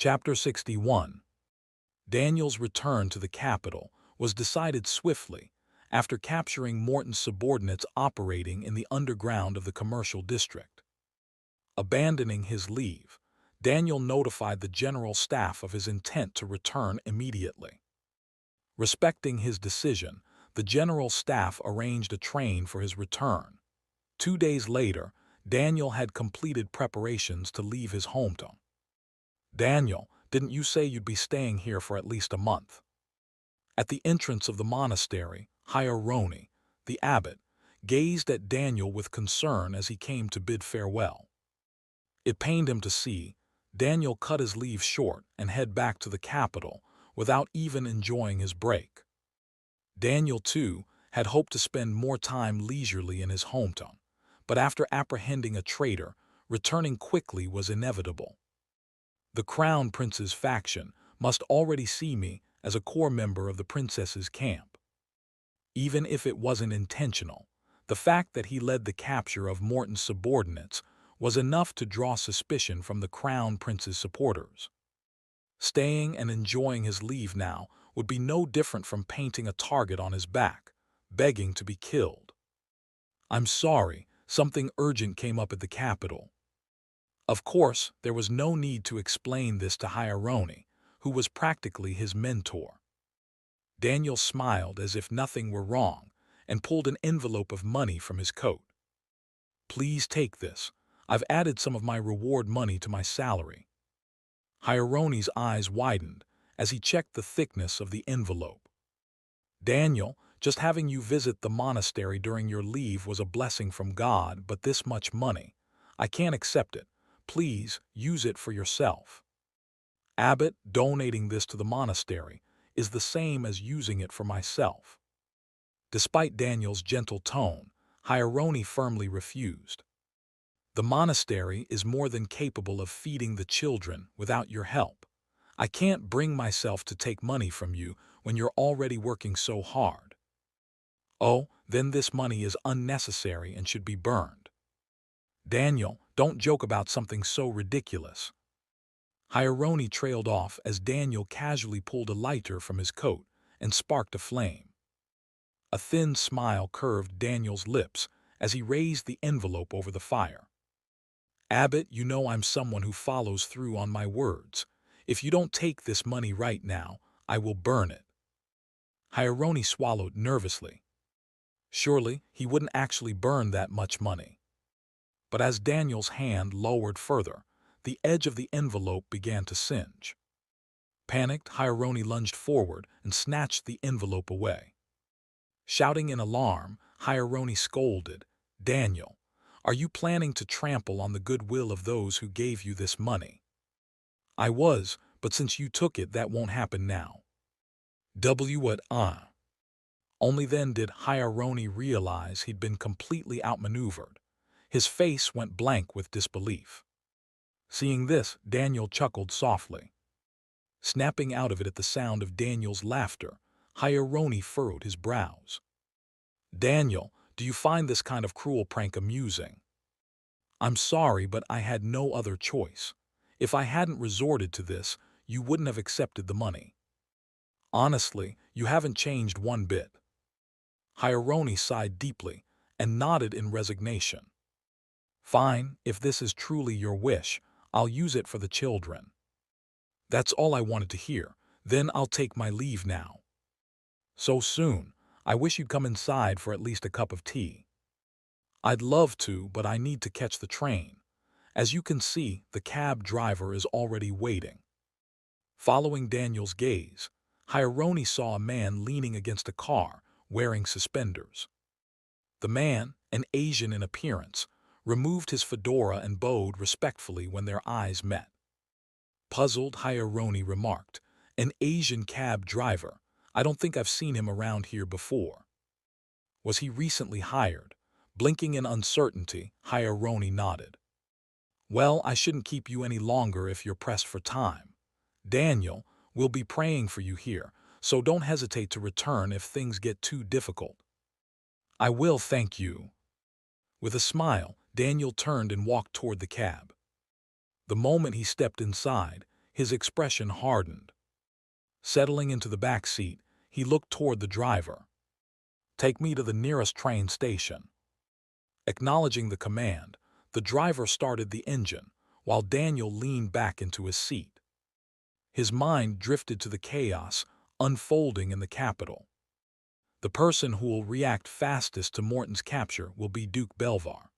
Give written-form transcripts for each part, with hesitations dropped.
Chapter 61. Daniel's return to the capital was decided swiftly after capturing Morton's subordinates operating in the underground of the commercial district. Abandoning his leave, Daniel notified the general staff of his intent to return immediately. Respecting his decision, the general staff arranged a train for his return. 2 days later, Daniel had completed preparations to leave his hometown. "Daniel, didn't you say you'd be staying here for at least a month?" At the entrance of the monastery, Hierony, the abbot, gazed at Daniel with concern as he came to bid farewell. It pained him to see Daniel cut his leave short and head back to the capital without even enjoying his break. Daniel, too, had hoped to spend more time leisurely in his hometown, but after apprehending a traitor, returning quickly was inevitable. The Crown Prince's faction must already see me as a core member of the princess's camp. Even if it wasn't intentional, the fact that he led the capture of Morton's subordinates was enough to draw suspicion from the Crown Prince's supporters. Staying and enjoying his leave now would be no different from painting a target on his back, begging to be killed. "I'm sorry, something urgent came up at the capital." Of course, there was no need to explain this to Hierony, who was practically his mentor. Daniel smiled as if nothing were wrong and pulled an envelope of money from his coat. "Please take this. I've added some of my reward money to my salary." Hierony's eyes widened as he checked the thickness of the envelope. "Daniel, just having you visit the monastery during your leave was a blessing from God, but this much money, I can't accept it. Please use it for yourself." "Abbot, donating this to the monastery is the same as using it for myself." Despite Daniel's gentle tone, Hierony firmly refused. "The monastery is more than capable of feeding the children without your help. I can't bring myself to take money from you when you're already working so hard." "Oh, then this money is unnecessary and should be burned." "Daniel, don't joke about something so ridiculous." Hierony trailed off as Daniel casually pulled a lighter from his coat and sparked a flame. A thin smile curved Daniel's lips as he raised the envelope over the fire. "Abbot, you know I'm someone who follows through on my words. If you don't take this money right now, I will burn it." Hierony swallowed nervously. Surely he wouldn't actually burn that much money. But as Daniel's hand lowered further, the edge of the envelope began to singe. Panicked, Hierony lunged forward and snatched the envelope away. Shouting in alarm, Hierony scolded, "Daniel, are you planning to trample on the goodwill of those who gave you this money?" "I was, but since you took it, that won't happen now." What? Only then did Hierony realize he'd been completely outmaneuvered. His face went blank with disbelief. Seeing this, Daniel chuckled softly. Snapping out of it at the sound of Daniel's laughter, Hierony furrowed his brows. "Daniel, do you find this kind of cruel prank amusing?" "I'm sorry, but I had no other choice. If I hadn't resorted to this, you wouldn't have accepted the money." "Honestly, you haven't changed one bit." Hierony sighed deeply and nodded in resignation. "Fine, if this is truly your wish, I'll use it for the children." "That's all I wanted to hear. Then I'll take my leave now." "So soon? I wish you'd come inside for at least a cup of tea." "I'd love to, but I need to catch the train. As you can see, the cab driver is already waiting." Following Daniel's gaze, Hierony saw a man leaning against a car, wearing suspenders. The man, an Asian in appearance, removed his fedora and bowed respectfully when their eyes met. Puzzled, Hierony remarked, "An Asian cab driver? I don't think I've seen him around here before." "Was he recently hired?" Blinking in uncertainty, Hierony nodded. "Well, I shouldn't keep you any longer if you're pressed for time. Daniel, we'll be praying for you here, so don't hesitate to return if things get too difficult." "I will, thank you." With a smile, Daniel turned and walked toward the cab. The moment he stepped inside, His expression hardened. Settling into the back seat, he looked toward the driver. "Take me to the nearest train station." Acknowledging the command, the driver started the engine, while Daniel leaned back into his seat. His mind drifted to the chaos unfolding in the capital. The person who will react fastest to Morton's capture will be Duke Belvar.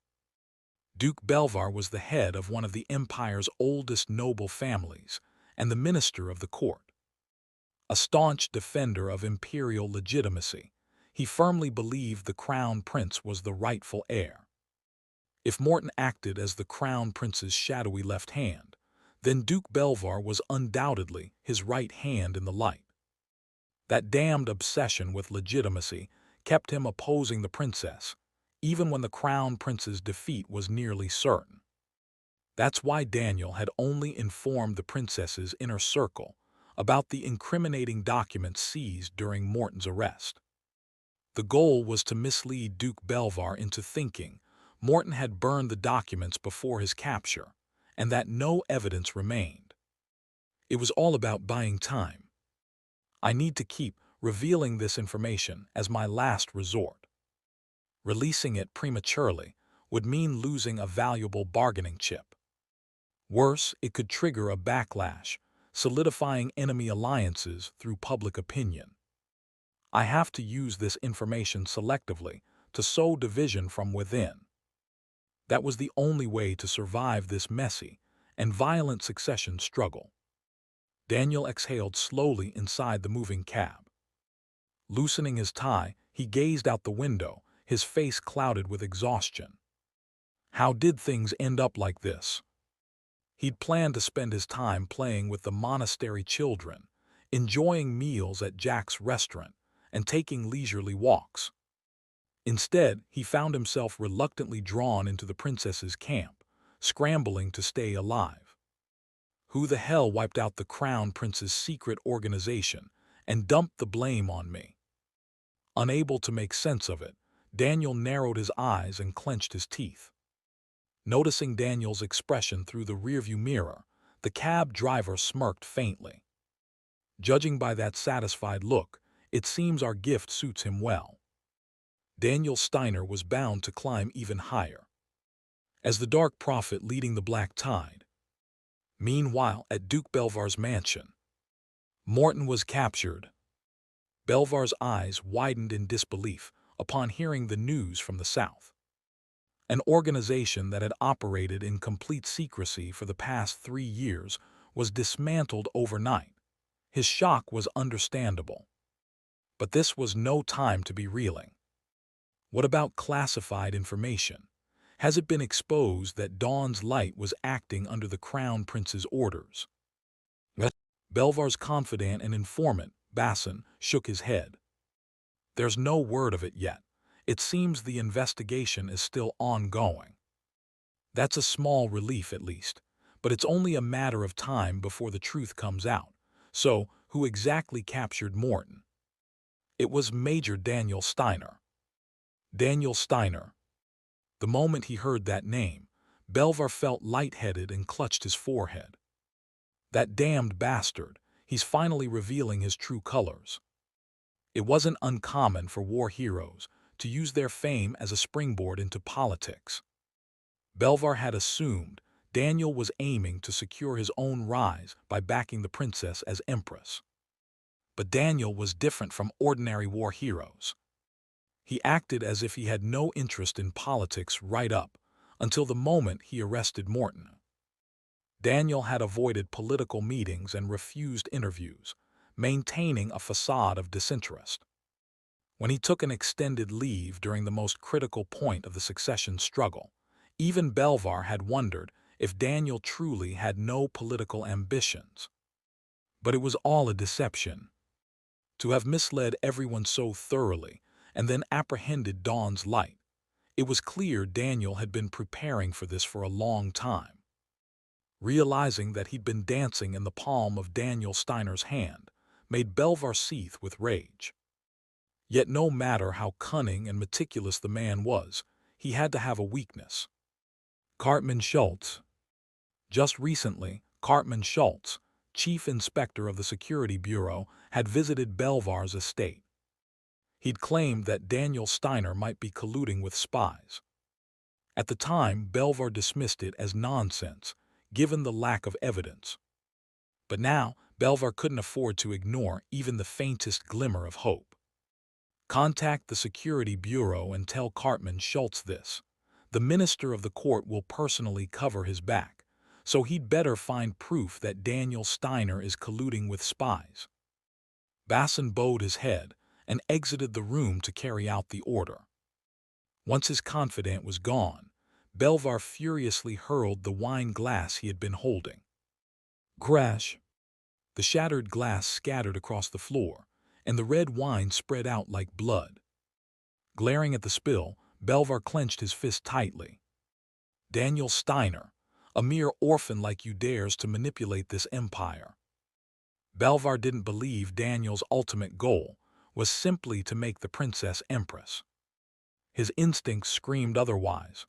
Duke Belvar was the head of one of the empire's oldest noble families and the minister of the court. A staunch defender of imperial legitimacy, he firmly believed the crown prince was the rightful heir. If Morton acted as the crown prince's shadowy left hand, then Duke Belvar was undoubtedly his right hand in the light. That damned obsession with legitimacy kept him opposing the princess, even when the crown prince's defeat was nearly certain. That's why Daniel had only informed the princess's inner circle about the incriminating documents seized during Morton's arrest. The goal was to mislead Duke Belvar into thinking Morton had burned the documents before his capture, and that no evidence remained. It was all about buying time. I need to keep revealing this information as my last resort. Releasing it prematurely would mean losing a valuable bargaining chip. Worse, it could trigger a backlash, solidifying enemy alliances through public opinion. I have to use this information selectively to sow division from within. That was the only way to survive this messy and violent succession struggle. Daniel exhaled slowly inside the moving cab. Loosening his tie, he gazed out the window, his face clouded with exhaustion. How did things end up like this? He'd planned to spend his time playing with the monastery children, enjoying meals at Jack's restaurant, and taking leisurely walks. Instead, he found himself reluctantly drawn into the princess's camp, scrambling to stay alive. Who the hell wiped out the crown prince's secret organization and dumped the blame on me? Unable to make sense of it, Daniel narrowed his eyes and clenched his teeth. Noticing Daniel's expression through the rearview mirror, the cab driver smirked faintly. Judging by that satisfied look, it seems our gift suits him well. Daniel Steiner was bound to climb even higher. As the Dark Prophet leading the Black Tide. Meanwhile, at Duke Belvar's mansion, Morton was captured. Belvar's eyes widened in disbelief upon hearing the news from the south. An organization that had operated in complete secrecy for the past 3 years was dismantled overnight. His shock was understandable. But this was no time to be reeling. What about classified information? Has it been exposed that Dawn's Light was acting under the Crown Prince's orders? Belvar's confidant and informant, Basson, shook his head. There's no word of it yet. It seems the investigation is still ongoing. That's a small relief at least, but it's only a matter of time before the truth comes out. So, who exactly captured Morton? It was Major Daniel Steiner. Daniel Steiner. The moment he heard that name, Belvar felt lightheaded and clutched his forehead. That damned bastard, he's finally revealing his true colors. It wasn't uncommon for war heroes to use their fame as a springboard into politics. Belvar had assumed Daniel was aiming to secure his own rise by backing the princess as empress. But Daniel was different from ordinary war heroes. He acted as if he had no interest in politics right up until the moment he arrested Morton. Daniel had avoided political meetings and refused interviews, maintaining a facade of disinterest. When he took an extended leave during the most critical point of the succession struggle, even Belvar had wondered if Daniel truly had no political ambitions. But it was all a deception. To have misled everyone so thoroughly and then apprehended Dawn's Light, it was clear Daniel had been preparing for this for a long time. Realizing that he'd been dancing in the palm of Daniel Steiner's hand made Belvar seethe with rage. Yet no matter how cunning and meticulous the man was, he had to have a weakness. Cartman Schultz. Just recently, Cartman Schultz, chief inspector of the Security Bureau, had visited Belvar's estate. He'd claimed that Daniel Steiner might be colluding with spies. At the time, Belvar dismissed it as nonsense, given the lack of evidence. But now, Belvar couldn't afford to ignore even the faintest glimmer of hope. Contact the Security Bureau and tell Cartman Schultz this. The minister of the court will personally cover his back, so he'd better find proof that Daniel Steiner is colluding with spies. Basson bowed his head and exited the room to carry out the order. Once his confidant was gone, Belvar furiously hurled the wine glass he had been holding. Crash! The shattered glass scattered across the floor, and the red wine spread out like blood. Glaring at the spill, Belvar clenched his fist tightly. Daniel Steiner, a mere orphan like you, dares to manipulate this empire. Belvar didn't believe Daniel's ultimate goal was simply to make the princess empress. His instincts screamed otherwise.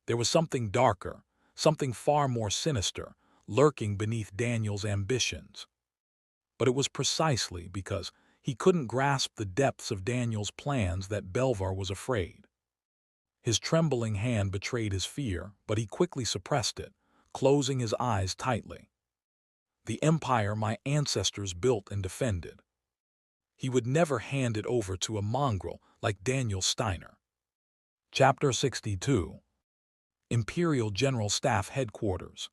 There was something darker, something far more sinister, lurking beneath Daniel's ambitions. But it was precisely because he couldn't grasp the depths of Daniel's plans that Belvar was afraid. His trembling hand betrayed his fear, but he quickly suppressed it, closing his eyes tightly. The empire my ancestors built and defended. He would never hand it over to a mongrel like Daniel Steiner. Chapter 62. Imperial General Staff Headquarters.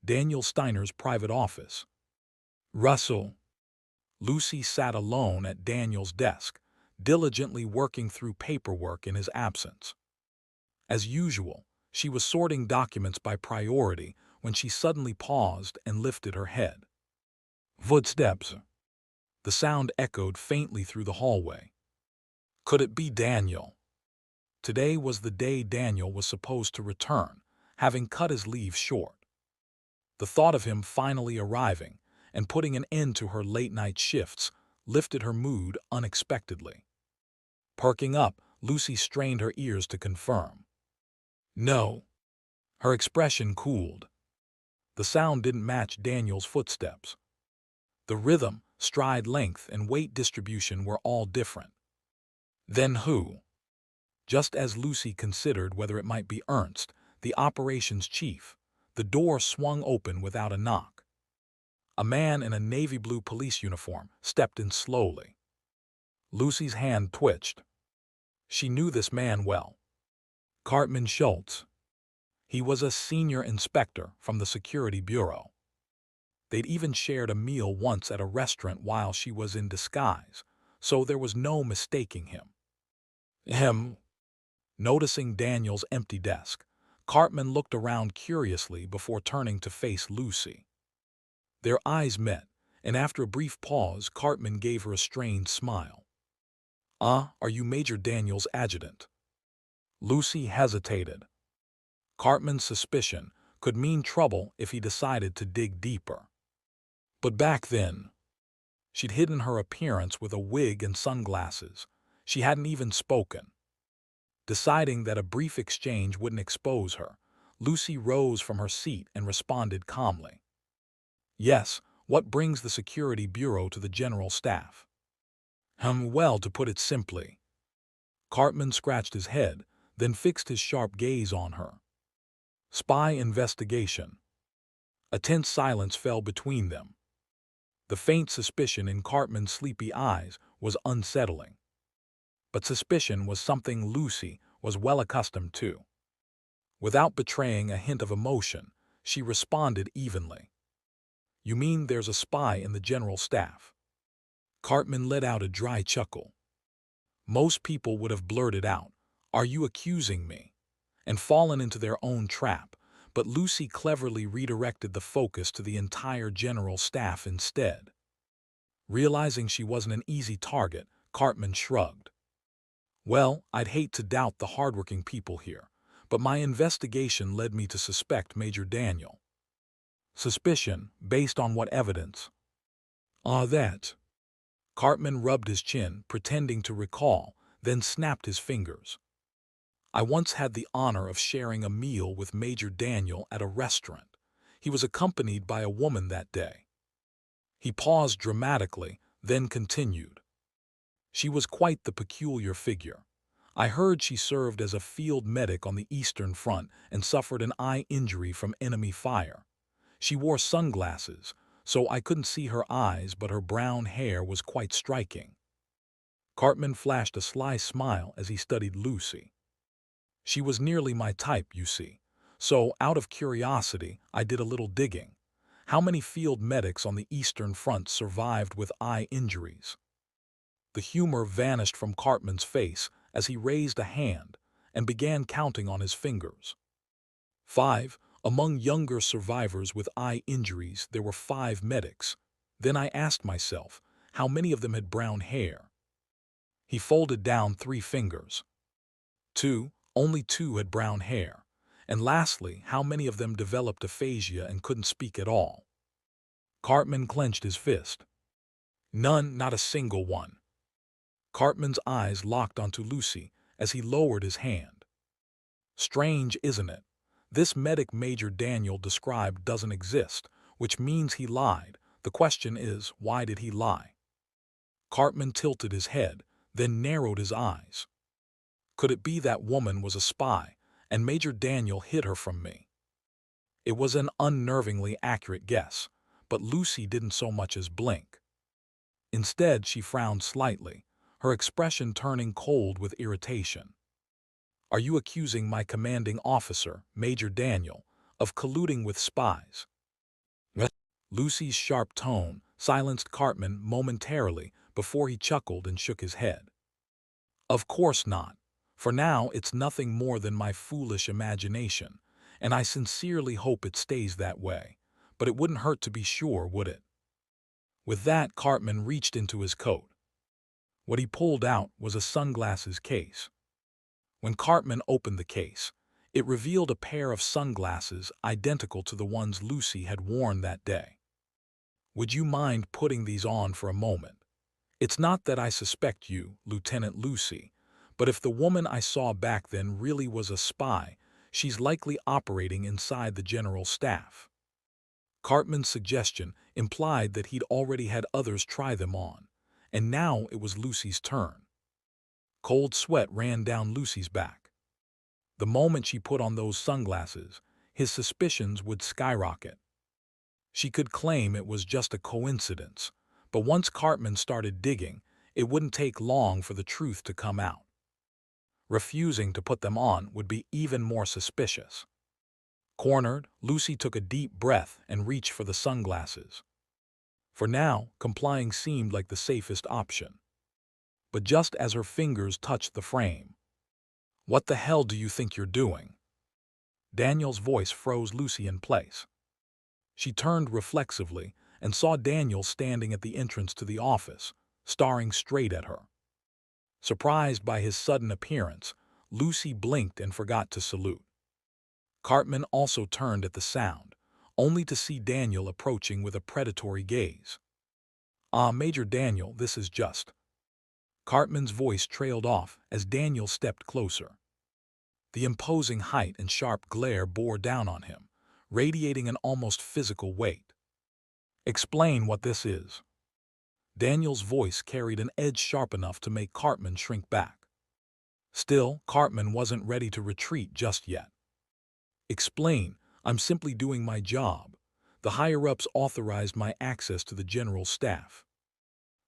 Daniel Steiner's private office. Russell. Lucy sat alone at Daniel's desk, diligently working through paperwork in his absence. As usual, she was sorting documents by priority when she suddenly paused and lifted her head. Footsteps. The sound echoed faintly through the hallway. Could it be Daniel? Today was the day Daniel was supposed to return, having cut his leave short. The thought of him finally arriving and putting an end to her late-night shifts lifted her mood unexpectedly. Perking up, Lucy strained her ears to confirm. No. Her expression cooled. The sound didn't match Daniel's footsteps. The rhythm, stride length, and weight distribution were all different. Then who? Just as Lucy considered whether it might be Ernst, the operations chief, the door swung open without a knock. A man in a navy blue police uniform stepped in slowly. Lucy's hand twitched. She knew this man well. Cartman Schultz. He was a senior inspector from the Security Bureau. They'd even shared a meal once at a restaurant while she was in disguise, so there was no mistaking him. Noticing Daniel's empty desk, Cartman looked around curiously before turning to face Lucy. Their eyes met, and after a brief pause, Cartman gave her a strained smile. Are you Major Daniel's adjutant? Lucy hesitated. Cartman's suspicion could mean trouble if he decided to dig deeper. But back then, she'd hidden her appearance with a wig and sunglasses. She hadn't even spoken. Deciding that a brief exchange wouldn't expose her, Lucy rose from her seat and responded calmly. Yes, what brings the Security Bureau to the General Staff? Well, to put it simply. Cartman scratched his head, then fixed his sharp gaze on her. Spy investigation. A tense silence fell between them. The faint suspicion in Cartman's sleepy eyes was unsettling. But suspicion was something Lucy was well accustomed to. Without betraying a hint of emotion, she responded evenly. You mean there's a spy in the General Staff? Cartman let out a dry chuckle. Most people would have blurted out, "Are you accusing me?" and fallen into their own trap, but Lucy cleverly redirected the focus to the entire General Staff instead. Realizing she wasn't an easy target, Cartman shrugged. Well, I'd hate to doubt the hardworking people here, but my investigation led me to suspect Major Daniel. Suspicion, based on what evidence? That. Cartman rubbed his chin, pretending to recall, then snapped his fingers. I once had the honor of sharing a meal with Major Daniel at a restaurant. He was accompanied by a woman that day. He paused dramatically, then continued. She was quite the peculiar figure. I heard she served as a field medic on the Eastern Front and suffered an eye injury from enemy fire. She wore sunglasses, so I couldn't see her eyes, but her brown hair was quite striking. Cartman flashed a sly smile as he studied Lucy. She was nearly my type, you see. So, out of curiosity, I did a little digging. How many field medics on the Eastern Front survived with eye injuries? The humor vanished from Cartman's face as he raised a hand and began counting on his fingers. 5. Among younger survivors with eye injuries, there were 5 medics. Then I asked myself, how many of them had brown hair? He folded down 3 fingers. 2. Only 2 had brown hair. And lastly, how many of them developed aphasia and couldn't speak at all? Cartman clenched his fist. None, not a single one. Cartman's eyes locked onto Lucy as he lowered his hand. Strange, isn't it? This medic Major Daniel described doesn't exist, which means he lied. The question is, why did he lie? Cartman tilted his head, then narrowed his eyes. Could it be that woman was a spy, and Major Daniel hid her from me? It was an unnervingly accurate guess, but Lucy didn't so much as blink. Instead, she frowned slightly, her expression turning cold with irritation. Are you accusing my commanding officer, Major Daniel, of colluding with spies? Lucy's sharp tone silenced Cartman momentarily before he chuckled and shook his head. Of course not. For now, it's nothing more than my foolish imagination, and I sincerely hope it stays that way. But it wouldn't hurt to be sure, would it? With that, Cartman reached into his coat. What he pulled out was a sunglasses case. When Cartman opened the case, it revealed a pair of sunglasses identical to the ones Lucy had worn that day. Would you mind putting these on for a moment? It's not that I suspect you, Lieutenant Lucy, but if the woman I saw back then really was a spy, she's likely operating inside the General Staff. Cartman's suggestion implied that he'd already had others try them on, and now it was Lucy's turn. Cold sweat ran down Lucy's back. The moment she put on those sunglasses, his suspicions would skyrocket. She could claim it was just a coincidence, but once Cartman started digging, it wouldn't take long for the truth to come out. Refusing to put them on would be even more suspicious. Cornered, Lucy took a deep breath and reached for the sunglasses. For now, complying seemed like the safest option. But just as her fingers touched the frame, "What the hell do you think you're doing?" Daniel's voice froze Lucy in place. She turned reflexively and saw Daniel standing at the entrance to the office, staring straight at her. Surprised by his sudden appearance, Lucy blinked and forgot to salute. Cartman also turned at the sound, only to see Daniel approaching with a predatory gaze. Major Daniel, this is just..." Cartman's voice trailed off as Daniel stepped closer. The imposing height and sharp glare bore down on him, radiating an almost physical weight. "Explain what this is." Daniel's voice carried an edge sharp enough to make Cartman shrink back. Still, Cartman wasn't ready to retreat just yet. "Explain, I'm simply doing my job. The higher-ups authorized my access to the General Staff."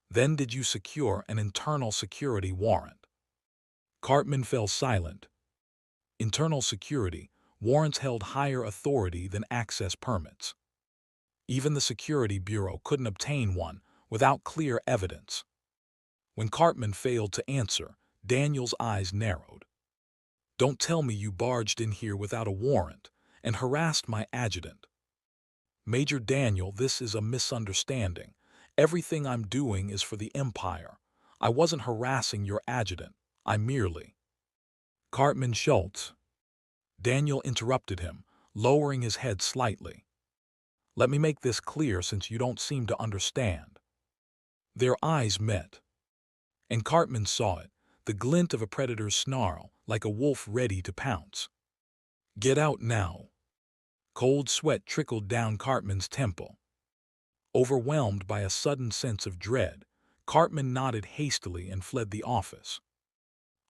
"Then did you secure an internal security warrant?" Cartman fell silent. Internal security warrants held higher authority than access permits. Even the Security Bureau couldn't obtain one without clear evidence. When Cartman failed to answer, Daniel's eyes narrowed. "Don't tell me you barged in here without a warrant and harassed my adjutant." "Major Daniel, this is a misunderstanding. Everything I'm doing is for the Empire. I wasn't harassing your adjutant. I merely..." "Cartman Schultz." Daniel interrupted him, lowering his head slightly. "Let me make this clear since you don't seem to understand." Their eyes met, and Cartman saw it, the glint of a predator's snarl, like a wolf ready to pounce. "Get out now." Cold sweat trickled down Cartman's temple. Overwhelmed by a sudden sense of dread, Cartman nodded hastily and fled the office.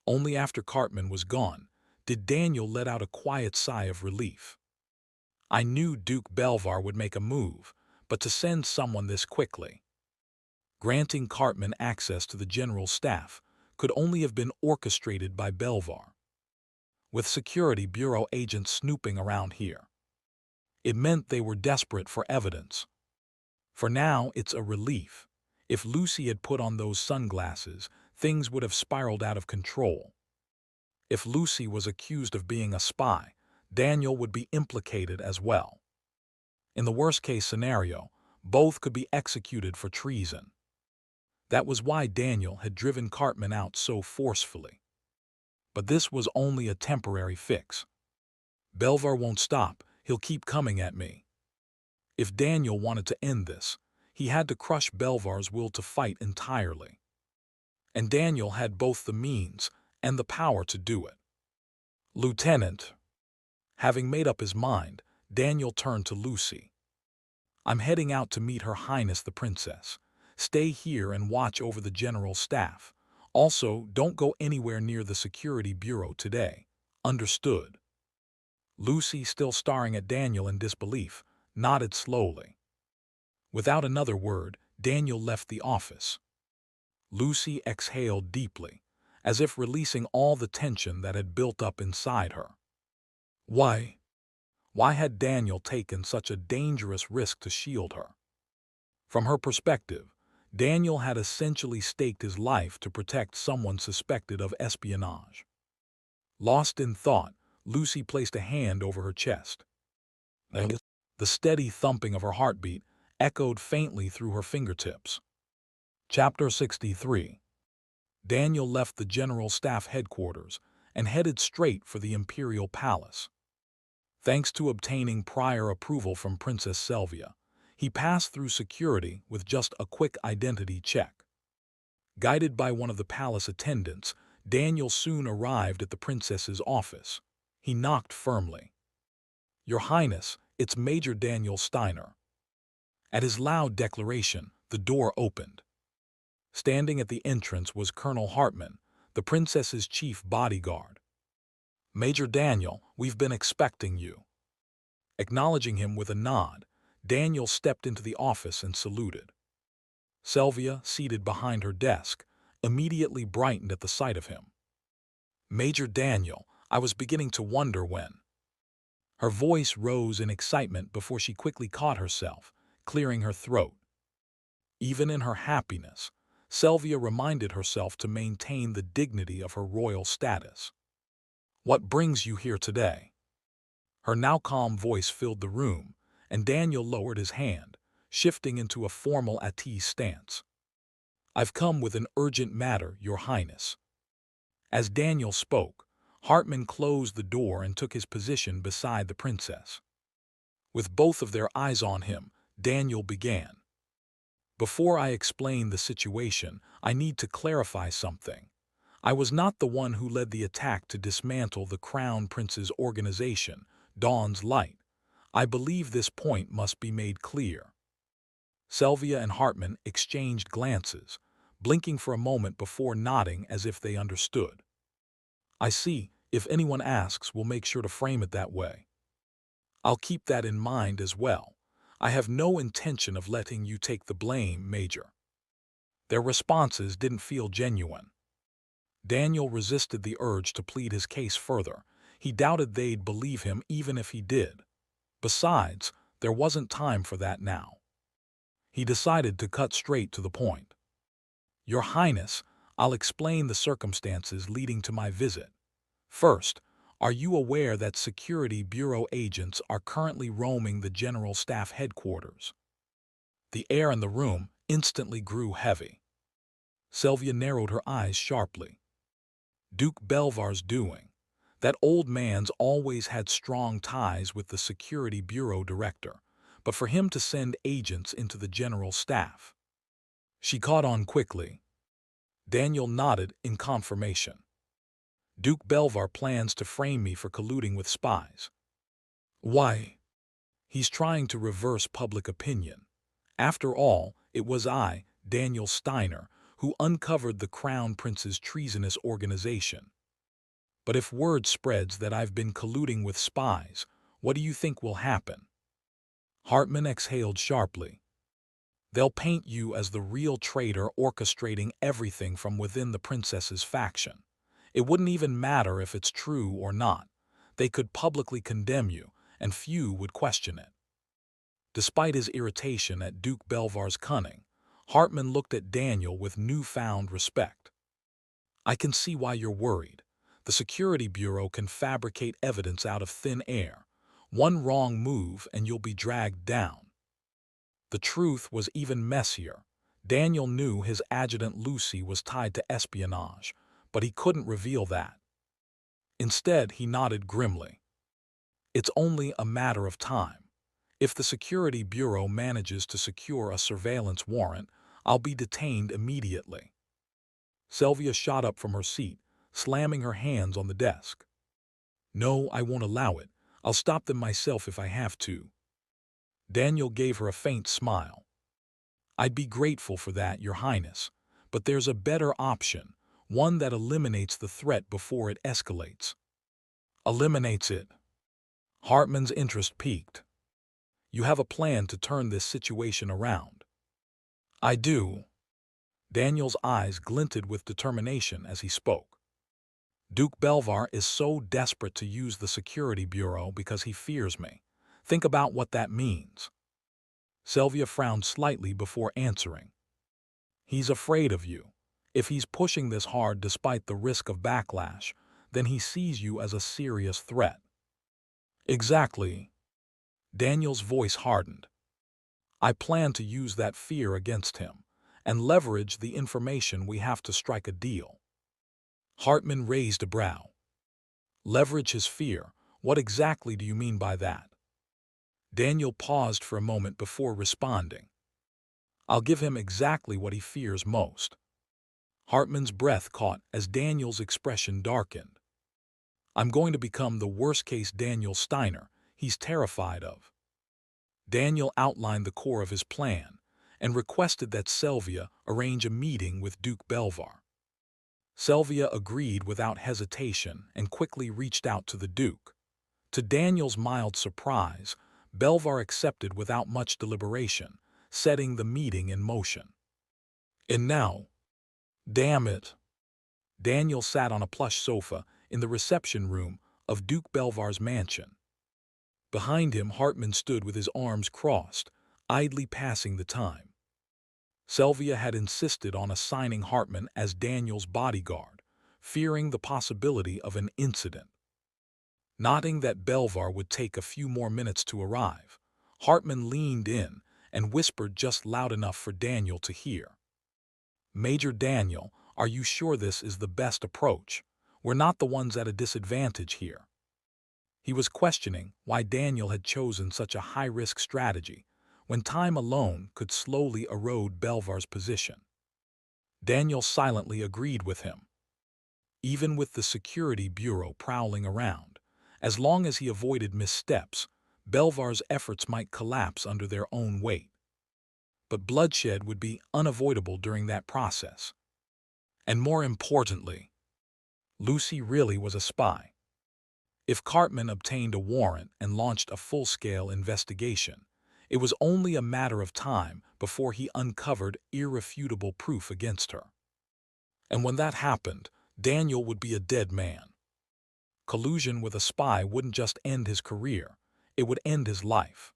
Only after Cartman was gone did Daniel let out a quiet sigh of relief. I knew Duke Belvar would make a move, but to send someone this quickly, granting Cartman access to the general staff, could only have been orchestrated by Belvar. With Security Bureau agents snooping around here, it meant they were desperate for evidence. For now, it's a relief. If Lucy had put on those sunglasses, things would have spiraled out of control. If Lucy was accused of being a spy, Daniel would be implicated as well. In the worst-case scenario, both could be executed for treason. That was why Daniel had driven Cartman out so forcefully. But this was only a temporary fix. Belvar won't stop, he'll keep coming at me. If Daniel wanted to end this, he had to crush Belvar's will to fight entirely. And Daniel had both the means and the power to do it. Lieutenant. Having made up his mind, Daniel turned to Lucy. I'm heading out to meet Her Highness the Princess. Stay here and watch over the general staff. Also, don't go anywhere near the Security Bureau today. Understood? Lucy, still staring at Daniel in disbelief, nodded slowly. Without another word, Daniel left the office. Lucy exhaled deeply, as if releasing all the tension that had built up inside her. Why? Why had Daniel taken such a dangerous risk to shield her? From her perspective, Daniel had essentially staked his life to protect someone suspected of espionage. Lost in thought, Lucy placed a hand over her chest. The steady thumping of her heartbeat echoed faintly through her fingertips. Chapter 63. Daniel left the General Staff headquarters and headed straight for the Imperial Palace. Thanks to obtaining prior approval from Princess Selvia, he passed through security with just a quick identity check. Guided by one of the palace attendants, Daniel soon arrived at the princess's office. He knocked firmly. Your Highness, it's Major Daniel Steiner. At his loud declaration, the door opened. Standing at the entrance was Colonel Hartman, the princess's chief bodyguard. Major Daniel, we've been expecting you. Acknowledging him with a nod, Daniel stepped into the office and saluted. Selvia, seated behind her desk, immediately brightened at the sight of him. Major Daniel, I was beginning to wonder when. Her voice rose in excitement before she quickly caught herself, clearing her throat. Even in her happiness, Selvia reminded herself to maintain the dignity of her royal status. What brings you here today? Her now calm voice filled the room, and Daniel lowered his hand, shifting into a formal at-ease stance. I've come with an urgent matter, Your Highness. As Daniel spoke, Hartman closed the door and took his position beside the princess. With both of their eyes on him, Daniel began. Before I explain the situation, I need to clarify something. I was not the one who led the attack to dismantle the Crown Prince's organization, Dawn's Light. I believe this point must be made clear. Selvia and Hartman exchanged glances, blinking for a moment before nodding as if they understood. I see. If anyone asks, we'll make sure to frame it that way. I'll keep that in mind as well. I have no intention of letting you take the blame, Major. Their responses didn't feel genuine. Daniel resisted the urge to plead his case further. He doubted they'd believe him even if he did. Besides, there wasn't time for that now. He decided to cut straight to the point. Your Highness, I'll explain the circumstances leading to my visit. First, are you aware that Security Bureau agents are currently roaming the General Staff headquarters? The air in the room instantly grew heavy. Selvia narrowed her eyes sharply. Duke Belvar's doing. That old man's always had strong ties with the Security Bureau director, but for him to send agents into the General Staff. She caught on quickly. Daniel nodded in confirmation. Duke Belvar plans to frame me for colluding with spies. Why? He's trying to reverse public opinion. After all, it was I, Daniel Steiner, who uncovered the Crown Prince's treasonous organization. But if word spreads that I've been colluding with spies, what do you think will happen? Hartman exhaled sharply. They'll paint you as the real traitor orchestrating everything from within the princess's faction. It wouldn't even matter if it's true or not. They could publicly condemn you, and few would question it. Despite his irritation at Duke Belvar's cunning, Hartman looked at Daniel with newfound respect. I can see why you're worried. The Security Bureau can fabricate evidence out of thin air. One wrong move and you'll be dragged down. The truth was even messier. Daniel knew his adjutant Lucy was tied to espionage, but he couldn't reveal that. Instead, he nodded grimly. It's only a matter of time. If the Security Bureau manages to secure a surveillance warrant, I'll be detained immediately. Sylvia shot up from her seat, slamming her hands on the desk. No, I won't allow it. I'll stop them myself if I have to. Daniel gave her a faint smile. I'd be grateful for that, Your Highness, but there's a better option, one that eliminates the threat before it escalates. Eliminates it. Hartman's interest piqued. You have a plan to turn this situation around. I do. Daniel's eyes glinted with determination as he spoke. Duke Belvar is so desperate to use the Security Bureau because he fears me. Think about what that means. Sylvia frowned slightly before answering. He's afraid of you. If he's pushing this hard despite the risk of backlash, then he sees you as a serious threat. Exactly. Daniel's voice hardened. I plan to use that fear against him and leverage the information we have to strike a deal. Hartman raised a brow. Leverage his fear? What exactly do you mean by that? Daniel paused for a moment before responding. I'll give him exactly what he fears most. Hartman's breath caught as Daniel's expression darkened. I'm going to become the worst-case Daniel Steiner he's terrified of. Daniel outlined the core of his plan and requested that Sylvia arrange a meeting with Duke Belvar. Sylvia agreed without hesitation and quickly reached out to the Duke. To Daniel's mild surprise, Belvar accepted without much deliberation, setting the meeting in motion. And now, damn it! Daniel sat on a plush sofa in the reception room of Duke Belvar's mansion. Behind him, Hartman stood with his arms crossed, idly passing the time. Sylvia had insisted on assigning Hartman as Daniel's bodyguard, fearing the possibility of an incident. Noting that Belvar would take a few more minutes to arrive, Hartman leaned in and whispered just loud enough for Daniel to hear. Major Daniel, are you sure this is the best approach? We're not the ones at a disadvantage here. He was questioning why Daniel had chosen such a high-risk strategy when time alone could slowly erode Belvar's position. Daniel silently agreed with him. Even with the Security Bureau prowling around, as long as he avoided missteps, Belvar's efforts might collapse under their own weight. But bloodshed would be unavoidable during that process. And more importantly, Lucy really was a spy. If Cartman obtained a warrant and launched a full-scale investigation, it was only a matter of time before he uncovered irrefutable proof against her. And when that happened, Daniel would be a dead man. Collusion with a spy wouldn't just end his career, it would end his life.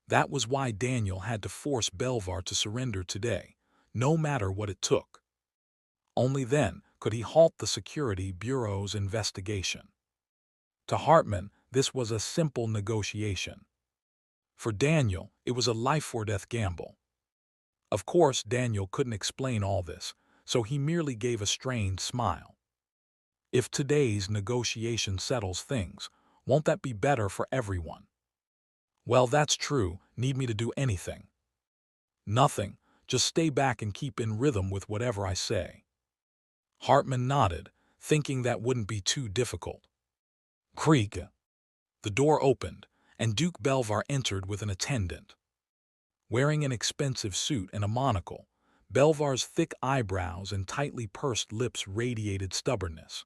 That was why Daniel had to force Belvar to surrender today, no matter what it took. Only then could he halt the Security Bureau's investigation. To Hartman, this was a simple negotiation. For Daniel, it was a life-or-death gamble. Of course, Daniel couldn't explain all this, so he merely gave a strained smile. If today's negotiation settles things, won't that be better for everyone? Well, that's true. Need me to do anything? Nothing. Just stay back and keep in rhythm with whatever I say. Hartman nodded, thinking that wouldn't be too difficult. Creak. The door opened, and Duke Belvar entered with an attendant. Wearing an expensive suit and a monocle, Belvar's thick eyebrows and tightly pursed lips radiated stubbornness.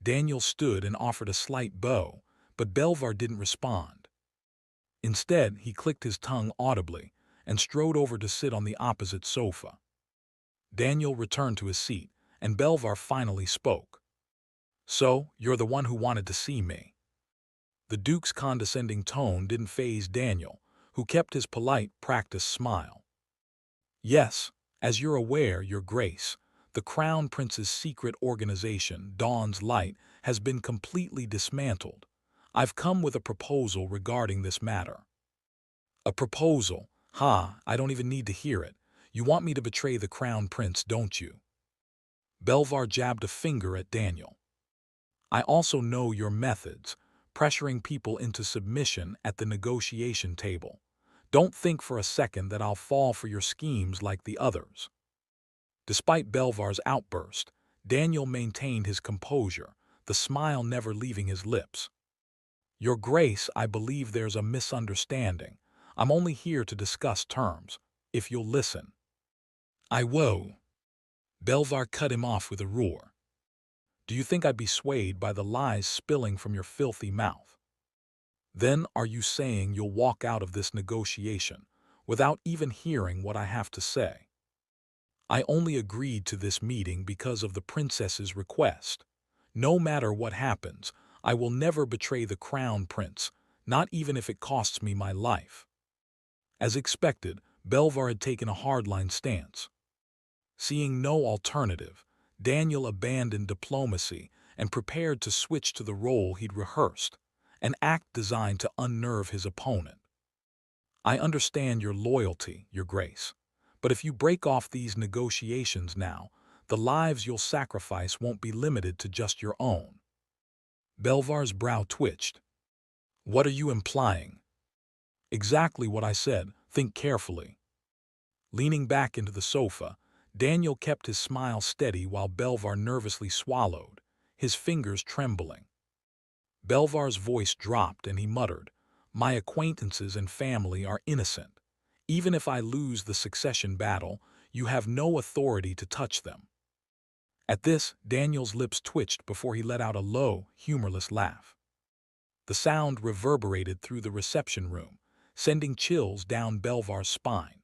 Daniel stood and offered a slight bow, but Belvar didn't respond. Instead, he clicked his tongue audibly and strode over to sit on the opposite sofa. Daniel returned to his seat, and Belvar finally spoke. "So, you're the one who wanted to see me." The Duke's condescending tone didn't faze Daniel, who kept his polite, practiced smile. "Yes, as you're aware, Your Grace, the Crown Prince's secret organization, Dawn's Light, has been completely dismantled. I've come with a proposal regarding this matter." "A proposal? Ha, I don't even need to hear it. You want me to betray the Crown Prince, don't you?" Belvar jabbed a finger at Daniel. "I also know your methods, pressuring people into submission at the negotiation table. Don't think for a second that I'll fall for your schemes like the others." Despite Belvar's outburst, Daniel maintained his composure, the smile never leaving his lips. "Your Grace, I believe there's a misunderstanding. I'm only here to discuss terms, if you'll listen." "I will." Belvar cut him off with a roar. "Do you think I'd be swayed by the lies spilling from your filthy mouth? Then are you saying you'll walk out of this negotiation without even hearing what I have to say? I only agreed to this meeting because of the princess's request. No matter what happens, I will never betray the Crown Prince, not even if it costs me my life." As expected, Belvar had taken a hardline stance. Seeing no alternative, Daniel abandoned diplomacy and prepared to switch to the role he'd rehearsed, an act designed to unnerve his opponent. "I understand your loyalty, Your Grace, but if you break off these negotiations now, the lives you'll sacrifice won't be limited to just your own." Belvar's brow twitched. "What are you implying?" "Exactly what I said. Think carefully." Leaning back into the sofa, Daniel kept his smile steady while Belvar nervously swallowed, his fingers trembling. Belvar's voice dropped and he muttered, "My acquaintances and family are innocent. Even if I lose the succession battle, you have no authority to touch them." At this, Daniel's lips twitched before he let out a low, humorless laugh. The sound reverberated through the reception room, sending chills down Belvar's spine.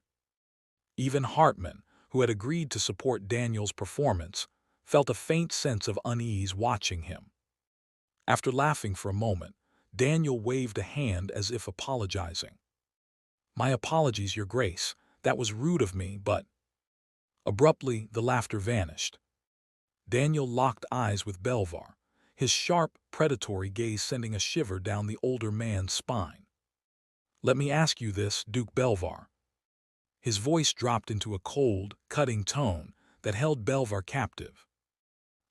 Even Hartman, who had agreed to support Daniel's performance, felt a faint sense of unease watching him. After laughing for a moment, Daniel waved a hand as if apologizing. "My apologies, Your Grace. That was rude of me, but—" Abruptly, the laughter vanished. Daniel locked eyes with Belvar, his sharp, predatory gaze sending a shiver down the older man's spine. "Let me ask you this, Duke Belvar." His voice dropped into a cold, cutting tone that held Belvar captive.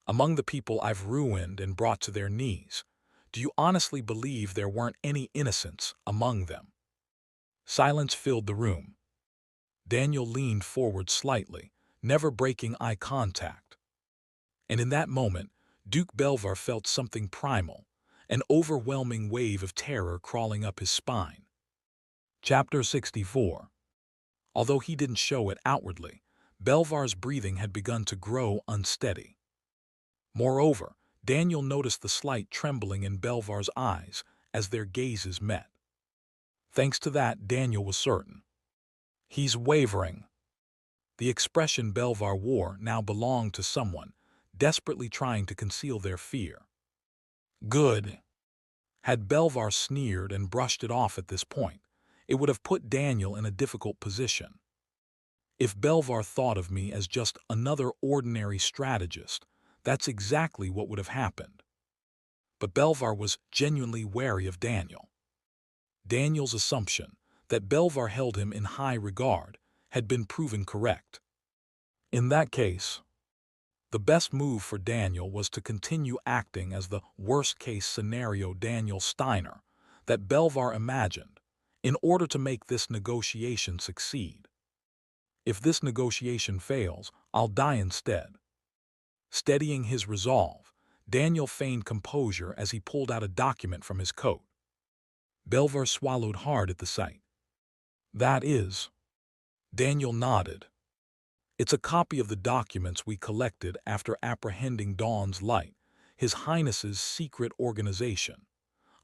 "Among the people I've ruined and brought to their knees, do you honestly believe there weren't any innocents among them?" Silence filled the room. Daniel leaned forward slightly, never breaking eye contact. And in that moment, Duke Belvar felt something primal, an overwhelming wave of terror crawling up his spine. Chapter 64. Although he didn't show it outwardly, Belvar's breathing had begun to grow unsteady. Moreover, Daniel noticed the slight trembling in Belvar's eyes as their gazes met. Thanks to that, Daniel was certain. He's wavering. The expression Belvar wore now belonged to someone, desperately trying to conceal their fear. Good. Had Belvar sneered and brushed it off at this point, it would have put Daniel in a difficult position. If Belvar thought of me as just another ordinary strategist, that's exactly what would have happened. But Belvar was genuinely wary of Daniel. Daniel's assumption that Belvar held him in high regard had been proven correct. In that case, the best move for Daniel was to continue acting as the worst-case scenario Daniel Steiner that Belvar imagined, in order to make this negotiation succeed. If this negotiation fails, I'll die instead. Steadying his resolve, Daniel feigned composure as he pulled out a document from his coat. Belvar swallowed hard at the sight. That is. Daniel nodded. It's a copy of the documents we collected after apprehending Dawn's Light, His Highness's secret organization.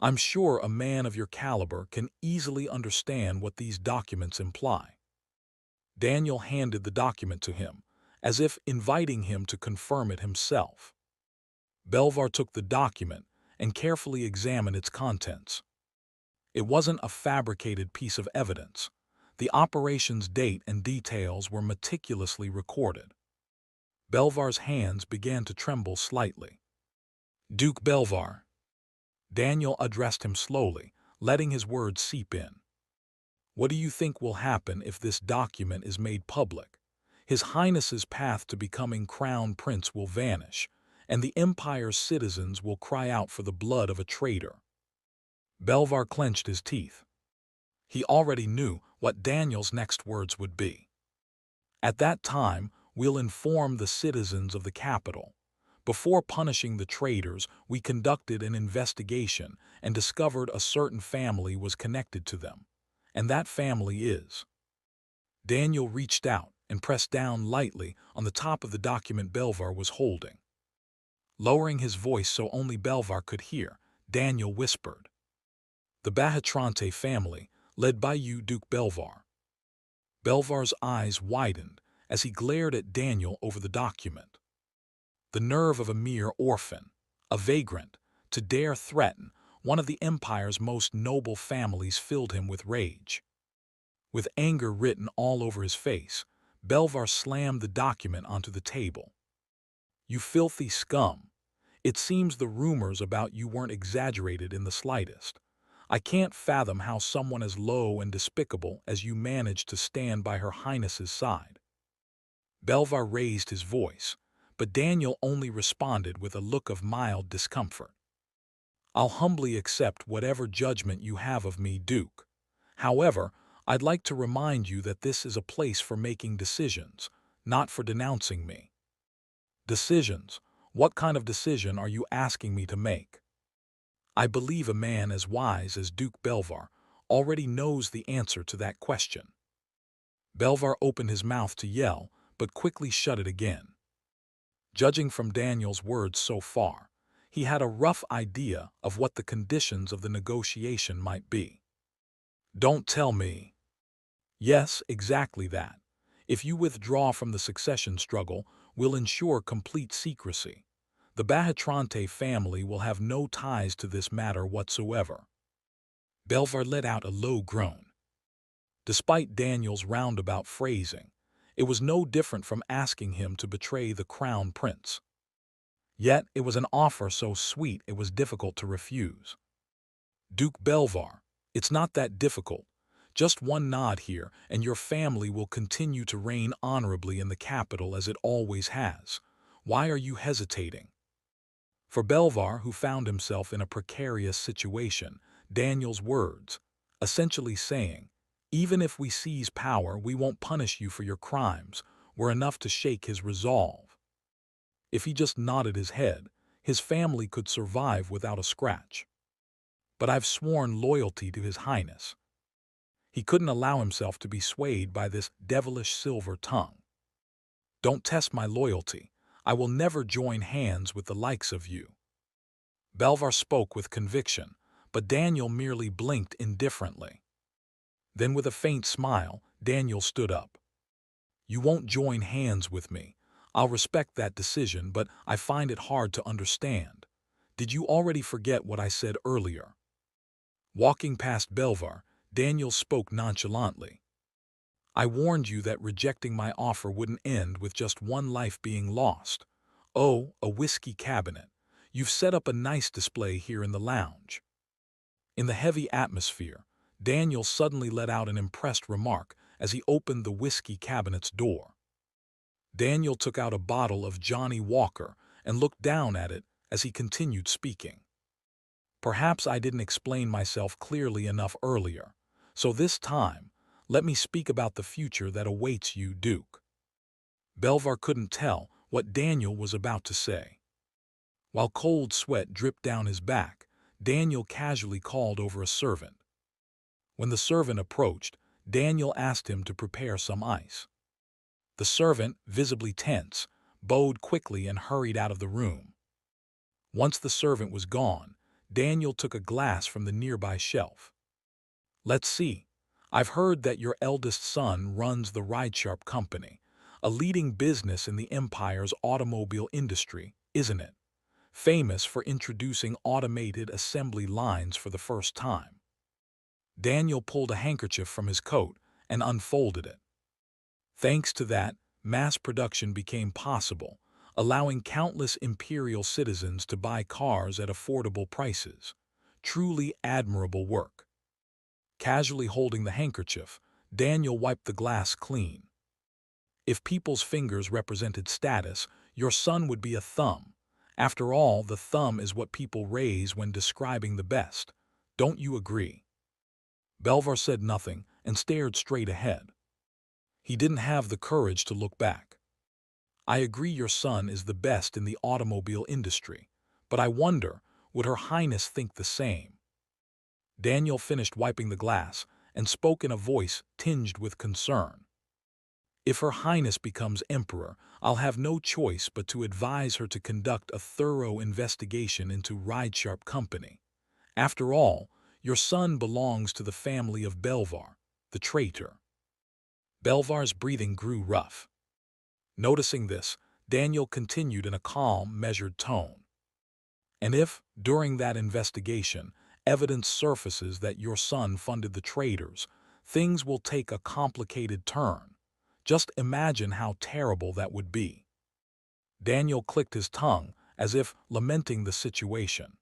I'm sure a man of your caliber can easily understand what these documents imply. Daniel handed the document to him, as if inviting him to confirm it himself. Belvar took the document and carefully examined its contents. It wasn't a fabricated piece of evidence. The operation's date and details were meticulously recorded. Belvar's hands began to tremble slightly. Duke Belvar. Daniel addressed him slowly, letting his words seep in. What do you think will happen if this document is made public? His Highness's path to becoming Crown Prince will vanish, and the Empire's citizens will cry out for the blood of a traitor. Belvar clenched his teeth. He already knew what Daniel's next words would be. At that time, we'll inform the citizens of the capital. Before punishing the traitors, we conducted an investigation and discovered a certain family was connected to them. And that family is. Daniel reached out and pressed down lightly on the top of the document Belvar was holding. Lowering his voice so only Belvar could hear, Daniel whispered, "The Bahatrante family, led by you, Duke Belvar." Belvar's eyes widened as he glared at Daniel over the document. The nerve of a mere orphan, a vagrant, to dare threaten one of the Empire's most noble families filled him with rage. With anger written all over his face, Belvar slammed the document onto the table. "You filthy scum! It seems the rumors about you weren't exaggerated in the slightest. I can't fathom how someone as low and despicable as you managed to stand by Her Highness's side." Belvar raised his voice, but Daniel only responded with a look of mild discomfort. "I'll humbly accept whatever judgment you have of me, Duke. However, I'd like to remind you that this is a place for making decisions, not for denouncing me." "Decisions? What kind of decision are you asking me to make?" "I believe a man as wise as Duke Belvar already knows the answer to that question." Belvar opened his mouth to yell, but quickly shut it again. Judging from Daniel's words so far, he had a rough idea of what the conditions of the negotiation might be. "Don't tell me." "Yes, exactly that. If you withdraw from the succession struggle, we'll ensure complete secrecy. The Bahatrante family will have no ties to this matter whatsoever." Belvar let out a low groan. Despite Daniel's roundabout phrasing, it was no different from asking him to betray the Crown Prince. Yet it was an offer so sweet it was difficult to refuse. "Duke Belvar, it's not that difficult. Just one nod here, and your family will continue to reign honorably in the capital as it always has. Why are you hesitating?" For Belvar, who found himself in a precarious situation, Daniel's words, essentially saying, "Even if we seize power, we won't punish you for your crimes," were enough to shake his resolve. If he just nodded his head, his family could survive without a scratch. "But I've sworn loyalty to His Highness." He couldn't allow himself to be swayed by this devilish silver tongue. "Don't test my loyalty. I will never join hands with the likes of you." Belvar spoke with conviction, but Daniel merely blinked indifferently. Then with a faint smile, Daniel stood up. "You won't join hands with me. I'll respect that decision, but I find it hard to understand. Did you already forget what I said earlier?" Walking past Belvar, Daniel spoke nonchalantly. "I warned you that rejecting my offer wouldn't end with just one life being lost. Oh, a whiskey cabinet. You've set up a nice display here in the lounge." In the heavy atmosphere, Daniel suddenly let out an impressed remark as he opened the whiskey cabinet's door. Daniel took out a bottle of Johnny Walker and looked down at it as he continued speaking. "Perhaps I didn't explain myself clearly enough earlier, so this time, let me speak about the future that awaits you, Duke." Belvar couldn't tell what Daniel was about to say. While cold sweat dripped down his back, Daniel casually called over a servant. When the servant approached, Daniel asked him to prepare some ice. The servant, visibly tense, bowed quickly and hurried out of the room. Once the servant was gone, Daniel took a glass from the nearby shelf. "Let's see. I've heard that your eldest son runs the Ridesharp Company, a leading business in the empire's automobile industry, isn't it? Famous for introducing automated assembly lines for the first time." Daniel pulled a handkerchief from his coat and unfolded it. Thanks to that, mass production became possible, allowing countless imperial citizens to buy cars at affordable prices. Truly admirable work. Casually holding the handkerchief, Daniel wiped the glass clean. If people's fingers represented status, your son would be a thumb. After all, the thumb is what people raise when describing the best. Don't you agree? Belvar said nothing and stared straight ahead. He didn't have the courage to look back. "I agree your son is the best in the automobile industry, but I wonder, would Her Highness think the same?" Daniel finished wiping the glass and spoke in a voice tinged with concern. "If Her Highness becomes emperor, I'll have no choice but to advise her to conduct a thorough investigation into Ridesharp Company. After all, your son belongs to the family of Belvar, the traitor." Belvar's breathing grew rough. Noticing this, Daniel continued in a calm, measured tone. "And if, during that investigation, evidence surfaces that your son funded the traitors, things will take a complicated turn. Just imagine how terrible that would be." Daniel clicked his tongue, as if lamenting the situation.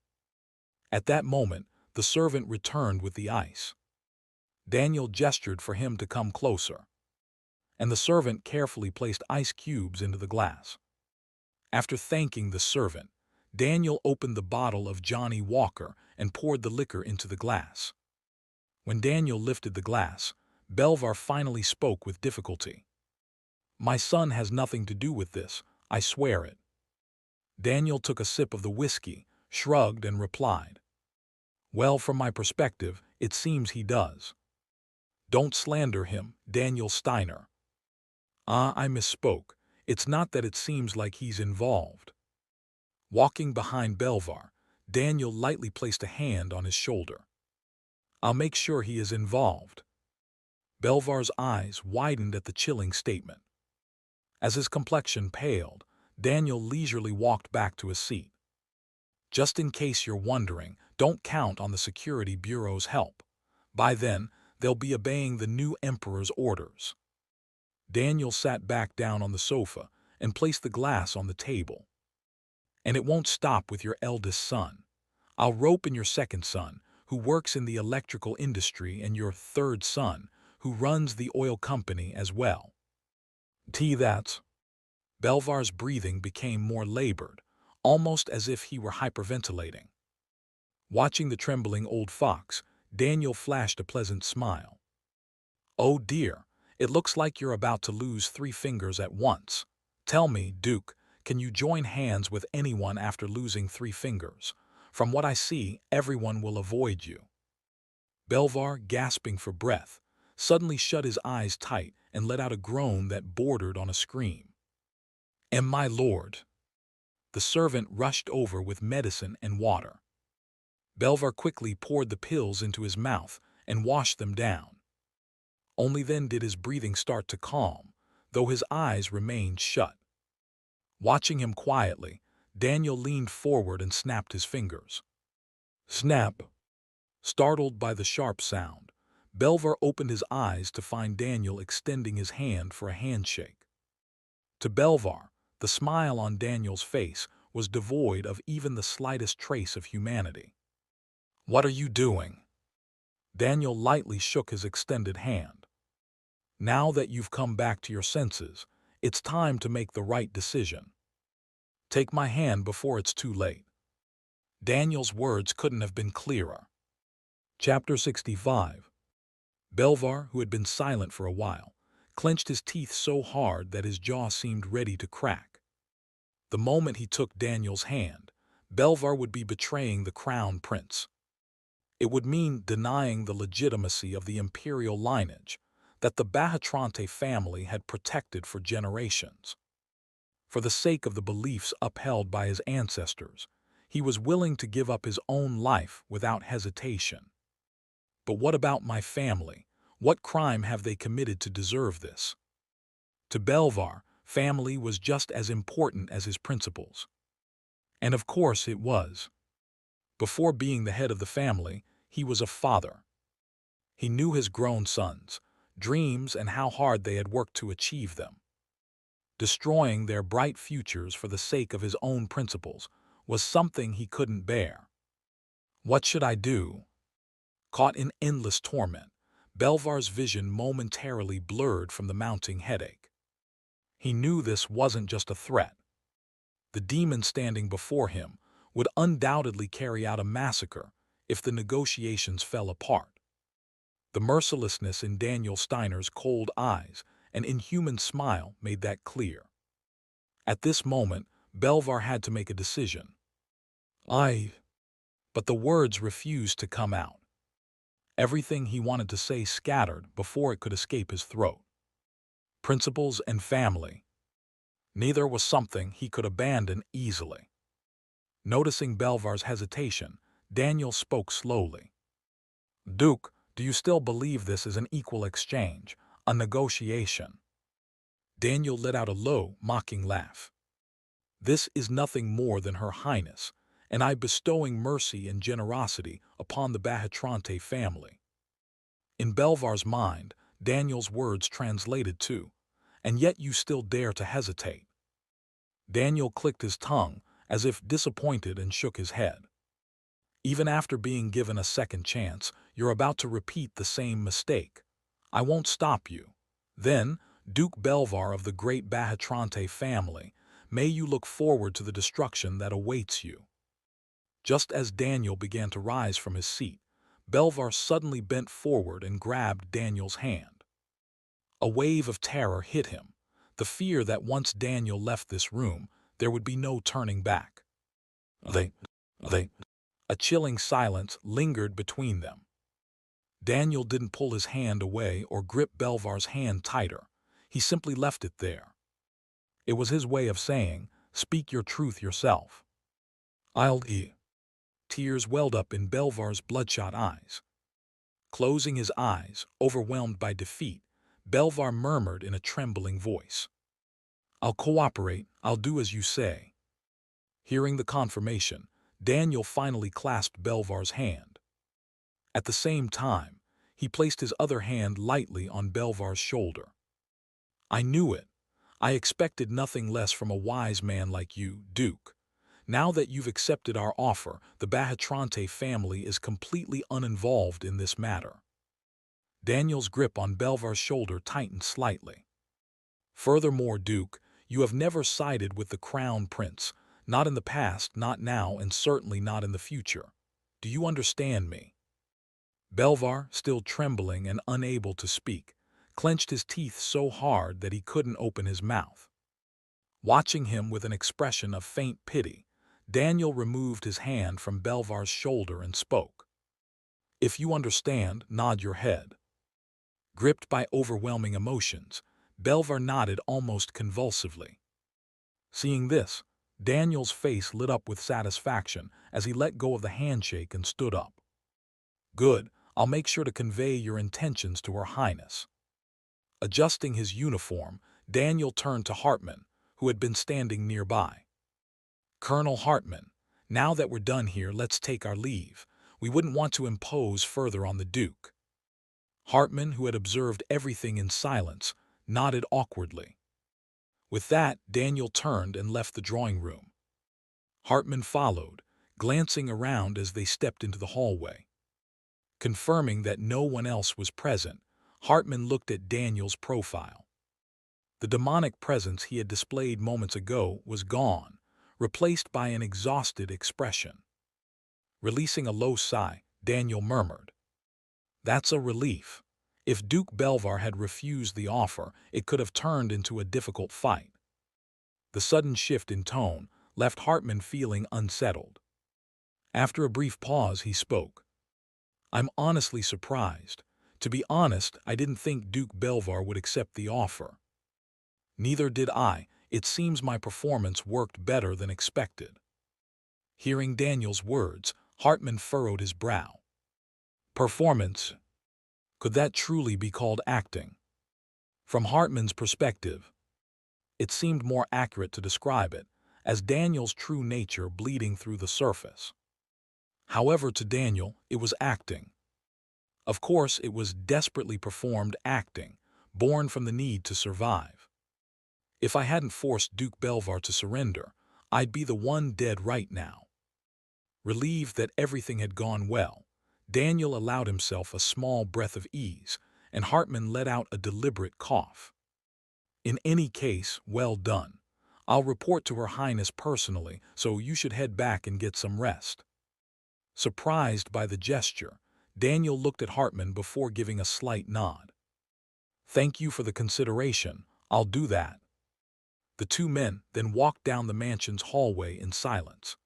At that moment, the servant returned with the ice. Daniel gestured for him to come closer, and the servant carefully placed ice cubes into the glass. After thanking the servant, Daniel opened the bottle of Johnny Walker and poured the liquor into the glass. When Daniel lifted the glass, Belvar finally spoke with difficulty. "My son has nothing to do with this, I swear it." Daniel took a sip of the whiskey, shrugged, and replied, "Well, from my perspective, it seems he does." "Don't slander him, Daniel Steiner." "Ah, I misspoke. It's not that it seems like he's involved." Walking behind Belvar, Daniel lightly placed a hand on his shoulder. "I'll make sure he is involved." Belvar's eyes widened at the chilling statement. As his complexion paled, Daniel leisurely walked back to his seat. "Just in case you're wondering, don't count on the Security Bureau's help. By then, they'll be obeying the new Emperor's orders." Daniel sat back down on the sofa and placed the glass on the table. "And it won't stop with your eldest son. I'll rope in your second son, who works in the electrical industry, and your third son, who runs the oil company as well." That's. Belvar's breathing became more labored, almost as if he were hyperventilating. Watching the trembling old fox, Daniel flashed a pleasant smile. "Oh dear, it looks like you're about to lose 3 fingers at once. Tell me, Duke, can you join hands with anyone after losing 3 fingers? From what I see, everyone will avoid you." Belvar, gasping for breath, suddenly shut his eyes tight and let out a groan that bordered on a scream. My lord!" The servant rushed over with medicine and water. Belvar quickly poured the pills into his mouth and washed them down. Only then did his breathing start to calm, though his eyes remained shut. Watching him quietly, Daniel leaned forward and snapped his fingers. Snap! Startled by the sharp sound, Belvar opened his eyes to find Daniel extending his hand for a handshake. To Belvar, the smile on Daniel's face was devoid of even the slightest trace of humanity. "What are you doing?" Daniel lightly shook his extended hand. "Now that you've come back to your senses, it's time to make the right decision. Take my hand before it's too late." Daniel's words couldn't have been clearer. Chapter 65. Belvar, who had been silent for a while, clenched his teeth so hard that his jaw seemed ready to crack. The moment he took Daniel's hand, Belvar would be betraying the crown prince. It would mean denying the legitimacy of the imperial lineage that the Bahatrante family had protected for generations. For the sake of the beliefs upheld by his ancestors, he was willing to give up his own life without hesitation. But what about my family? What crime have they committed to deserve this? To Belvar, family was just as important as his principles. And of course it was. Before being the head of the family, he was a father. He knew his grown sons' dreams and how hard they had worked to achieve them. Destroying their bright futures for the sake of his own principles was something he couldn't bear. What should I do? Caught in endless torment, Belvar's vision momentarily blurred from the mounting headache. He knew this wasn't just a threat. The demon standing before him would undoubtedly carry out a massacre if the negotiations fell apart. The mercilessness in Daniel Steiner's cold eyes and inhuman smile made that clear. At this moment, Belvar had to make a decision. But the words refused to come out. Everything he wanted to say scattered before it could escape his throat. Principles and family. Neither was something he could abandon easily. Noticing Belvar's hesitation, Daniel spoke slowly. Duke, do you still believe this is an equal exchange, a negotiation? Daniel let out a low, mocking laugh. This is nothing more than Her Highness, and I bestowing mercy and generosity upon the Bahatrante family. In Belvar's mind, Daniel's words translated to, and yet you still dare to hesitate. Daniel clicked his tongue, as if disappointed, and shook his head. Even after being given a second chance, you're about to repeat the same mistake. I won't stop you. Then, Duke Belvar of the great Bahatrante family, may you look forward to the destruction that awaits you. Just as Daniel began to rise from his seat, Belvar suddenly bent forward and grabbed Daniel's hand. A wave of terror hit him, the fear that once Daniel left this room, there would be no turning back. A chilling silence lingered between them. Daniel didn't pull his hand away or grip Belvar's hand tighter. He simply left it there. It was his way of saying, speak your truth yourself. Tears welled up in Belvar's bloodshot eyes. Closing his eyes, overwhelmed by defeat, Belvar murmured in a trembling voice. I'll cooperate, I'll do as you say. Hearing the confirmation, Daniel finally clasped Belvar's hand. At the same time, he placed his other hand lightly on Belvar's shoulder. I knew it. I expected nothing less from a wise man like you, Duke. Now that you've accepted our offer, the Bahatrante family is completely uninvolved in this matter. Daniel's grip on Belvar's shoulder tightened slightly. Furthermore, Duke, you have never sided with the Crown Prince, not in the past, not now, and certainly not in the future. Do you understand me? Belvar, still trembling and unable to speak, clenched his teeth so hard that he couldn't open his mouth. Watching him with an expression of faint pity, Daniel removed his hand from Belvar's shoulder and spoke. If you understand, nod your head. Gripped by overwhelming emotions, Belvar nodded almost convulsively. Seeing this, Daniel's face lit up with satisfaction as he let go of the handshake and stood up. Good, I'll make sure to convey your intentions to Her Highness. Adjusting his uniform, Daniel turned to Hartman, who had been standing nearby. Colonel Hartman, now that we're done here, let's take our leave. We wouldn't want to impose further on the Duke. Hartman, who had observed everything in silence, nodded awkwardly. With that, Daniel turned and left the drawing room. Hartman followed, glancing around as they stepped into the hallway. Confirming that no one else was present, Hartman looked at Daniel's profile. The demonic presence he had displayed moments ago was gone, replaced by an exhausted expression. Releasing a low sigh, Daniel murmured, "That's a relief. If Duke Belvar had refused the offer, it could have turned into a difficult fight." The sudden shift in tone left Hartman feeling unsettled. After a brief pause, he spoke. I'm honestly surprised. To be honest, I didn't think Duke Belvar would accept the offer. Neither did I. It seems my performance worked better than expected. Hearing Daniel's words, Hartman furrowed his brow. Performance? Could that truly be called acting? From Hartman's perspective, it seemed more accurate to describe it as Daniel's true nature bleeding through the surface. However, to Daniel, it was acting. Of course, it was desperately performed acting, born from the need to survive. If I hadn't forced Duke Belvar to surrender, I'd be the one dead right now. Relieved that everything had gone well, Daniel allowed himself a small breath of ease, and Hartman let out a deliberate cough. In any case, well done. I'll report to Her Highness personally, so you should head back and get some rest. Surprised by the gesture, Daniel looked at Hartman before giving a slight nod. Thank you for the consideration. I'll do that. The two men then walked down the mansion's hallway in silence.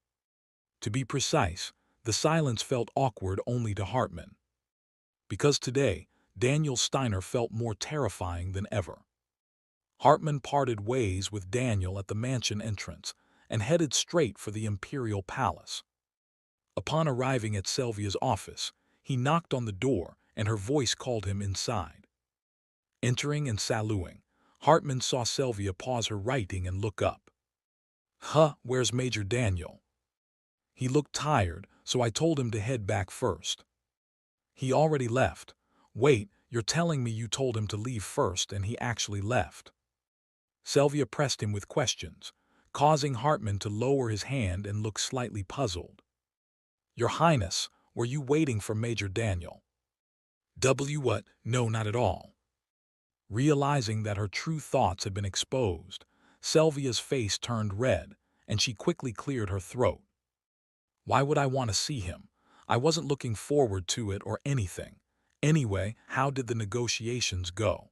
To be precise, the silence felt awkward only to Hartman. Because today, Daniel Steiner felt more terrifying than ever. Hartman parted ways with Daniel at the mansion entrance and headed straight for the Imperial Palace. Upon arriving at Sylvia's office, he knocked on the door and her voice called him inside. Entering and saluting, Hartman saw Sylvia pause her writing and look up. Where's Major Daniel? He looked tired, so I told him to head back first. He already left. Wait, you're telling me you told him to leave first and he actually left? Sylvia pressed him with questions, causing Hartman to lower his hand and look slightly puzzled. Your Highness, were you waiting for Major Daniel? What? No, not at all. Realizing that her true thoughts had been exposed, Sylvia's face turned red, and she quickly cleared her throat. Why would I want to see him? I wasn't looking forward to it or anything. Anyway, how did the negotiations go?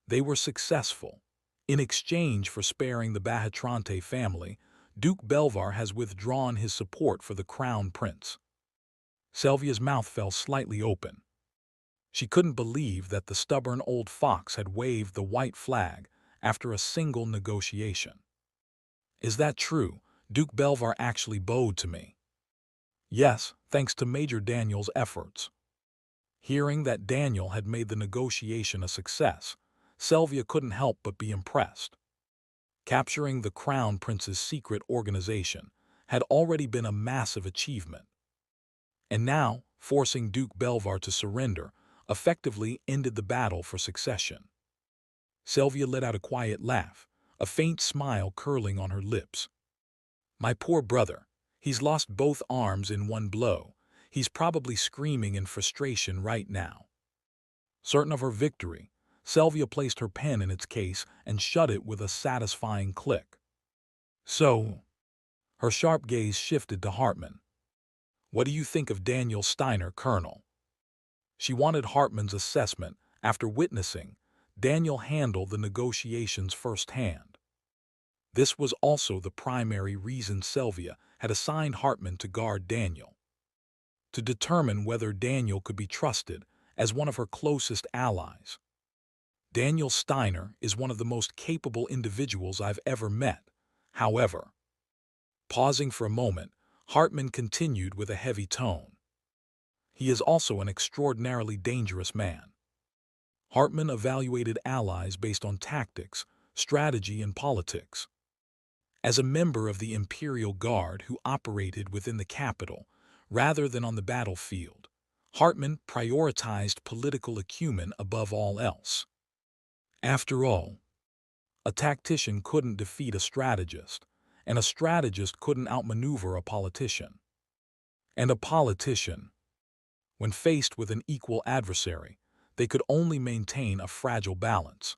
They were successful. In exchange for sparing the Bahatrante family, Duke Belvar has withdrawn his support for the Crown Prince. Sylvia's mouth fell slightly open. She couldn't believe that the stubborn old fox had waved the white flag after a single negotiation. Is that true? Duke Belvar actually bowed to me. Yes, thanks to Major Daniel's efforts. Hearing that Daniel had made the negotiation a success, Sylvia couldn't help but be impressed. Capturing the Crown Prince's secret organization had already been a massive achievement. And now, forcing Duke Belvar to surrender effectively ended the battle for succession. Sylvia let out a quiet laugh, a faint smile curling on her lips. My poor brother, he's lost both arms in one blow. He's probably screaming in frustration right now. Certain of her victory, Sylvia placed her pen in its case and shut it with a satisfying click. So, her sharp gaze shifted to Hartman. What do you think of Daniel Steiner, Colonel? She wanted Hartman's assessment after witnessing Daniel handle the negotiations firsthand. This was also the primary reason Sylvia had assigned Hartman to guard Daniel. To determine whether Daniel could be trusted as one of her closest allies. Daniel Steiner is one of the most capable individuals I've ever met. However, pausing for a moment, Hartman continued with a heavy tone. He is also an extraordinarily dangerous man. Hartman evaluated allies based on tactics, strategy, and politics. As a member of the Imperial Guard who operated within the capital, rather than on the battlefield, Hartman prioritized political acumen above all else. After all, a tactician couldn't defeat a strategist, and a strategist couldn't outmaneuver a politician. And a politician, when faced with an equal adversary, they could only maintain a fragile balance.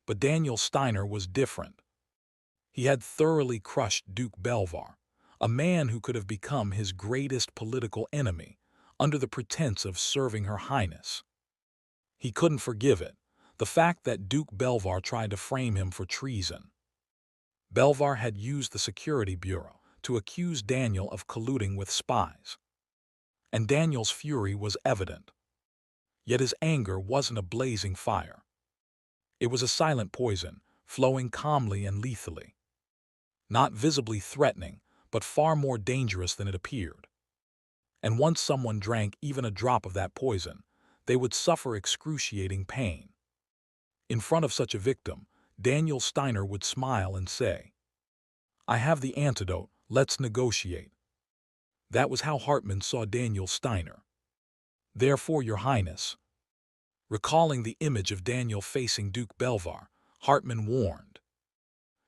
But Daniel Steiner was different. He had thoroughly crushed Duke Belvar, a man who could have become his greatest political enemy, under the pretense of serving Her Highness. He couldn't forgive it, the fact that Duke Belvar tried to frame him for treason. Belvar had used the Security Bureau to accuse Daniel of colluding with spies. and Daniel's fury was evident. Yet his anger wasn't a blazing fire. It was a silent poison, flowing calmly and lethally. Not visibly threatening, but far more dangerous than it appeared. And once someone drank even a drop of that poison, they would suffer excruciating pain. In front of such a victim, Daniel Steiner would smile and say, "I have the antidote, let's negotiate." That was how Hartman saw Daniel Steiner. "Therefore, Your Highness." Recalling the image of Daniel facing Duke Belvar, Hartman warned,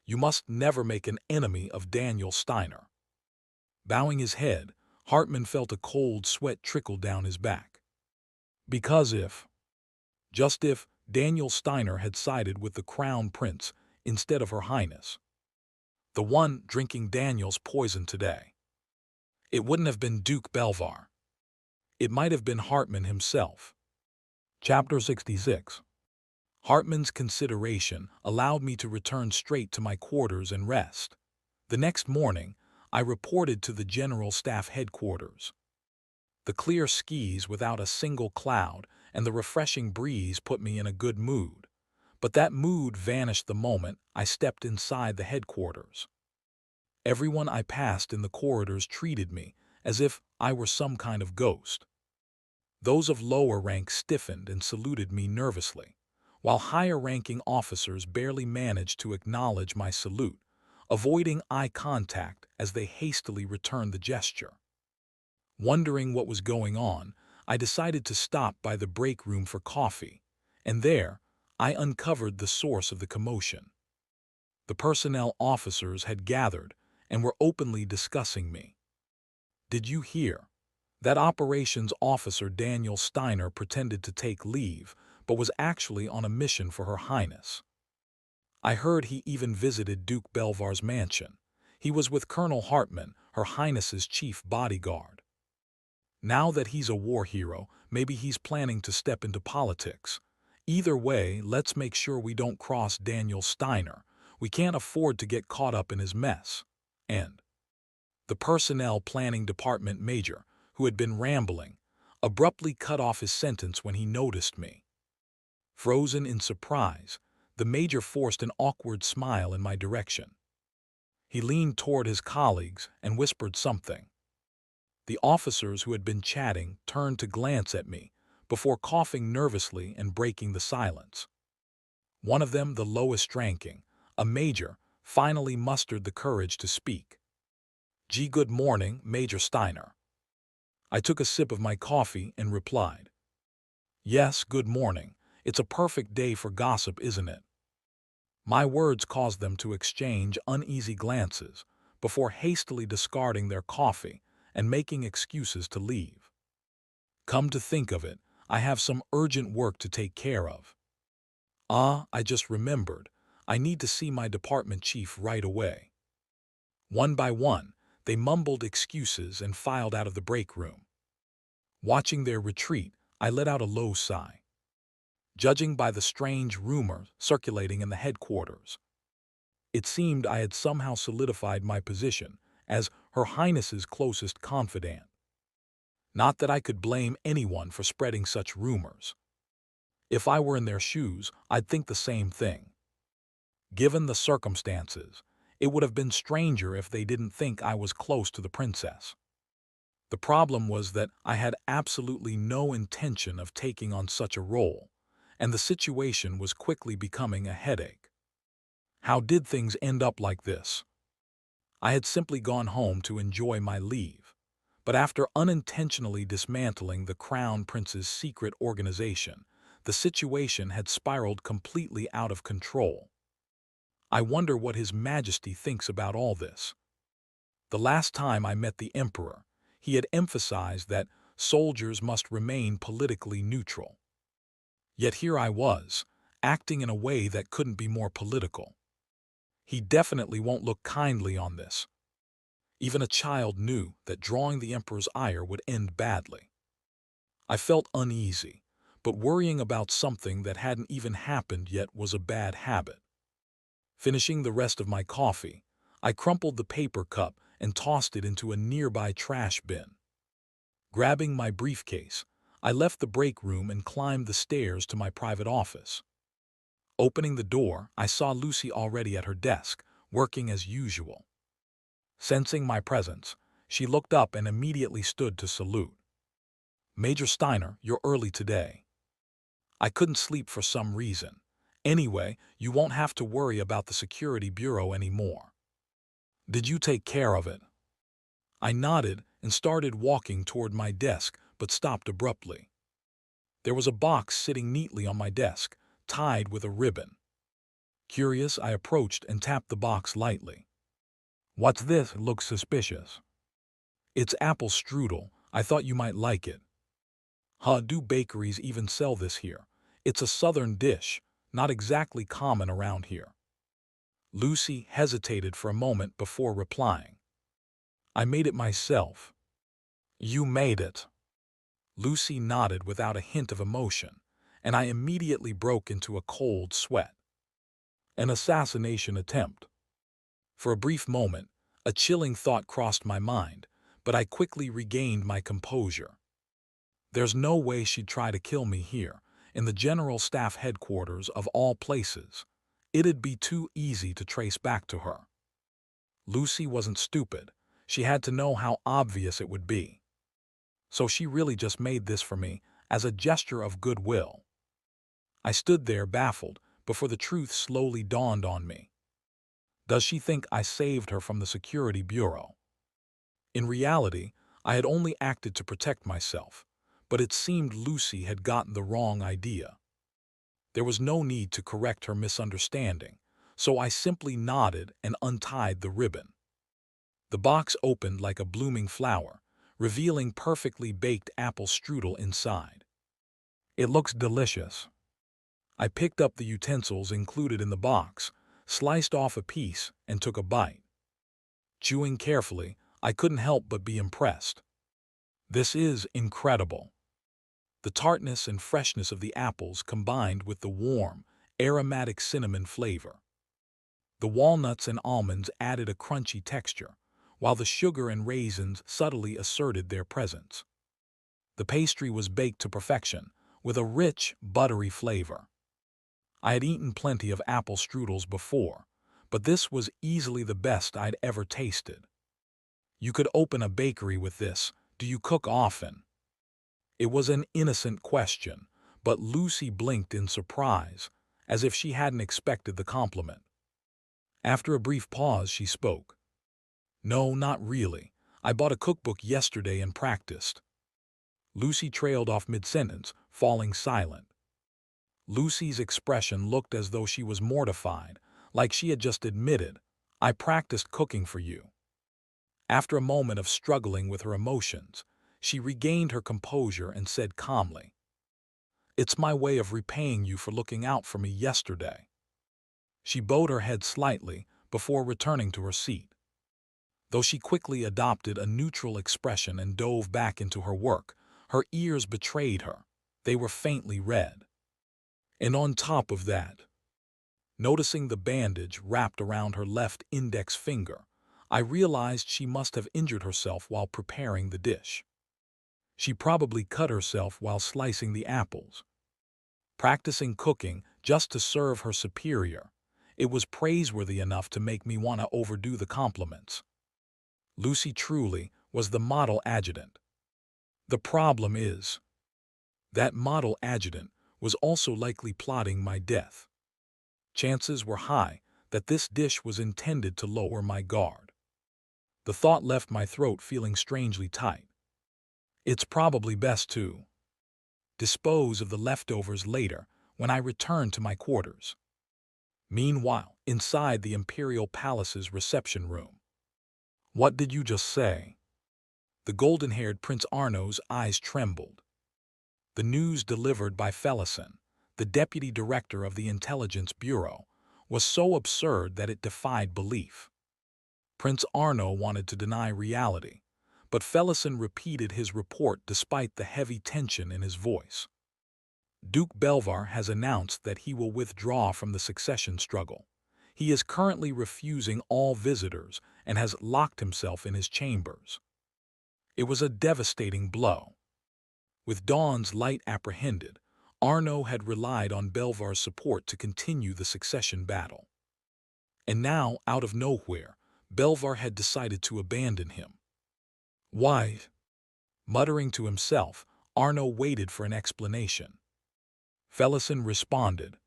"You must never make an enemy of Daniel Steiner." Bowing his head, Hartman felt a cold sweat trickle down his back. Because just if, Daniel Steiner had sided with the Crown Prince instead of Her Highness, the one drinking Daniel's poison today, it wouldn't have been Duke Belvar. It might have been Hartman himself. Chapter 66. Hartman's consideration allowed me to return straight to my quarters and rest. The next morning, I reported to the General Staff Headquarters. The clear skies without a single cloud and the refreshing breeze put me in a good mood, but that mood vanished the moment I stepped inside the headquarters. Everyone I passed in the corridors treated me as if I were some kind of ghost. Those of lower rank stiffened and saluted me nervously, while higher-ranking officers barely managed to acknowledge my salute, avoiding eye contact as they hastily returned the gesture. Wondering what was going on, I decided to stop by the break room for coffee, and there, I uncovered the source of the commotion. The personnel officers had gathered and were openly discussing me. "Did you hear? That operations officer Daniel Steiner pretended to take leave, but was actually on a mission for Her Highness. I heard he even visited Duke Belvar's mansion. He was with Colonel Hartman, Her Highness's chief bodyguard. Now that he's a war hero, maybe he's planning to step into politics. Either way, let's make sure we don't cross Daniel Steiner. We can't afford to get caught up in his mess." And the Personnel Planning Department major, who had been rambling, abruptly cut off his sentence when he noticed me. Frozen in surprise, the major forced an awkward smile in my direction. He leaned toward his colleagues and whispered something. The officers who had been chatting turned to glance at me, before coughing nervously and breaking the silence. One of them, the lowest ranking, a major, finally mustered the courage to speak. "Good morning, Major Steiner." I took a sip of my coffee and replied, "Yes, good morning. It's a perfect day for gossip, isn't it?" My words caused them to exchange uneasy glances before hastily discarding their coffee and making excuses to leave. "Come to think of it, I have some urgent work to take care of." I just remembered. I need to see my department chief right away." One by one, they mumbled excuses and filed out of the break room. Watching their retreat, I let out a low sigh. Judging by the strange rumor circulating in the headquarters, it seemed I had somehow solidified my position as Her Highness's closest confidant. Not that I could blame anyone for spreading such rumors. If I were in their shoes, I'd think the same thing. Given the circumstances, it would have been stranger if they didn't think I was close to the princess. The problem was that I had absolutely no intention of taking on such a role, and the situation was quickly becoming a headache. How did things end up like this? I had simply gone home to enjoy my leave, but after unintentionally dismantling the Crown Prince's secret organization, the situation had spiraled completely out of control. I wonder what His Majesty thinks about all this. The last time I met the Emperor, he had emphasized that soldiers must remain politically neutral. Yet here I was, acting in a way that couldn't be more political. He definitely won't look kindly on this. Even a child knew that drawing the Emperor's ire would end badly. I felt uneasy, but worrying about something that hadn't even happened yet was a bad habit. Finishing the rest of my coffee, I crumpled the paper cup and tossed it into a nearby trash bin. Grabbing my briefcase, I left the break room and climbed the stairs to my private office. Opening the door, I saw Lucy already at her desk, working as usual. Sensing my presence, she looked up and immediately stood to salute. "Major Steiner, you're early today." "I couldn't sleep for some reason. Anyway, you won't have to worry about the security bureau anymore." "Did you take care of it?" I nodded and started walking toward my desk, but stopped abruptly. There was a box sitting neatly on my desk, tied with a ribbon. Curious, I approached and tapped the box lightly. "What's this? It looks suspicious." "It's apple strudel. I thought you might like it." "Huh, do bakeries even sell this here? It's a southern dish, not exactly common around here." Lucy hesitated for a moment before replying. "I made it myself." "You made it?" Lucy nodded without a hint of emotion, and I immediately broke into a cold sweat. An assassination attempt. For a brief moment, a chilling thought crossed my mind, but I quickly regained my composure. There's no way she'd try to kill me here, in the General Staff headquarters of all places. It'd be too easy to trace back to her. Lucy wasn't stupid. She had to know how obvious it would be. So she really just made this for me, as a gesture of goodwill. I stood there baffled, before the truth slowly dawned on me. Does she think I saved her from the security bureau? In reality, I had only acted to protect myself, but it seemed Lucy had gotten the wrong idea. There was no need to correct her misunderstanding, so I simply nodded and untied the ribbon. The box opened like a blooming flower, revealing perfectly baked apple strudel inside. "It looks delicious." I picked up the utensils included in the box, sliced off a piece, and took a bite. Chewing carefully, I couldn't help but be impressed. This is incredible. The tartness and freshness of the apples combined with the warm, aromatic cinnamon flavor. The walnuts and almonds added a crunchy texture, while the sugar and raisins subtly asserted their presence. The pastry was baked to perfection, with a rich, buttery flavor. I had eaten plenty of apple strudels before, but this was easily the best I'd ever tasted. "You could open a bakery with this. Do you cook often?" It was an innocent question, but Lucy blinked in surprise, as if she hadn't expected the compliment. After a brief pause, she spoke. "No, not really. I bought a cookbook yesterday and practiced." Lucy trailed off mid-sentence, falling silent. Lucy's expression looked as though she was mortified, like she had just admitted, "I practiced cooking for you." After a moment of struggling with her emotions, she regained her composure and said calmly, "It's my way of repaying you for looking out for me yesterday." She bowed her head slightly before returning to her seat. Though she quickly adopted a neutral expression and dove back into her work, her ears betrayed her. They were faintly red. And on top of that, noticing the bandage wrapped around her left index finger, I realized she must have injured herself while preparing the dish. She probably cut herself while slicing the apples. Practicing cooking just to serve her superior, it was praiseworthy enough to make me want to overdo the compliments. Lucy truly was the model adjutant. The problem is, that model adjutant was also likely plotting my death. Chances were high that this dish was intended to lower my guard. The thought left my throat feeling strangely tight. It's probably best to dispose of the leftovers later when I return to my quarters. Meanwhile, inside the Imperial Palace's reception room. "What did you just say?" The golden-haired Prince Arno's eyes trembled. The news delivered by Felison, the deputy director of the Intelligence Bureau, was so absurd that it defied belief. Prince Arno wanted to deny reality, but Felison repeated his report despite the heavy tension in his voice. "Duke Belvar has announced that he will withdraw from the succession struggle. He is currently refusing all visitors and has locked himself in his chambers." It was a devastating blow. With Dawn's light apprehended, Arno had relied on Belvar's support to continue the succession battle. And now, out of nowhere, Belvar had decided to abandon him. Why? Muttering to himself, Arno waited for an explanation. Felison responded,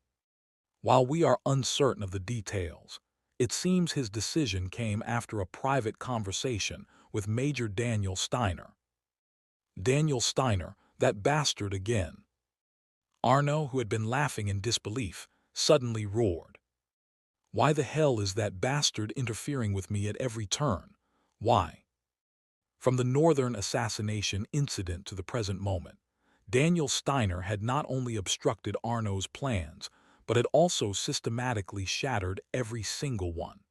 "While we are uncertain of the details, it seems his decision came after a private conversation with Major Daniel Steiner." Daniel Steiner, that bastard again. Arno, who had been laughing in disbelief, suddenly roared. "Why the hell is that bastard interfering with me at every turn? Why?" From the Northern assassination incident to the present moment, Daniel Steiner had not only obstructed Arno's plans, but had also systematically shattered every single one.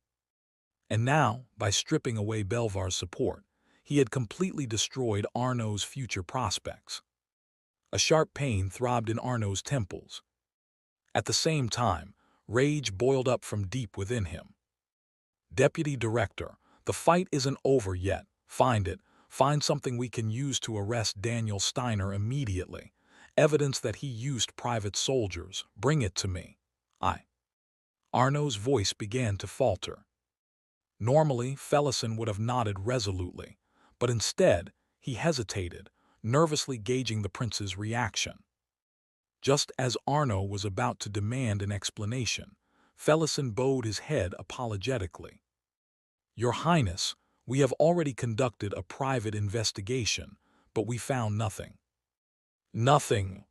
And now, by stripping away Belvar's support, he had completely destroyed Arno's future prospects. A sharp pain throbbed in Arno's temples. At the same time, rage boiled up from deep within him. "Deputy Director, the fight isn't over yet. Find something we can use to arrest Daniel Steiner immediately. Evidence that he used private soldiers. Bring it to me." Arno's voice began to falter. Normally, Felison would have nodded resolutely, but instead, he hesitated, nervously gauging the prince's reaction. Just as Arno was about to demand an explanation, Felison bowed his head apologetically. "Your Highness, we have already conducted a private investigation, but we found nothing." "Nothing?"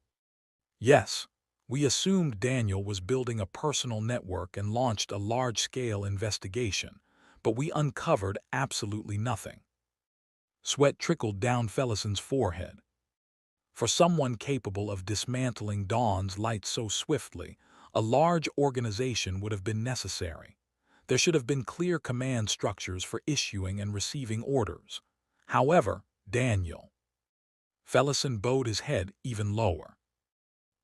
"Yes. We assumed Daniel was building a personal network and launched a large-scale investigation, but we uncovered absolutely nothing." Sweat trickled down Felison's forehead. For someone capable of dismantling Dawn's light so swiftly, a large organization would have been necessary. There should have been clear command structures for issuing and receiving orders. However, Felison bowed his head even lower.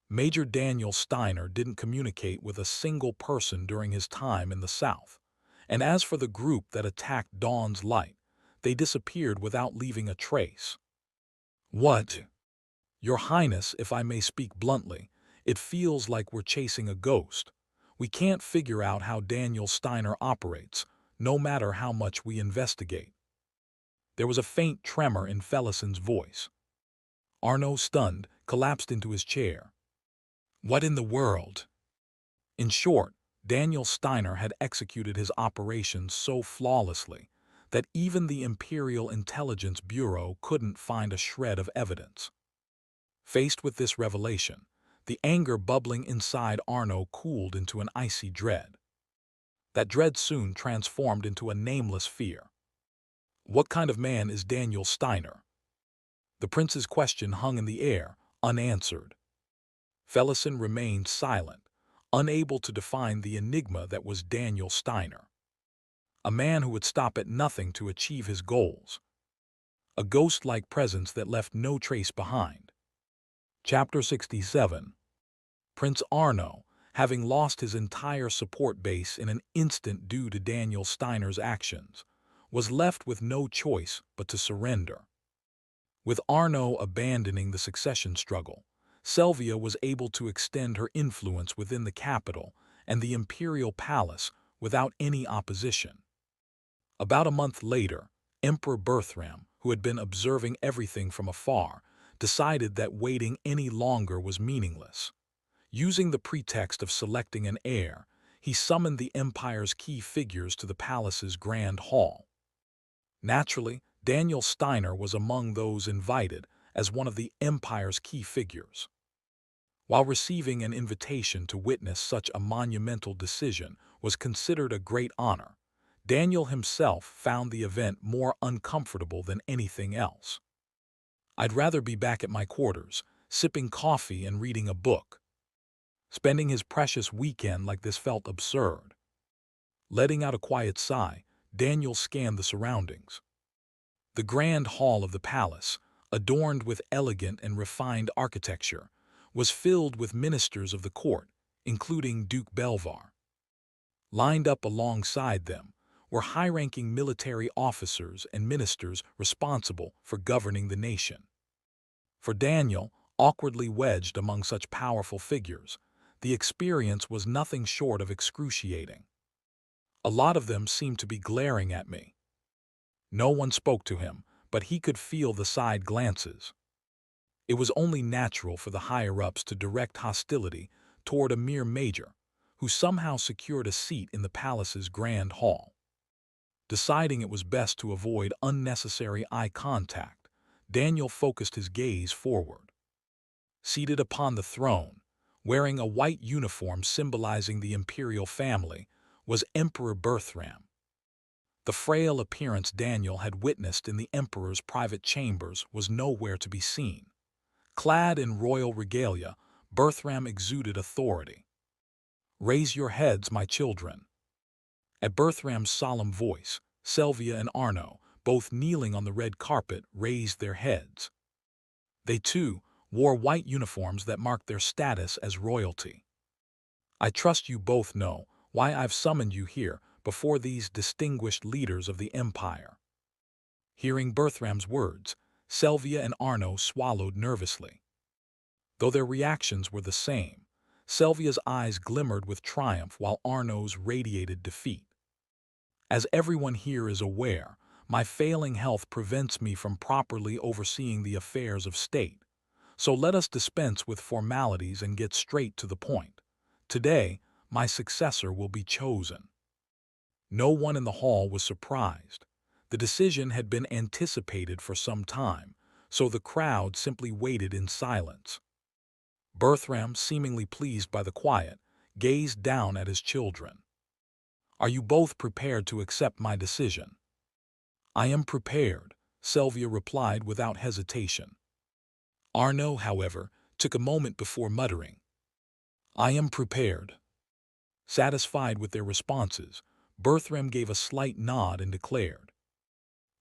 Major Daniel Steiner didn't communicate with a single person during his time in the South. And as for the group that attacked Dawn's light, they disappeared without leaving a trace. "What? Your Highness, if I may speak bluntly, it feels like we're chasing a ghost. We can't figure out how Daniel Steiner operates, no matter how much we investigate." There was a faint tremor in Felison's voice. Arno, stunned, collapsed into his chair. What in the world? In short, Daniel Steiner had executed his operations so flawlessly that even the Imperial Intelligence Bureau couldn't find a shred of evidence. Faced with this revelation, the anger bubbling inside Arno cooled into an icy dread. That dread soon transformed into a nameless fear. What kind of man is Daniel Steiner? The prince's question hung in the air, unanswered. Felison remained silent, unable to define the enigma that was Daniel Steiner. A man who would stop at nothing to achieve his goals. A ghost-like presence that left no trace behind. Chapter 67. Prince Arno, having lost his entire support base in an instant due to Daniel Steiner's actions, was left with no choice but to surrender. With Arno abandoning the succession struggle, Selvia was able to extend her influence within the capital and the imperial palace without any opposition. About a month later, Emperor Berthram, who had been observing everything from afar, decided that waiting any longer was meaningless. Using the pretext of selecting an heir, he summoned the empire's key figures to the palace's grand hall. Naturally, Daniel Steiner was among those invited as one of the empire's key figures. While receiving an invitation to witness such a monumental decision was considered a great honor, Daniel himself found the event more uncomfortable than anything else. "I'd rather be back at my quarters, sipping coffee and reading a book." Spending his precious weekend like this felt absurd. Letting out a quiet sigh, Daniel scanned the surroundings. The grand hall of the palace, adorned with elegant and refined architecture, was filled with ministers of the court, including Duke Belvar. Lined up alongside them were high-ranking military officers and ministers responsible for governing the nation. For Daniel, awkwardly wedged among such powerful figures, the experience was nothing short of excruciating. A lot of them seemed to be glaring at me. No one spoke to him, but he could feel the side glances. It was only natural for the higher-ups to direct hostility toward a mere major, who somehow secured a seat in the palace's grand hall. Deciding it was best to avoid unnecessary eye contact, Daniel focused his gaze forward. Seated upon the throne, wearing a white uniform symbolizing the imperial family, was Emperor Berthram. The frail appearance Daniel had witnessed in the emperor's private chambers was nowhere to be seen. Clad in royal regalia, Berthram exuded authority. "Raise your heads, my children." At Berthram's solemn voice, Selvia and Arno, both kneeling on the red carpet, raised their heads. They, too, wore white uniforms that marked their status as royalty. "I trust you both know why I've summoned you here before these distinguished leaders of the empire." Hearing Berthram's words, Selvia and Arno swallowed nervously. Though their reactions were the same, Selvia's eyes glimmered with triumph while Arno's radiated defeat. "As everyone here is aware, my failing health prevents me from properly overseeing the affairs of state. So let us dispense with formalities and get straight to the point. Today, my successor will be chosen." No one in the hall was surprised. The decision had been anticipated for some time, so the crowd simply waited in silence. Berthram, seemingly pleased by the quiet, gazed down at his children. "Are you both prepared to accept my decision?" "I am prepared," Selvia replied without hesitation. Arno, however, took a moment before muttering, "I am prepared." Satisfied with their responses, Berthram gave a slight nod and declared,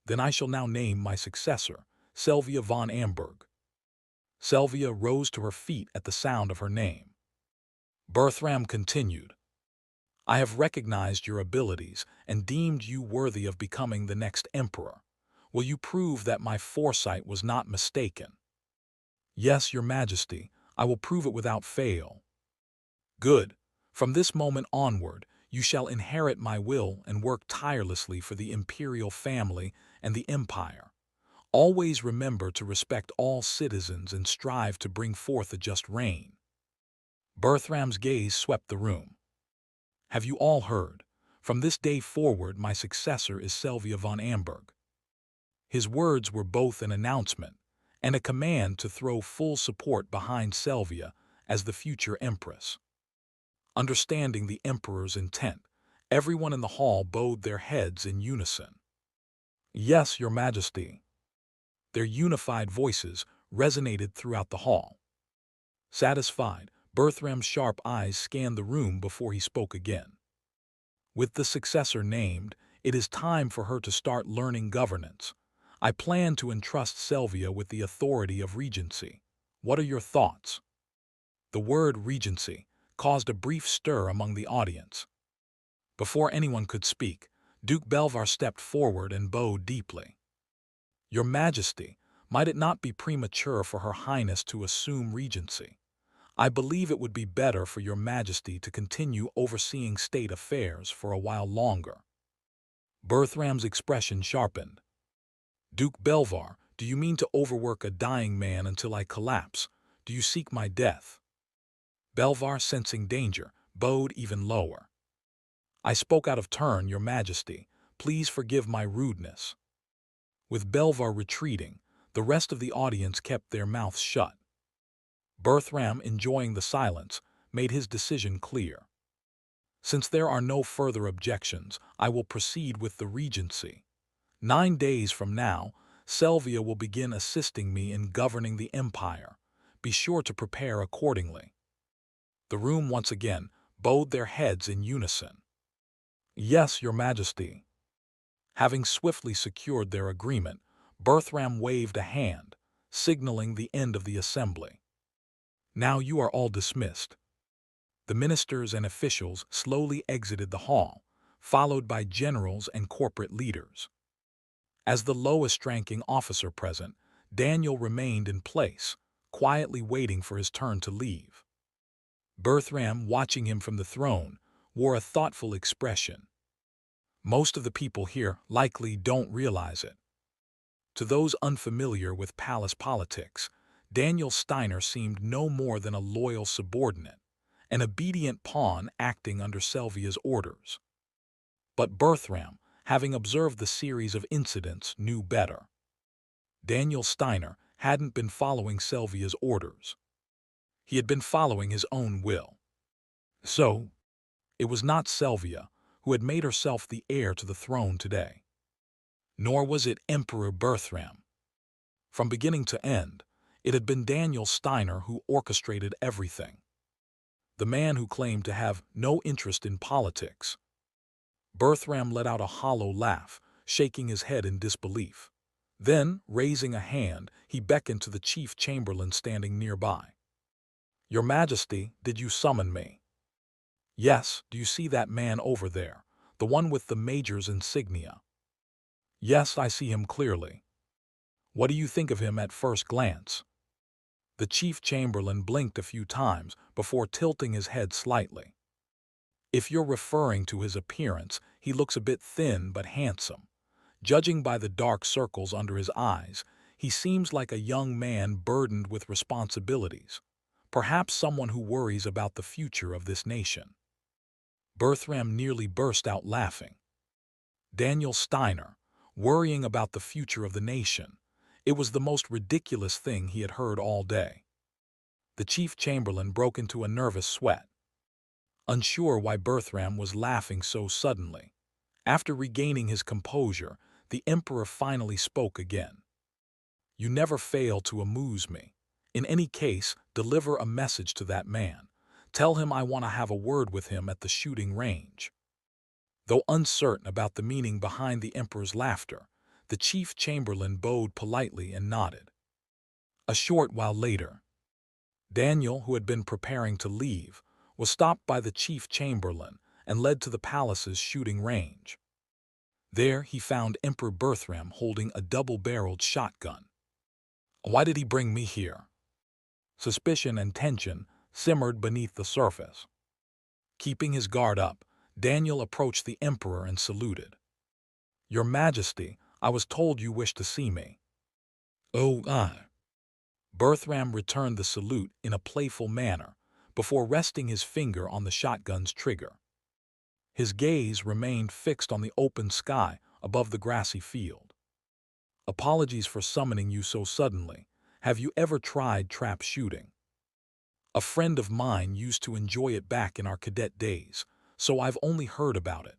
"Then I shall now name my successor, Selvia von Amberg." Selvia rose to her feet at the sound of her name. Berthram continued, "I have recognized your abilities and deemed you worthy of becoming the next emperor. Will you prove that my foresight was not mistaken?" "Yes, your majesty, I will prove it without fail." "Good. From this moment onward, you shall inherit my will and work tirelessly for the imperial family and the empire. Always remember to respect all citizens and strive to bring forth a just reign." Berthram's gaze swept the room. "Have you all heard? From this day forward, my successor is Selvia von Amberg." His words were both an announcement and a command to throw full support behind Selvia as the future empress. Understanding the emperor's intent, everyone in the hall bowed their heads in unison. "Yes, your majesty." Their unified voices resonated throughout the hall. Satisfied, Berthram's sharp eyes scanned the room before he spoke again. "With the successor named, it is time for her to start learning governance. I plan to entrust Selvia with the authority of regency. What are your thoughts?" The word regency caused a brief stir among the audience. Before anyone could speak, Duke Belvar stepped forward and bowed deeply. "Your Majesty, might it not be premature for Her Highness to assume regency? I believe it would be better for your Majesty to continue overseeing state affairs for a while longer." Berthram's expression sharpened. "Duke Belvar, do you mean to overwork a dying man until I collapse? Do you seek my death?" Belvar, sensing danger, bowed even lower. "I spoke out of turn, your Majesty. Please forgive my rudeness." With Belvar retreating, the rest of the audience kept their mouths shut. Berthram, enjoying the silence, made his decision clear. "Since there are no further objections, I will proceed with the regency. 9 days from now, Selvia will begin assisting me in governing the empire. Be sure to prepare accordingly." The room once again bowed their heads in unison. "Yes, your Majesty." Having swiftly secured their agreement, Berthram waved a hand, signaling the end of the assembly. "Now you are all dismissed." The ministers and officials slowly exited the hall, followed by generals and corporate leaders. As the lowest-ranking officer present, Daniel remained in place, quietly waiting for his turn to leave. Berthram, watching him from the throne, wore a thoughtful expression. Most of the people here likely don't realize it. To those unfamiliar with palace politics, Daniel Steiner seemed no more than a loyal subordinate, an obedient pawn acting under Sylvia's orders. But Berthram, having observed the series of incidents, knew better. Daniel Steiner hadn't been following Sylvia's orders. He had been following his own will. So, it was not Sylvia who had made herself the heir to the throne today. Nor was it Emperor Berthram. From beginning to end, it had been Daniel Steiner who orchestrated everything. The man who claimed to have no interest in politics. Berthram let out a hollow laugh, shaking his head in disbelief. Then, raising a hand, he beckoned to the chief chamberlain standing nearby. "Your Majesty, did you summon me?" "Yes, do you see that man over there, the one with the major's insignia?" "Yes, I see him clearly." "What do you think of him at first glance?" The chief chamberlain blinked a few times before tilting his head slightly. "If you're referring to his appearance, he looks a bit thin but handsome. Judging by the dark circles under his eyes, he seems like a young man burdened with responsibilities, perhaps someone who worries about the future of this nation." Berthram nearly burst out laughing. Daniel Steiner, worrying about the future of the nation. It was the most ridiculous thing he had heard all day. The chief chamberlain broke into a nervous sweat, unsure why Berthram was laughing so suddenly. After regaining his composure, the emperor finally spoke again. "You never fail to amuse me. In any case, deliver a message to that man. Tell him I want to have a word with him at the shooting range." Though uncertain about the meaning behind the emperor's laughter, the chief chamberlain bowed politely and nodded. A short while later, Daniel, who had been preparing to leave, was stopped by the chief chamberlain and led to the palace's shooting range. There he found Emperor Berthram holding a double-barreled shotgun. Why did he bring me here? Suspicion and tension simmered beneath the surface. Keeping his guard up, Daniel approached the emperor and saluted. "Your Majesty, I was told you wished to see me." "Oh, aye." Berthram returned the salute in a playful manner before resting his finger on the shotgun's trigger. His gaze remained fixed on the open sky above the grassy field. "Apologies for summoning you so suddenly. Have you ever tried trap shooting?" "A friend of mine used to enjoy it back in our cadet days, so I've only heard about it."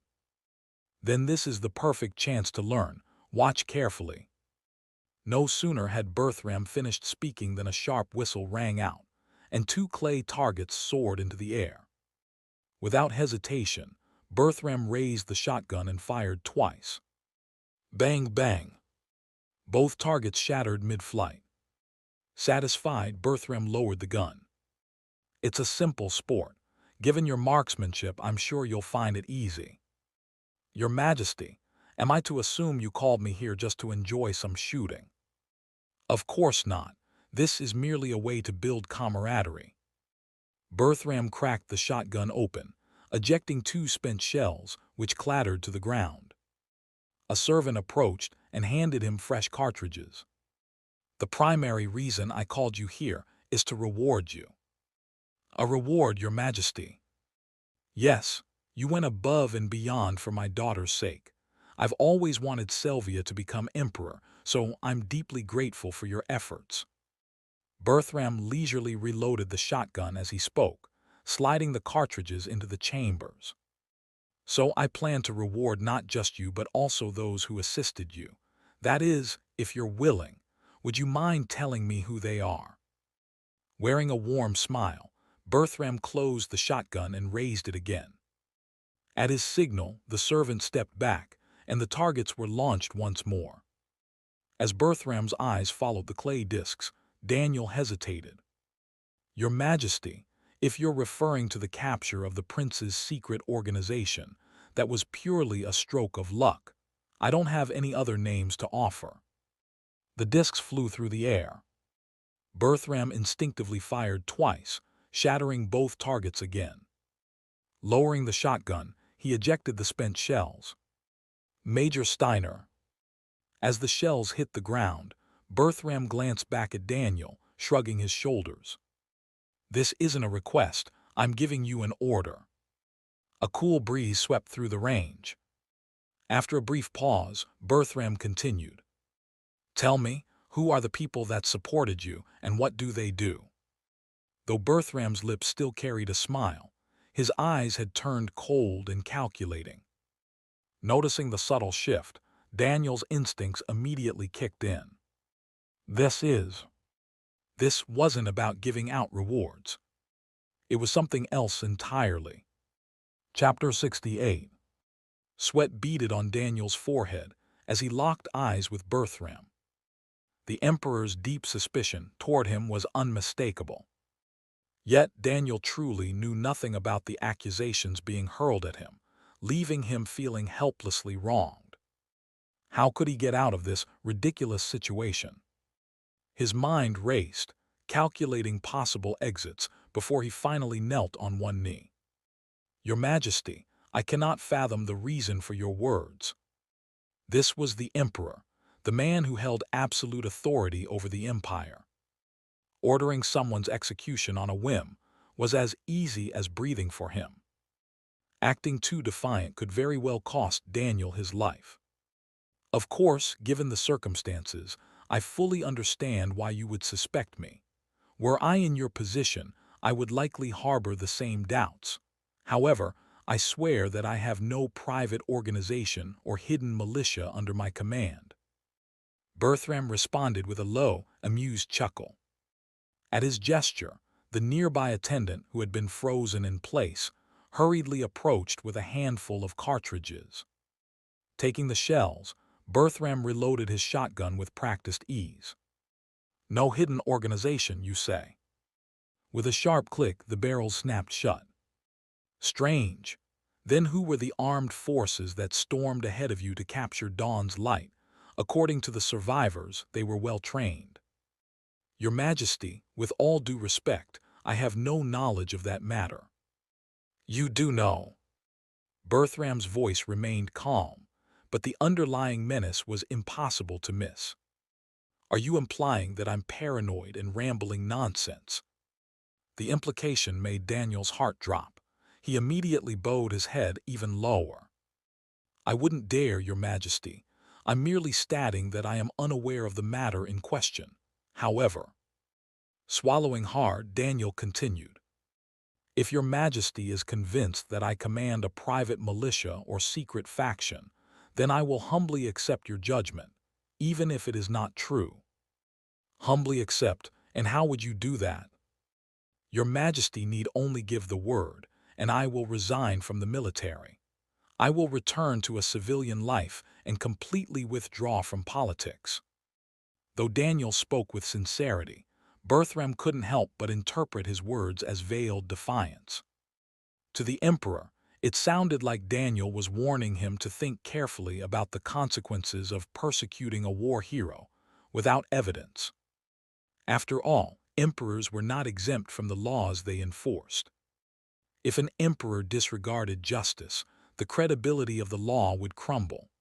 "Then this is the perfect chance to learn. Watch carefully." No sooner had Berthram finished speaking than a sharp whistle rang out, and two clay targets soared into the air. Without hesitation, Berthram raised the shotgun and fired twice. Bang, bang. Both targets shattered mid-flight. Satisfied, Berthram lowered the gun. "It's a simple sport. Given your marksmanship, I'm sure you'll find it easy." "Your Majesty, am I to assume you called me here just to enjoy some shooting?" "Of course not. This is merely a way to build camaraderie." Berthram cracked the shotgun open, ejecting two spent shells, which clattered to the ground. A servant approached and handed him fresh cartridges. "The primary reason I called you here is to reward you." "A reward, Your Majesty?" "Yes, you went above and beyond for my daughter's sake. I've always wanted Sylvia to become emperor, so I'm deeply grateful for your efforts." Berthram leisurely reloaded the shotgun as he spoke, sliding the cartridges into the chambers. "So I plan to reward not just you but also those who assisted you. That is, if you're willing. Would you mind telling me who they are?" Wearing a warm smile, Berthram closed the shotgun and raised it again. At his signal, the servant stepped back, and the targets were launched once more. As Berthram's eyes followed the clay discs, Daniel hesitated. "Your Majesty, if you're referring to the capture of the prince's secret organization, That was purely a stroke of luck. I don't have any other names to offer." The discs flew through the air. Bertram instinctively fired twice, shattering both targets again. Lowering the shotgun, he ejected the spent shells. "Major Steiner." As the shells hit the ground, Bertram glanced back at Daniel, shrugging his shoulders. "This isn't a request, I'm giving you an order." A cool breeze swept through the range. After a brief pause, Bertram continued. "Tell me, who are the people that supported you, and what do they do?" Though Bertram's lips still carried a smile, his eyes had turned cold and calculating. Noticing the subtle shift, Daniel's instincts immediately kicked in. This wasn't about giving out rewards. It was something else entirely. Chapter 68. Sweat beaded on Daniel's forehead as he locked eyes with Bertram. The Emperor's deep suspicion toward him was unmistakable. Yet Daniel truly knew nothing about the accusations being hurled at him, leaving him feeling helplessly wronged. How could he get out of this ridiculous situation? His mind raced, calculating possible exits before he finally knelt on one knee. "Your Majesty, I cannot fathom the reason for your words." This was the Emperor, the man who held absolute authority over the empire. Ordering someone's execution on a whim was as easy as breathing for him. Acting too defiant could very well cost Daniel his life. "Of course, given the circumstances, I fully understand why you would suspect me. Were I in your position, I would likely harbor the same doubts. However, I swear that I have no private organization or hidden militia under my command." Bertram responded with a low, amused chuckle. At his gesture, the nearby attendant, who had been frozen in place, hurriedly approached with a handful of cartridges. Taking the shells, Bertram reloaded his shotgun with practiced ease. "No hidden organization, you say?" With a sharp click, the barrels snapped shut. "Strange. Then who were the armed forces that stormed ahead of you to capture Dawn's Light? According to the survivors, they were well trained." "Your Majesty, with all due respect, I have no knowledge of that matter." "You do know." Bertram's voice remained calm, but the underlying menace was impossible to miss. "Are you implying that I'm paranoid and rambling nonsense?" The implication made Daniel's heart drop. He immediately bowed his head even lower. "I wouldn't dare, Your Majesty. I'm merely stating that I am unaware of the matter in question. However," swallowing hard, Daniel continued, "if Your Majesty is convinced that I command a private militia or secret faction, then I will humbly accept your judgment, even if it is not true." "Humbly accept? And how would you do that?" "Your Majesty need only give the word, and I will resign from the military. I will return to a civilian life and completely withdraw from politics." Though Daniel spoke with sincerity, Bertram couldn't help but interpret his words as veiled defiance. To the Emperor, it sounded like Daniel was warning him to think carefully about the consequences of persecuting a war hero without evidence. After all, emperors were not exempt from the laws they enforced. If an emperor disregarded justice, the credibility of the law would crumble.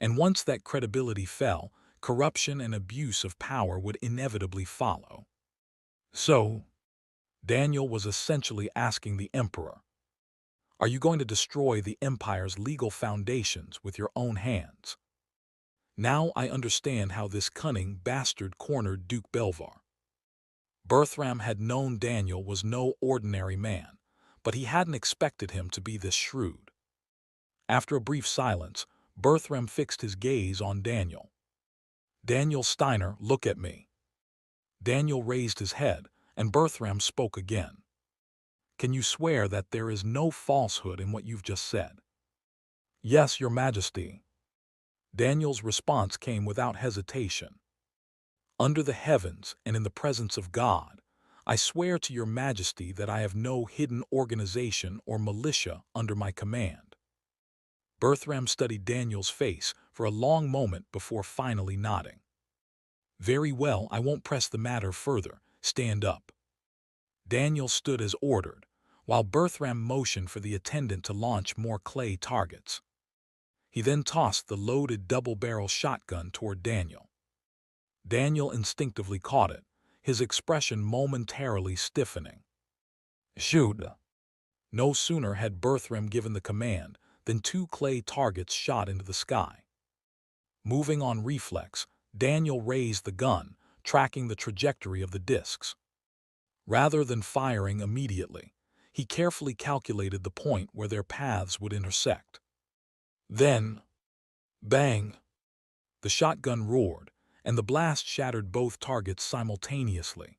And once that credibility fell, corruption and abuse of power would inevitably follow. So, Daniel was essentially asking the emperor, "Are you going to destroy the empire's legal foundations with your own hands?" Now I understand how this cunning bastard cornered Duke Belvar. Bertram had known Daniel was no ordinary man, but he hadn't expected him to be this shrewd. After a brief silence, Bertram fixed his gaze on Daniel. "Daniel Steiner, look at me." Daniel raised his head, and Bertram spoke again. "Can you swear that there is no falsehood in what you've just said?" "Yes, Your Majesty." Daniel's response came without hesitation. "Under the heavens and in the presence of God, I swear to Your Majesty that I have no hidden organization or militia under my command." Bertram studied Daniel's face for a long moment before finally nodding. "Very well, I won't press the matter further. Stand up." Daniel stood as ordered, while Bertram motioned for the attendant to launch more clay targets. He then tossed the loaded double-barrel shotgun toward Daniel. Daniel instinctively caught it, his expression momentarily stiffening. "Shoot!" No sooner had Bertram given the command than two clay targets shot into the sky. Moving on reflex, Daniel raised the gun, tracking the trajectory of the discs. Rather than firing immediately, he carefully calculated the point where their paths would intersect. Then, bang! The shotgun roared, and the blast shattered both targets simultaneously.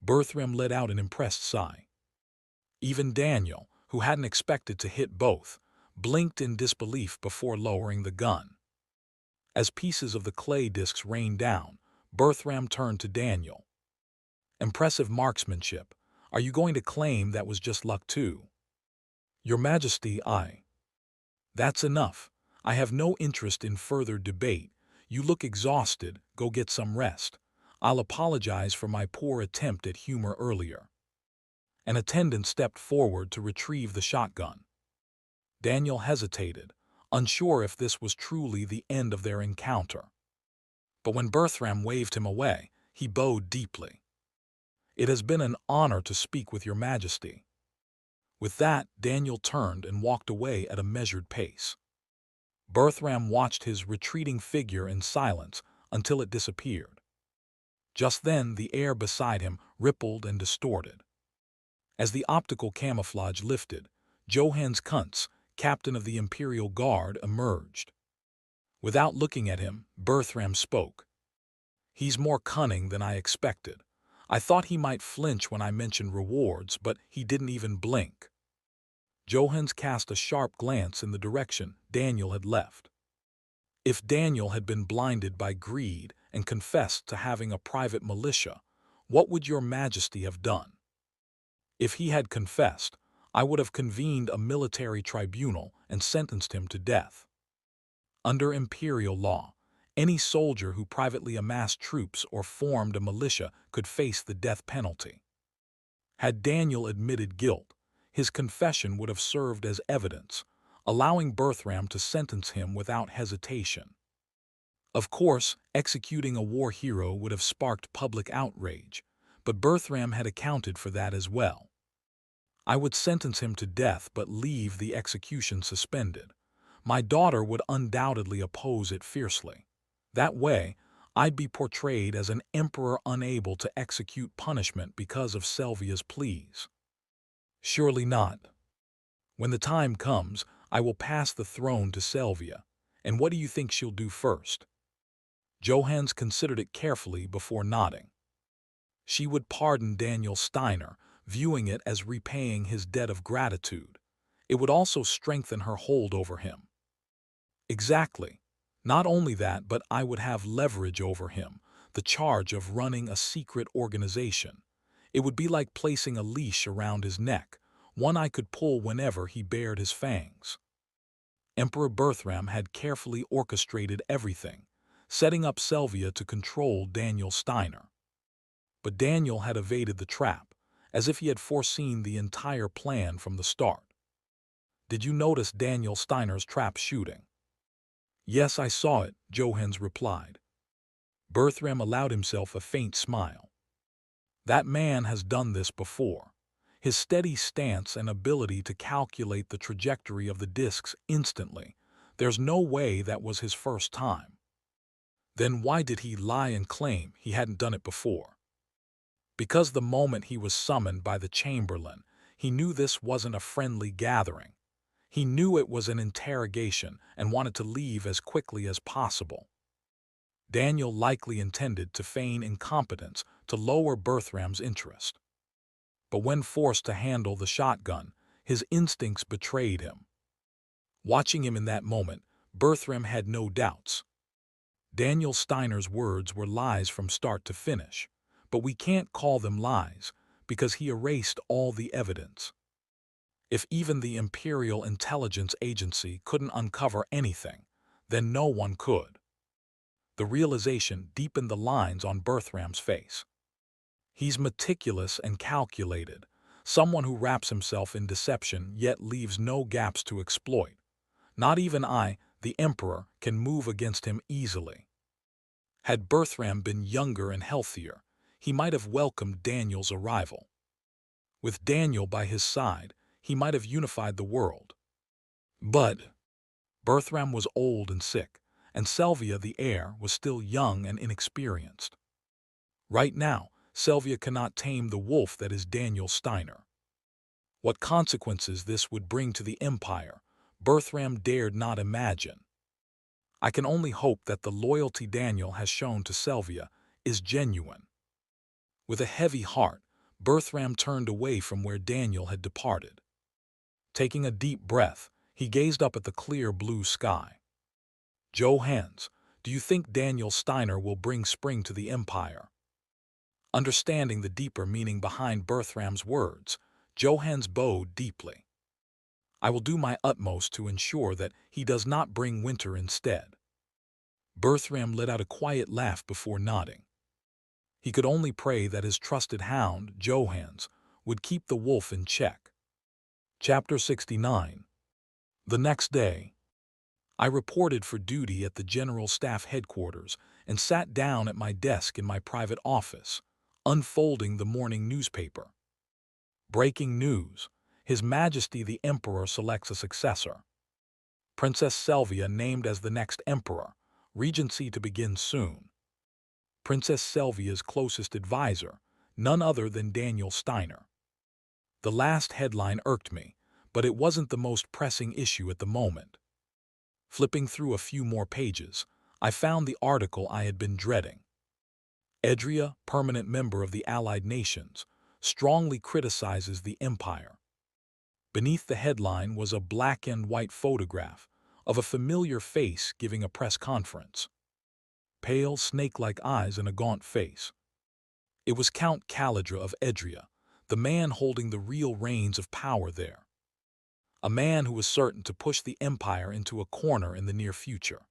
Bertram let out an impressed sigh. Even Daniel, who hadn't expected to hit both, blinked in disbelief before lowering the gun. As pieces of the clay discs rained down, Bertram turned to Daniel. "Impressive marksmanship. Are you going to claim that was just luck too?" "Your Majesty, That's enough. I have no interest in further debate. You look exhausted. Go get some rest. I'll apologize for my poor attempt at humor earlier." An attendant stepped forward to retrieve the shotgun. Daniel hesitated, unsure if this was truly the end of their encounter. But when Bertram waved him away, he bowed deeply. "It has been an honor to speak with your Majesty." With that, Daniel turned and walked away at a measured pace. Bertram watched his retreating figure in silence until it disappeared. Just then, the air beside him rippled and distorted. As the optical camouflage lifted, Johannes Kuntz, captain of the Imperial Guard, emerged. Without looking at him, Bertram spoke. "He's more cunning than I expected. I thought he might flinch when I mentioned rewards, but he didn't even blink." Johannes cast a sharp glance in the direction Daniel had left. If Daniel had been blinded by greed and confessed to having a private militia, what would your Majesty have done? If he had confessed, I would have convened a military tribunal and sentenced him to death. Under imperial law, any soldier who privately amassed troops or formed a militia could face the death penalty. Had Daniel admitted guilt, his confession would have served as evidence, allowing Bertram to sentence him without hesitation. Of course, executing a war hero would have sparked public outrage, but Bertram had accounted for that as well. "I would sentence him to death but leave the execution suspended. My daughter would undoubtedly oppose it fiercely. That way, I'd be portrayed as an emperor unable to execute punishment because of Selvia's pleas." "Surely not. When the time comes, I will pass the throne to Selvia. And what do you think she'll do first?" Johannes considered it carefully before nodding. "She would pardon Daniel Steiner, viewing it as repaying his debt of gratitude. It would also strengthen her hold over him." "Exactly. Not only that, but I would have leverage over him, the charge of running a secret organization. It would be like placing a leash around his neck, one I could pull whenever he bared his fangs." Emperor Bertram had carefully orchestrated everything, setting up Selvia to control Daniel Steiner. But Daniel had evaded the trap, as if he had foreseen the entire plan from the start. "Did you notice Daniel Steiner's trap shooting?" "Yes, I saw it," Johannes replied. Bertram allowed himself a faint smile. "That man has done this before. His steady stance and ability to calculate the trajectory of the discs instantly. There's no way that was his first time." "Then why did he lie and claim he hadn't done it before?" "Because the moment he was summoned by the Chamberlain, he knew this wasn't a friendly gathering. He knew it was an interrogation and wanted to leave as quickly as possible." Daniel likely intended to feign incompetence to lower Bertram's interest. But when forced to handle the shotgun, his instincts betrayed him. Watching him in that moment, Bertram had no doubts. Daniel Steiner's words were lies from start to finish, but we can't call them lies because he erased all the evidence. If even the Imperial Intelligence Agency couldn't uncover anything, then no one could. The realization deepened the lines on Berthram's face. He's meticulous and calculated, someone who wraps himself in deception yet leaves no gaps to exploit. Not even I, the Emperor, can move against him easily. Had Berthram been younger and healthier, he might have welcomed Daniel's arrival. With Daniel by his side, he might have unified the world. But Berthram was old and sick, and Selvia the heir was still young and inexperienced. Right now, Selvia cannot tame the wolf that is Daniel Steiner. What consequences this would bring to the Empire, Berthram dared not imagine. I can only hope that the loyalty Daniel has shown to Selvia is genuine. With a heavy heart, Berthram turned away from where Daniel had departed. Taking a deep breath, he gazed up at the clear blue sky. "Johannes, do you think Daniel Steiner will bring spring to the Empire?" Understanding the deeper meaning behind Berthram's words, Johannes bowed deeply. "I will do my utmost to ensure that he does not bring winter instead." Berthram let out a quiet laugh before nodding. He could only pray that his trusted hound, Johannes, would keep the wolf in check. Chapter 69. The next day, I reported for duty at the General Staff Headquarters and sat down at my desk in my private office, unfolding the morning newspaper. Breaking news: His Majesty the Emperor selects a successor. Princess Selvia named as the next emperor, regency to begin soon. Princess Selvia's closest advisor, none other than Daniel Steiner. The last headline irked me, but it wasn't the most pressing issue at the moment. Flipping through a few more pages, I found the article I had been dreading. Edria, permanent member of the Allied Nations, strongly criticizes the Empire. Beneath the headline was a black and white photograph of a familiar face giving a press conference. Pale, snake-like eyes and a gaunt face. It was Count Calidra of Edria, the man holding the real reins of power there. A man who was certain to push the Empire into a corner in the near future.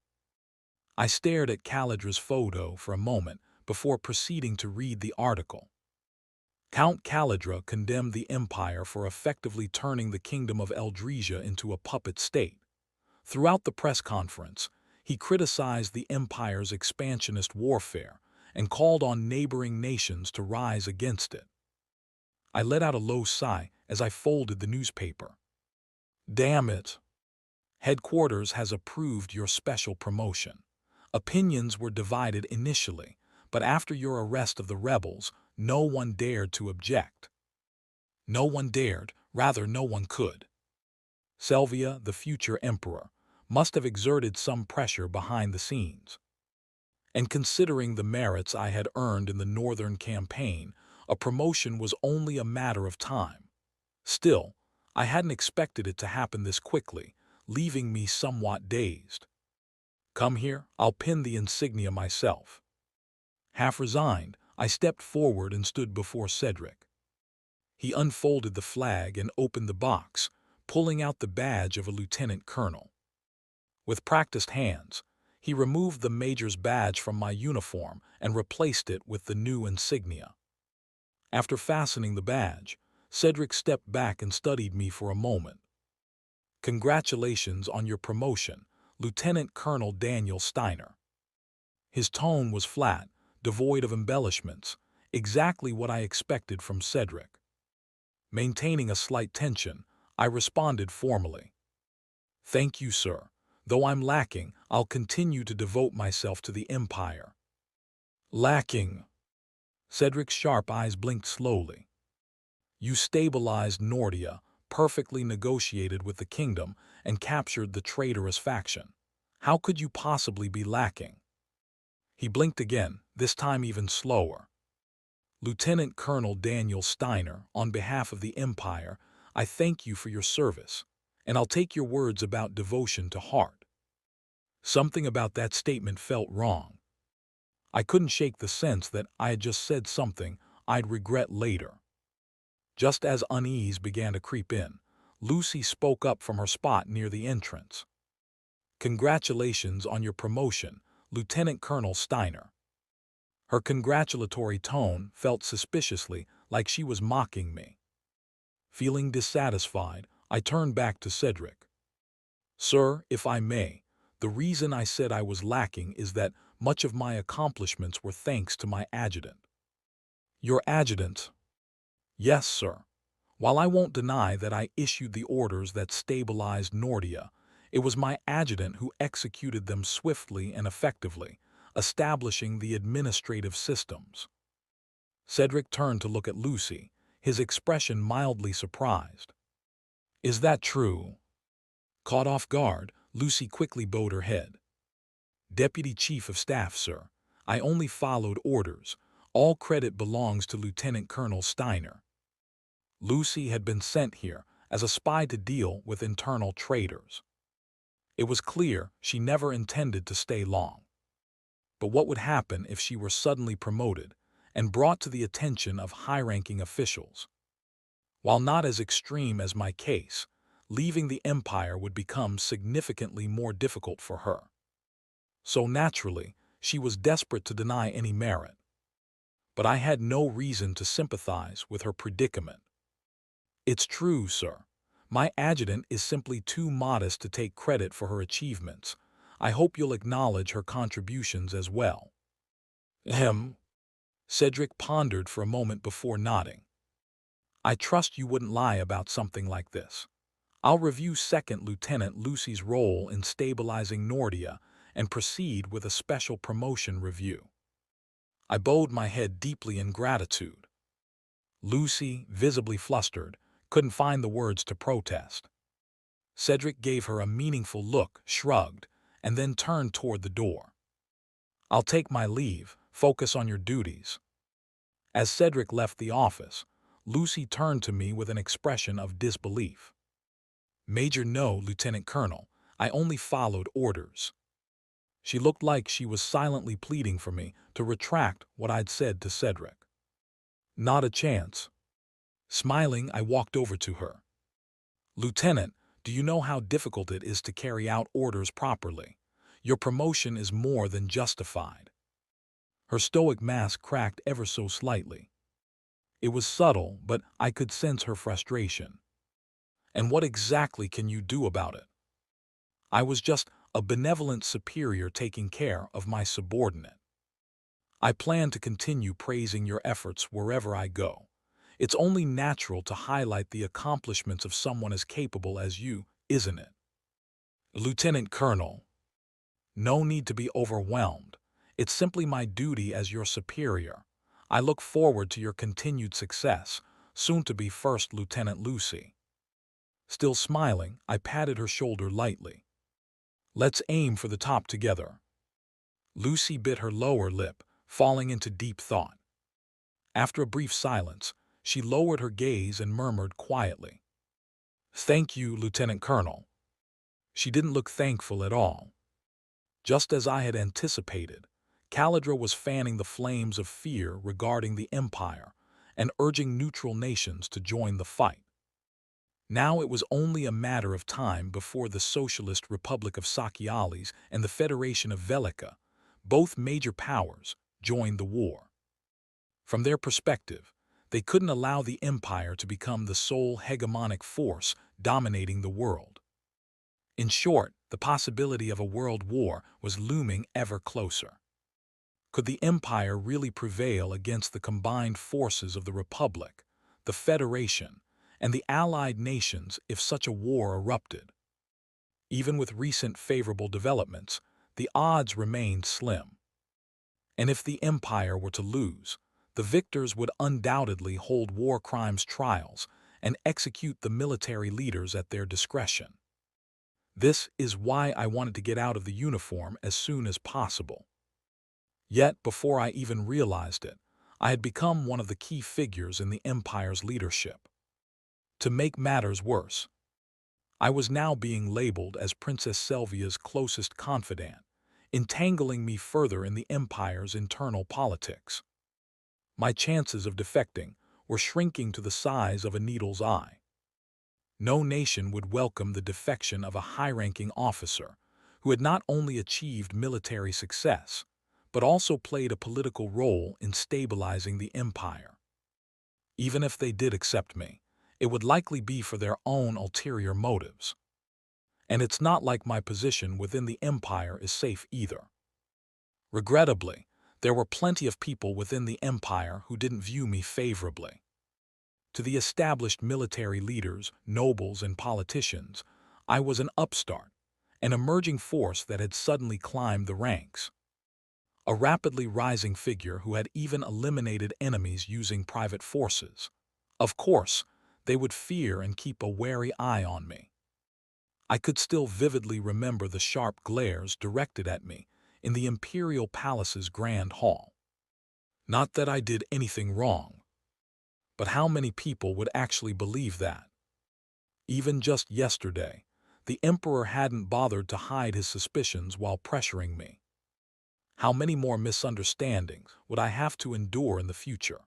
I stared at Calidra's photo for a moment before proceeding to read the article. Count Calidra condemned the Empire for effectively turning the Kingdom of Eldresia into a puppet state. Throughout the press conference, he criticized the Empire's expansionist warfare and called on neighboring nations to rise against it. I let out a low sigh as I folded the newspaper. Damn it! Headquarters has approved your special promotion. Opinions were divided initially, but after your arrest of the rebels, no one dared to object. No one dared, rather no one could. Selvia, the future emperor, must have exerted some pressure behind the scenes. And considering the merits I had earned in the northern campaign, a promotion was only a matter of time. Still, I hadn't expected it to happen this quickly, leaving me somewhat dazed. "Come here, I'll pin the insignia myself." Half resigned, I stepped forward and stood before Cedric. He unfolded the flag and opened the box, pulling out the badge of a lieutenant colonel. With practiced hands, he removed the major's badge from my uniform and replaced it with the new insignia. After fastening the badge, Cedric stepped back and studied me for a moment. "Congratulations on your promotion, Lieutenant Colonel Daniel Steiner." His tone was flat, devoid of embellishments, exactly what I expected from Cedric. Maintaining a slight tension, I responded formally. "Thank you, sir. Though I'm lacking, I'll continue to devote myself to the Empire." "Lacking?" Cedric's sharp eyes blinked slowly. "You stabilized Nordia, perfectly negotiated with the kingdom, and captured the traitorous faction. How could you possibly be lacking?" He blinked again, this time even slower. "Lieutenant Colonel Daniel Steiner, on behalf of the Empire, I thank you for your service, and I'll take your words about devotion to heart." Something about that statement felt wrong. I couldn't shake the sense that I had just said something I'd regret later. Just as unease began to creep in, Lucy spoke up from her spot near the entrance. "Congratulations on your promotion, Lieutenant Colonel Steiner." Her congratulatory tone felt suspiciously like she was mocking me. Feeling dissatisfied, I turned back to Cedric. "Sir, if I may, the reason I said I was lacking is that much of my accomplishments were thanks to my adjutant." "Your adjutant?" "Yes, sir. While I won't deny that I issued the orders that stabilized Nordia, it was my adjutant who executed them swiftly and effectively, establishing the administrative systems." Cedric turned to look at Lucy, his expression mildly surprised. "Is that true?" Caught off guard, Lucy quickly bowed her head. "Deputy Chief of Staff, sir. I only followed orders. All credit belongs to Lieutenant Colonel Steiner." Lucy had been sent here as a spy to deal with internal traitors. It was clear she never intended to stay long. But what would happen if she were suddenly promoted and brought to the attention of high-ranking officials? While not as extreme as my case, leaving the Empire would become significantly more difficult for her. So naturally, she was desperate to deny any merit. But I had no reason to sympathize with her predicament. "It's true, sir. My adjutant is simply too modest to take credit for her achievements. I hope you'll acknowledge her contributions as well." Ahem. Cedric pondered for a moment before nodding. "I trust you wouldn't lie about something like this. I'll review Second Lieutenant Lucy's role in stabilizing Nordia and proceed with a special promotion review." I bowed my head deeply in gratitude. Lucy, visibly flustered, couldn't find the words to protest. Cedric gave her a meaningful look, shrugged, and then turned toward the door. "I'll take my leave. Focus on your duties." As Cedric left the office, Lucy turned to me with an expression of disbelief. "Major, no, Lieutenant Colonel. I only followed orders." She looked like she was silently pleading for me to retract what I'd said to Cedric. "Not a chance." Smiling, I walked over to her. "Lieutenant, do you know how difficult it is to carry out orders properly? Your promotion is more than justified." Her stoic mask cracked ever so slightly. It was subtle, but I could sense her frustration. "And what exactly can you do about it?" "I was just a benevolent superior taking care of my subordinate. I plan to continue praising your efforts wherever I go. It's only natural to highlight the accomplishments of someone as capable as you, isn't it?" "Lieutenant Colonel." "No need to be overwhelmed. It's simply my duty as your superior. I look forward to your continued success, soon to be First Lieutenant Lucy." Still smiling, I patted her shoulder lightly. "Let's aim for the top together." Lucy bit her lower lip, falling into deep thought. After a brief silence, she lowered her gaze and murmured quietly, "Thank you, Lieutenant Colonel." She didn't look thankful at all. Just as I had anticipated, Calidra was fanning the flames of fear regarding the Empire and urging neutral nations to join the fight. Now it was only a matter of time before the Socialist Republic of Sakialis and the Federation of Velica, both major powers, joined the war. From their perspective, they couldn't allow the Empire to become the sole hegemonic force dominating the world. In short, the possibility of a world war was looming ever closer. Could the Empire really prevail against the combined forces of the Republic, the Federation, and the allied nations if such a war erupted? Even with recent favorable developments, the odds remained slim. And if the Empire were to lose, the victors would undoubtedly hold war crimes trials and execute the military leaders at their discretion. This is why I wanted to get out of the uniform as soon as possible. Yet, before I even realized it, I had become one of the key figures in the Empire's leadership. To make matters worse, I was now being labeled as Princess Selvia's closest confidant, entangling me further in the Empire's internal politics. My chances of defecting were shrinking to the size of a needle's eye. No nation would welcome the defection of a high-ranking officer who had not only achieved military success, but also played a political role in stabilizing the empire. Even if they did accept me, it would likely be for their own ulterior motives. And it's not like my position within the empire is safe either. Regrettably, there were plenty of people within the empire who didn't view me favorably. To the established military leaders, nobles, and politicians, I was an upstart, an emerging force that had suddenly climbed the ranks. A rapidly rising figure who had even eliminated enemies using private forces. Of course, they would fear and keep a wary eye on me. I could still vividly remember the sharp glares directed at me in the Imperial Palace's Grand Hall. Not that I did anything wrong, but how many people would actually believe that? Even just yesterday, the Emperor hadn't bothered to hide his suspicions while pressuring me. How many more misunderstandings would I have to endure in the future?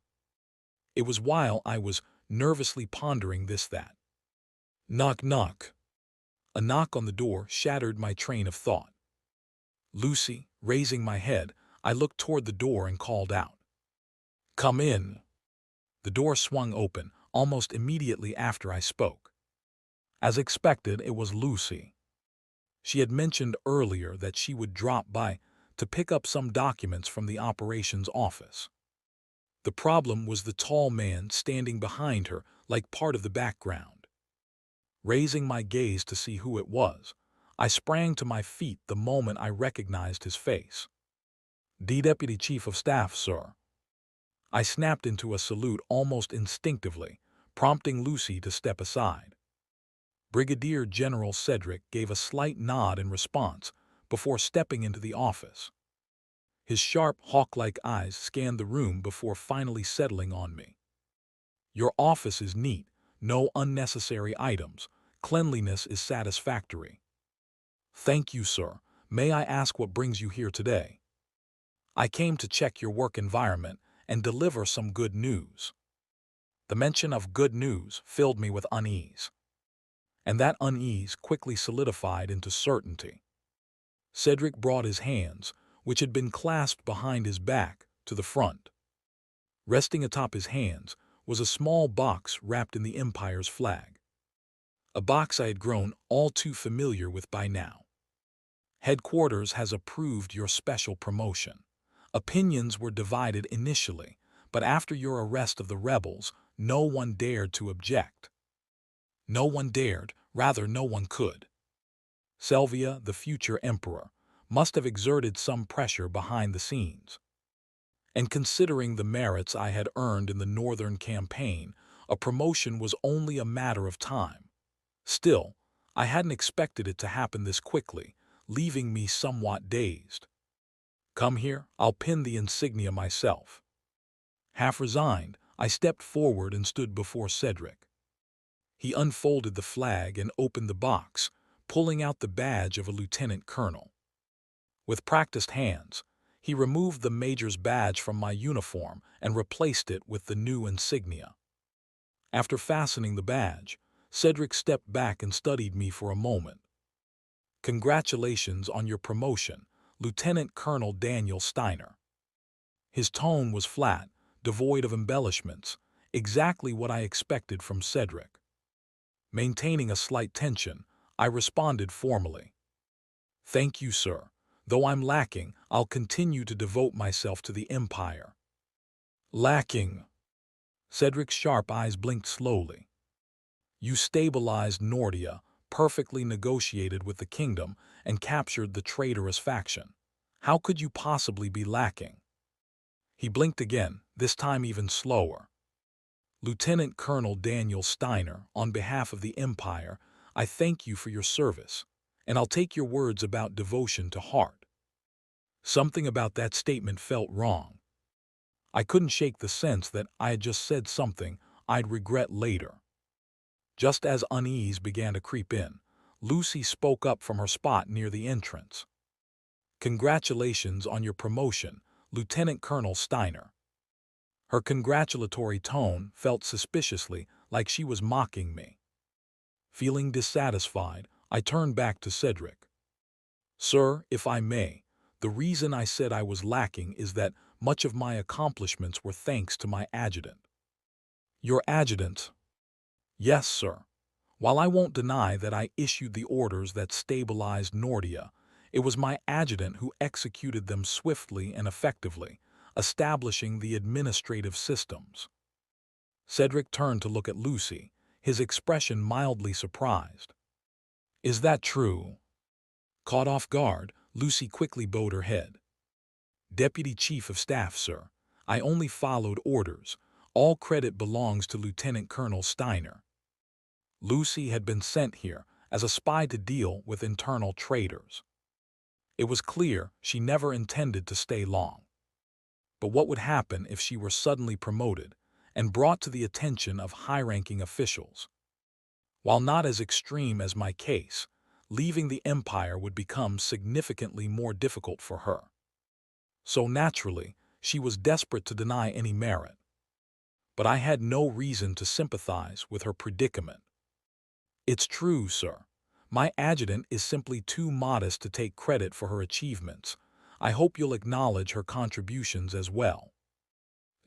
It was while I was nervously pondering that. Knock, knock. A knock on the door shattered my train of thought. Lucy, raising my head, I looked toward the door and called out, "Come in." The door swung open almost immediately after I spoke. As expected, it was Lucy. She had mentioned earlier that she would drop by to pick up some documents from the operations office. The problem was the tall man standing behind her like part of the background. Raising my gaze to see who it was, I sprang to my feet the moment I recognized his face. "The Deputy Chief of Staff, sir." I snapped into a salute almost instinctively, prompting Lucy to step aside. Brigadier General Cedric gave a slight nod in response before stepping into the office. His sharp, hawk-like eyes scanned the room before finally settling on me. "Your office is neat, no unnecessary items, cleanliness is satisfactory." "Thank you, sir. May I ask what brings you here today?" "I came to check your work environment and deliver some good news." The mention of good news filled me with unease. And that unease quickly solidified into certainty. Cedric brought his hands, which had been clasped behind his back, to the front. Resting atop his hands was a small box wrapped in the Empire's flag. A box I had grown all too familiar with by now. "Headquarters has approved your special promotion. Opinions were divided initially, but after your arrest of the rebels, no one dared to object." No one dared, rather no one could. Selvia, the future emperor, must have exerted some pressure behind the scenes. And considering the merits I had earned in the northern campaign, a promotion was only a matter of time. Still, I hadn't expected it to happen this quickly, leaving me somewhat dazed. "Come here, I'll pin the insignia myself." Half resigned, I stepped forward and stood before Cedric. He unfolded the flag and opened the box, pulling out the badge of a lieutenant colonel. With practiced hands, he removed the major's badge from my uniform and replaced it with the new insignia. After fastening the badge, Cedric stepped back and studied me for a moment. "Congratulations on your promotion, Lieutenant Colonel Daniel Steiner." His tone was flat, devoid of embellishments, exactly what I expected from Cedric. Maintaining a slight tension, I responded formally. "Thank you, sir. Though I'm lacking, I'll continue to devote myself to the Empire." "Lacking?" Cedric's sharp eyes blinked slowly. "You stabilized Nordia, perfectly negotiated with the kingdom, and captured the traitorous faction. How could you possibly be lacking?" He blinked again, this time even slower. "Lieutenant Colonel Daniel Steiner, on behalf of the Empire, I thank you for your service, and I'll take your words about devotion to heart." Something about that statement felt wrong. I couldn't shake the sense that I had just said something I'd regret later. Just as unease began to creep in, Lucy spoke up from her spot near the entrance. "Congratulations on your promotion, Lieutenant Colonel Steiner." Her congratulatory tone felt suspiciously like she was mocking me. Feeling dissatisfied, I turned back to Cedric. Sir, if I may, the reason I said I was lacking is that much of my accomplishments were thanks to my adjutant. Your adjutant? Yes, sir. While I won't deny that I issued the orders that stabilized Nordia, it was my adjutant who executed them swiftly and effectively, establishing the administrative systems. Cedric turned to look at Lucy, his expression mildly surprised. Is that true? Caught off guard, Lucy quickly bowed her head. Deputy Chief of Staff, sir. I only followed orders. All credit belongs to Lieutenant Colonel Steiner. Lucy had been sent here as a spy to deal with internal traitors. It was clear she never intended to stay long. But what would happen if she were suddenly promoted and brought to the attention of high-ranking officials? While not as extreme as my case, leaving the Empire would become significantly more difficult for her. So naturally, she was desperate to deny any merit. But I had no reason to sympathize with her predicament. It's true, sir. My adjutant is simply too modest to take credit for her achievements. I hope you'll acknowledge her contributions as well.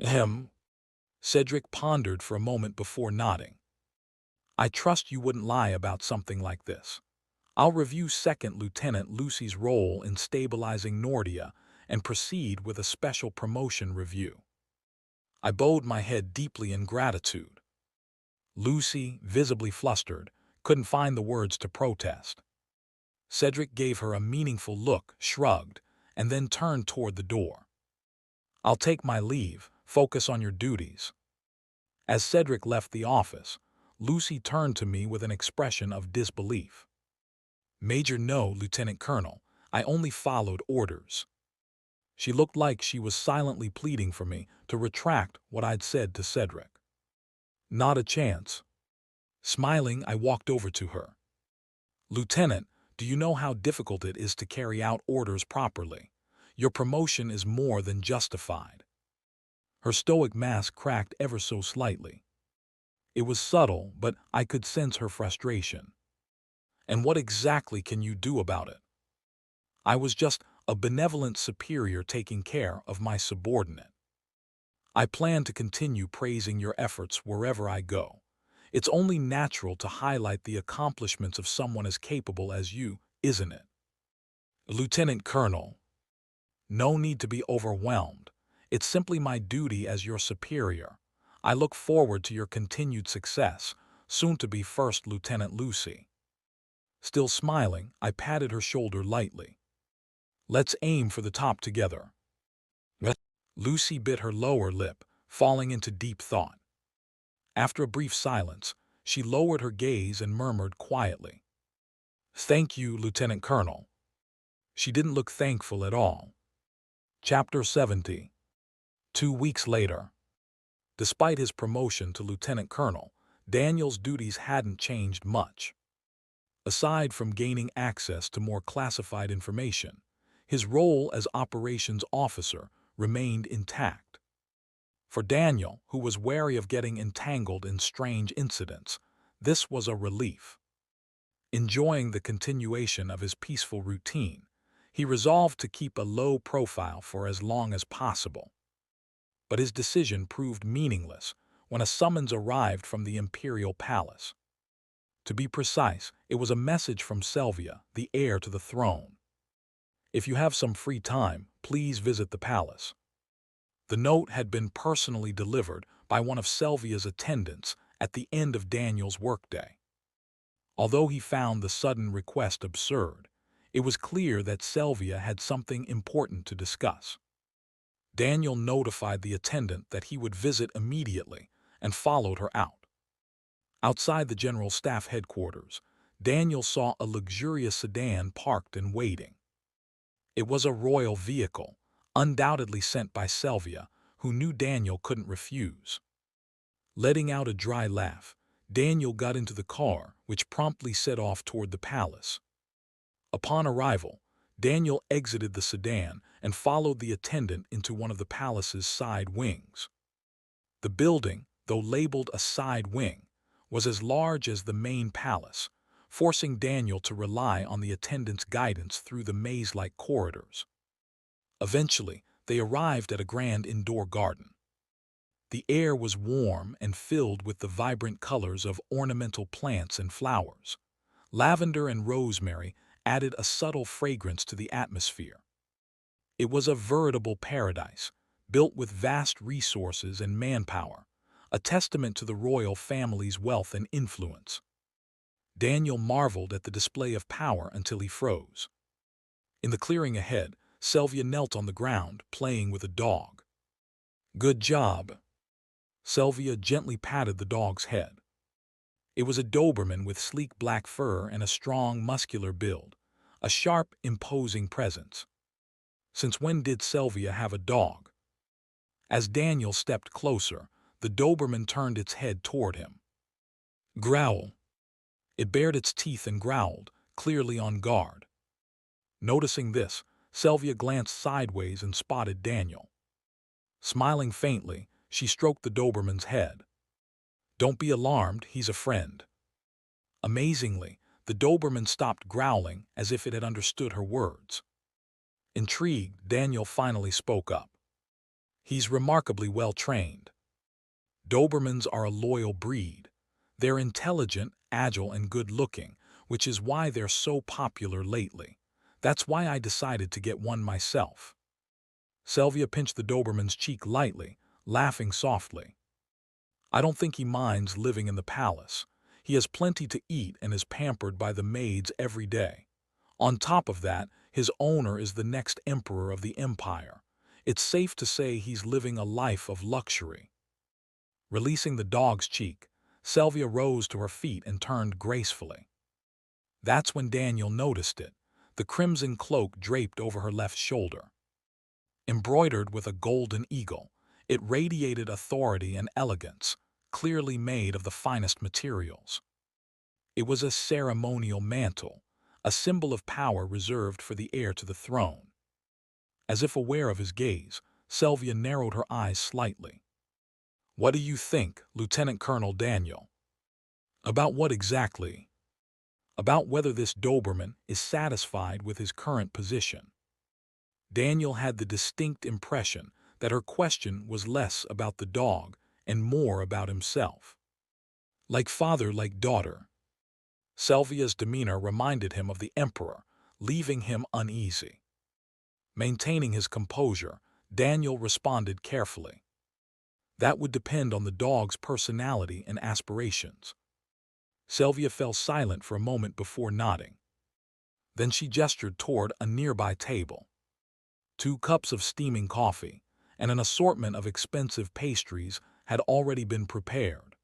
Ahem. Cedric pondered for a moment before nodding. I trust you wouldn't lie about something like this. I'll review Second Lieutenant Lucy's role in stabilizing Nordia and proceed with a special promotion review. I bowed my head deeply in gratitude. Lucy, visibly flustered, couldn't find the words to protest. Cedric gave her a meaningful look, shrugged, and then turned toward the door. I'll take my leave. Focus on your duties. As Cedric left the office, Lucy turned to me with an expression of disbelief. Major, no, Lieutenant Colonel. I only followed orders. She looked like she was silently pleading for me to retract what I'd said to Cedric. Not a chance. Smiling, I walked over to her. Lieutenant, do you know how difficult it is to carry out orders properly? Your promotion is more than justified. Her stoic mask cracked ever so slightly. It was subtle, but I could sense her frustration. And what exactly can you do about it? I was just a benevolent superior taking care of my subordinate. I plan to continue praising your efforts wherever I go. It's only natural to highlight the accomplishments of someone as capable as you, isn't it? Lieutenant Colonel, no need to be overwhelmed. It's simply my duty as your superior. I look forward to your continued success, soon to be First Lieutenant Lucy. Still smiling, I patted her shoulder lightly. Let's aim for the top together. Lucy bit her lower lip, falling into deep thought. After a brief silence, she lowered her gaze and murmured quietly, Thank you, Lieutenant Colonel. She didn't look thankful at all. Chapter 70. 2 weeks later. Despite his promotion to Lieutenant Colonel, Daniel's duties hadn't changed much. Aside from gaining access to more classified information, his role as operations officer remained intact. For Daniel, who was wary of getting entangled in strange incidents, this was a relief. Enjoying the continuation of his peaceful routine, he resolved to keep a low profile for as long as possible. But his decision proved meaningless when a summons arrived from the Imperial Palace. To be precise, it was a message from Selvia, the heir to the throne. If you have some free time, please visit the palace. The note had been personally delivered by one of Selvia's attendants at the end of Daniel's workday. Although he found the sudden request absurd, it was clear that Selvia had something important to discuss. Daniel notified the attendant that he would visit immediately and followed her out. Outside the General Staff headquarters, Daniel saw a luxurious sedan parked and waiting. It was a royal vehicle, undoubtedly sent by Selvia, who knew Daniel couldn't refuse. Letting out a dry laugh, Daniel got into the car, which promptly set off toward the palace. Upon arrival, Daniel exited the sedan and followed the attendant into one of the palace's side wings. The building, though labeled a side wing, was as large as the main palace, forcing Daniel to rely on the attendant's guidance through the maze-like corridors. Eventually, they arrived at a grand indoor garden. The air was warm and filled with the vibrant colors of ornamental plants and flowers. Lavender and rosemary added a subtle fragrance to the atmosphere. It was a veritable paradise, built with vast resources and manpower, a testament to the royal family's wealth and influence. Daniel marveled at the display of power until he froze. In the clearing ahead, Sylvia knelt on the ground, playing with a dog. "Good job." Sylvia gently patted the dog's head. It was a Doberman with sleek black fur and a strong, muscular build, a sharp, imposing presence. Since when did Sylvia have a dog? As Daniel stepped closer, the Doberman turned its head toward him. "Growl." It bared its teeth and growled, clearly on guard. Noticing this, Sylvia glanced sideways and spotted Daniel. Smiling faintly, she stroked the Doberman's head. "Don't be alarmed, he's a friend." Amazingly, the Doberman stopped growling as if it had understood her words. Intrigued, Daniel finally spoke up. "He's remarkably well trained. Dobermans are a loyal breed. They're intelligent, agile, and good-looking, which is why they're so popular lately. That's why I decided to get one myself." Sylvia pinched the Doberman's cheek lightly, laughing softly. "I don't think he minds living in the palace. He has plenty to eat and is pampered by the maids every day. On top of that, his owner is the next emperor of the empire. It's safe to say he's living a life of luxury." Releasing the dog's cheek, Sylvia rose to her feet and turned gracefully. That's when Daniel noticed it, the crimson cloak draped over her left shoulder. Embroidered with a golden eagle, it radiated authority and elegance, clearly made of the finest materials. It was a ceremonial mantle, a symbol of power reserved for the heir to the throne. As if aware of his gaze, Sylvia narrowed her eyes slightly. "What do you think, Lieutenant Colonel Daniel?" "About what exactly?" "About whether this Doberman is satisfied with his current position." Daniel had the distinct impression that her question was less about the dog and more about himself. Like father, like daughter. Sylvia's demeanor reminded him of the emperor, leaving him uneasy. Maintaining his composure, Daniel responded carefully. "That would depend on the dog's personality and aspirations." Sylvia fell silent for a moment before nodding. Then she gestured toward a nearby table. 2 cups of steaming coffee and an assortment of expensive pastries had already been prepared.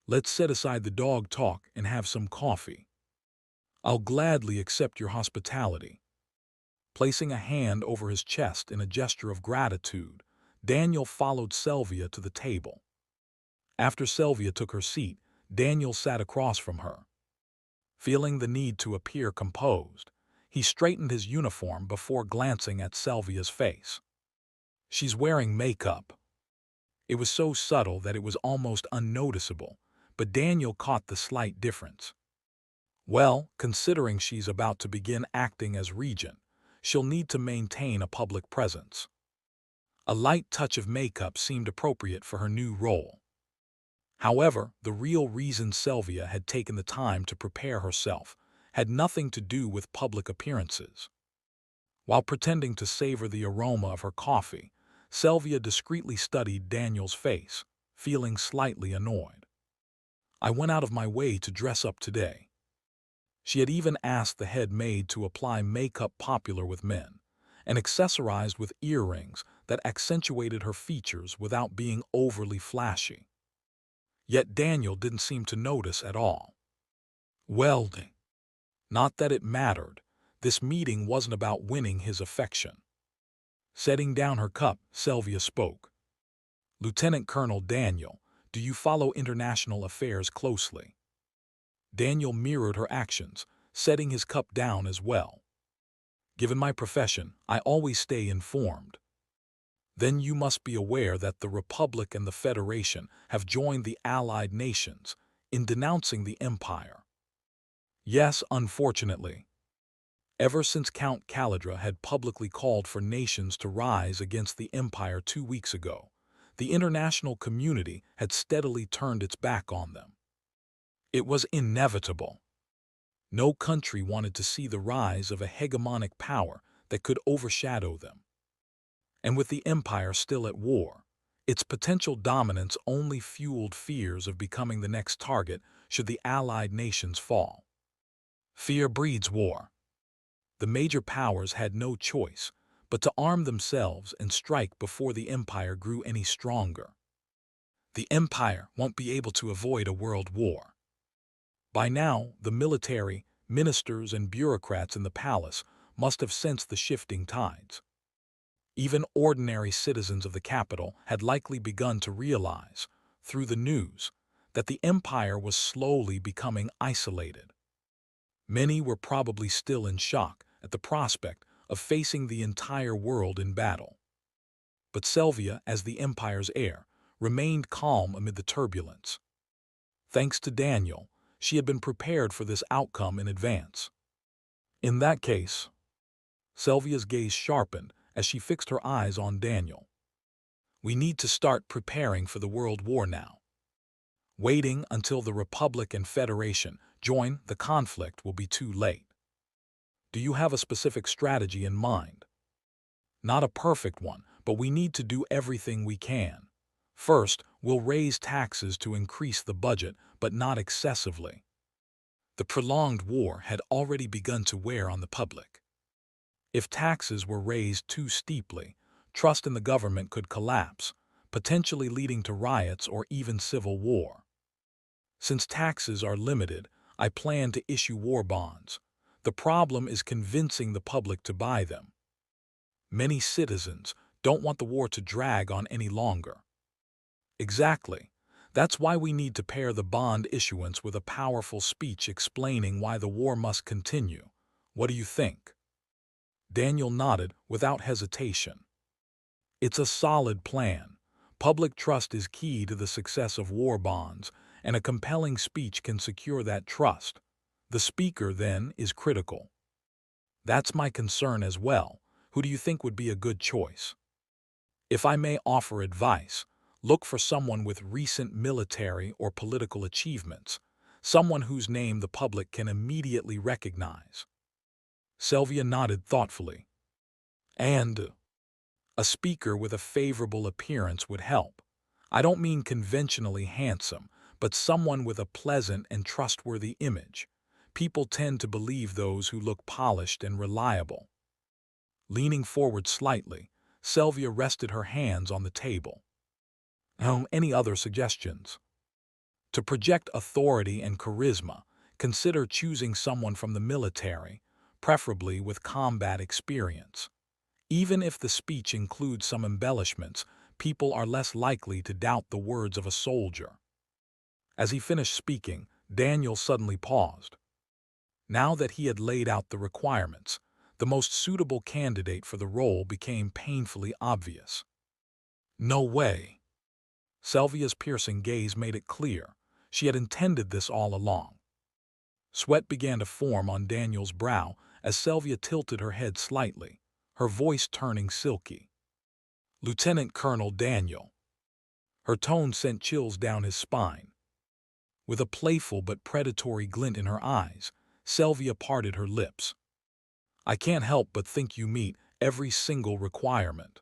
"Let's set aside the dog talk and have some coffee." "I'll gladly accept your hospitality." Placing a hand over his chest in a gesture of gratitude, Daniel followed Sylvia to the table. After Sylvia took her seat, Daniel sat across from her. Feeling the need to appear composed, he straightened his uniform before glancing at Sylvia's face. "She's wearing makeup." It was so subtle that it was almost unnoticeable, but Daniel caught the slight difference. "Well, considering she's about to begin acting as regent, she'll need to maintain a public presence." A light touch of makeup seemed appropriate for her new role. However, the real reason Sylvia had taken the time to prepare herself had nothing to do with public appearances. While pretending to savor the aroma of her coffee, Sylvia discreetly studied Daniel's face, feeling slightly annoyed. "I went out of my way to dress up today." She had even asked the head maid to apply makeup popular with men, and accessorized with earrings that accentuated her features without being overly flashy. Yet Daniel didn't seem to notice at all. Well, not that it mattered. This meeting wasn't about winning his affection. Setting down her cup, Sylvia spoke. "Lieutenant Colonel Daniel, do you follow international affairs closely?" Daniel mirrored her actions, setting his cup down as well. "Given my profession, I always stay informed." "Then you must be aware that the Republic and the Federation have joined the Allied Nations, in denouncing the empire. Yes, unfortunately. Ever since Count Caligula had publicly called for nations to rise against the empire 2 weeks ago, the international community had steadily turned its back on them. It was inevitable. No country wanted to see the rise of a hegemonic power that could overshadow them. And with the empire still at war, its potential dominance only fueled fears of becoming the next target should the allied nations fall. Fear breeds war. The major powers had no choice but to arm themselves and strike before the empire grew any stronger. The empire won't be able to avoid a world war. By now, the military, ministers, and bureaucrats in the palace must have sensed the shifting tides. Even ordinary citizens of the capital had likely begun to realize, through the news, that the empire was slowly becoming isolated. Many were probably still in shock at the prospect of facing the entire world in battle. But Selvia, as the empire's heir, remained calm amid the turbulence. Thanks to Daniel, she had been prepared for this outcome in advance. In that case, Selvia's gaze sharpened as she fixed her eyes on Daniel. We need to start preparing for the World War now. Waiting until the Republic and Federation join the conflict will be too late. Do you have a specific strategy in mind? Not a perfect one, but we need to do everything we can. First, we'll raise taxes to increase the budget, but not excessively. The prolonged war had already begun to wear on the public. If taxes were raised too steeply, trust in the government could collapse, potentially leading to riots or even civil war. Since taxes are limited, I plan to issue war bonds. The problem is convincing the public to buy them. Many citizens don't want the war to drag on any longer. Exactly. That's why we need to pair the bond issuance with a powerful speech explaining why the war must continue. What do you think? Daniel nodded without hesitation. It's a solid plan. Public trust is key to the success of war bonds, and a compelling speech can secure that trust. The speaker, then, is critical. That's my concern as well. Who do you think would be a good choice? If I may offer advice, look for someone with recent military or political achievements, someone whose name the public can immediately recognize. Selvia nodded thoughtfully. And a speaker with a favorable appearance would help. I don't mean conventionally handsome, but someone with a pleasant and trustworthy image. People tend to believe those who look polished and reliable. Leaning forward slightly, Selvia rested her hands on the table. Any other suggestions? To project authority and charisma, consider choosing someone from the military, preferably with combat experience. Even if the speech includes some embellishments, people are less likely to doubt the words of a soldier. As he finished speaking, Daniel suddenly paused. Now that he had laid out the requirements, the most suitable candidate for the role became painfully obvious. No way. Selvia's piercing gaze made it clear. She had intended this all along. Sweat began to form on Daniel's brow as Selvia tilted her head slightly, her voice turning silky. Lieutenant Colonel Daniel. Her tone sent chills down his spine. With a playful but predatory glint in her eyes, Selvia parted her lips. I can't help but think you meet every single requirement.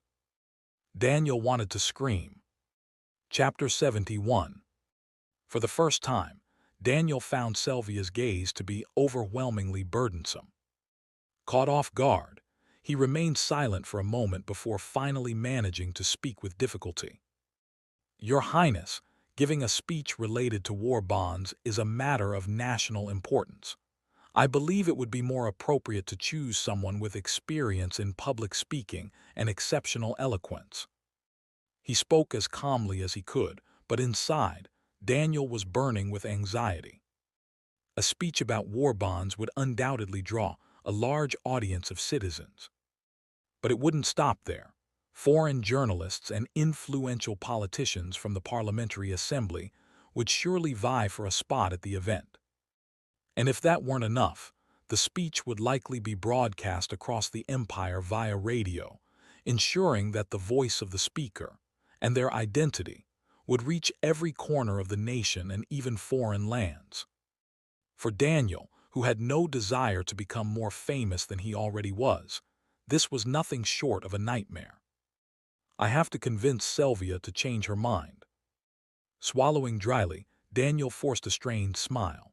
Daniel wanted to scream. Chapter 71. For the first time, Daniel found Selvia's gaze to be overwhelmingly burdensome. Caught off guard, he remained silent for a moment before finally managing to speak with difficulty. Your Highness, giving a speech related to war bonds is a matter of national importance. I believe it would be more appropriate to choose someone with experience in public speaking and exceptional eloquence. He spoke as calmly as he could, but inside, Daniel was burning with anxiety. A speech about war bonds would undoubtedly draw a large audience of citizens. But it wouldn't stop there. Foreign journalists and influential politicians from the Parliamentary Assembly would surely vie for a spot at the event. And if that weren't enough, the speech would likely be broadcast across the empire via radio, ensuring that the voice of the speaker and their identity would reach every corner of the nation and even foreign lands. For Daniel, who had no desire to become more famous than he already was, this was nothing short of a nightmare. I have to convince Sylvia to change her mind. Swallowing dryly, Daniel forced a strained smile.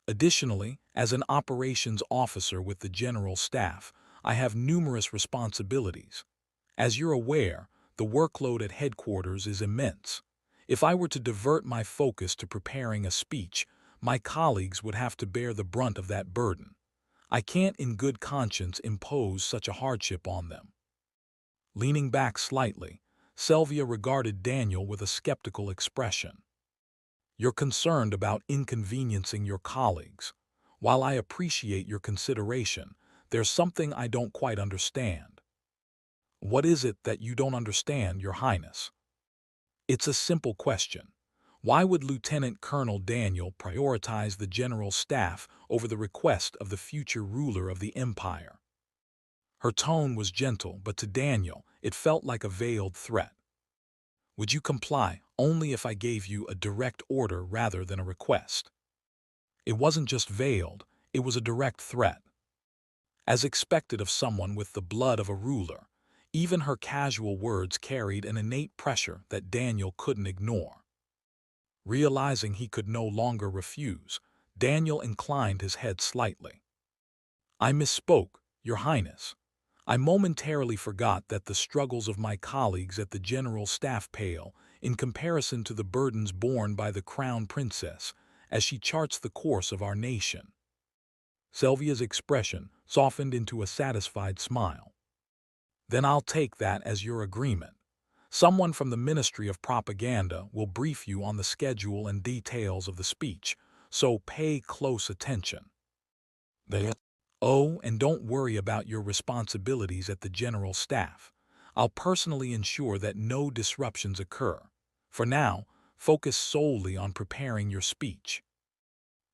Additionally, as an operations officer with the General Staff, I have numerous responsibilities. As you're aware, the workload at headquarters is immense. If I were to divert my focus to preparing a speech, my colleagues would have to bear the brunt of that burden. I can't in good conscience impose such a hardship on them. Leaning back slightly, Sylvia regarded Daniel with a skeptical expression. You're concerned about inconveniencing your colleagues. While I appreciate your consideration, there's something I don't quite understand. What is it that you don't understand, Your Highness? It's a simple question. Why would Lieutenant Colonel Daniel prioritize the General Staff over the request of the future ruler of the Empire? Her tone was gentle, but to Daniel, it felt like a veiled threat. Would you comply only if I gave you a direct order rather than a request? It wasn't just veiled, it was a direct threat. As expected of someone with the blood of a ruler, even her casual words carried an innate pressure that Daniel couldn't ignore. Realizing he could no longer refuse, Daniel inclined his head slightly. I misspoke, Your Highness. I momentarily forgot that the struggles of my colleagues at the General Staff pale in comparison to the burdens borne by the Crown Princess as she charts the course of our nation. Sylvia's expression softened into a satisfied smile. Then I'll take that as your agreement. Someone from the Ministry of Propaganda will brief you on the schedule and details of the speech, so pay close attention. Oh, and don't worry about your responsibilities at the General Staff. I'll personally ensure that no disruptions occur. For now, focus solely on preparing your speech.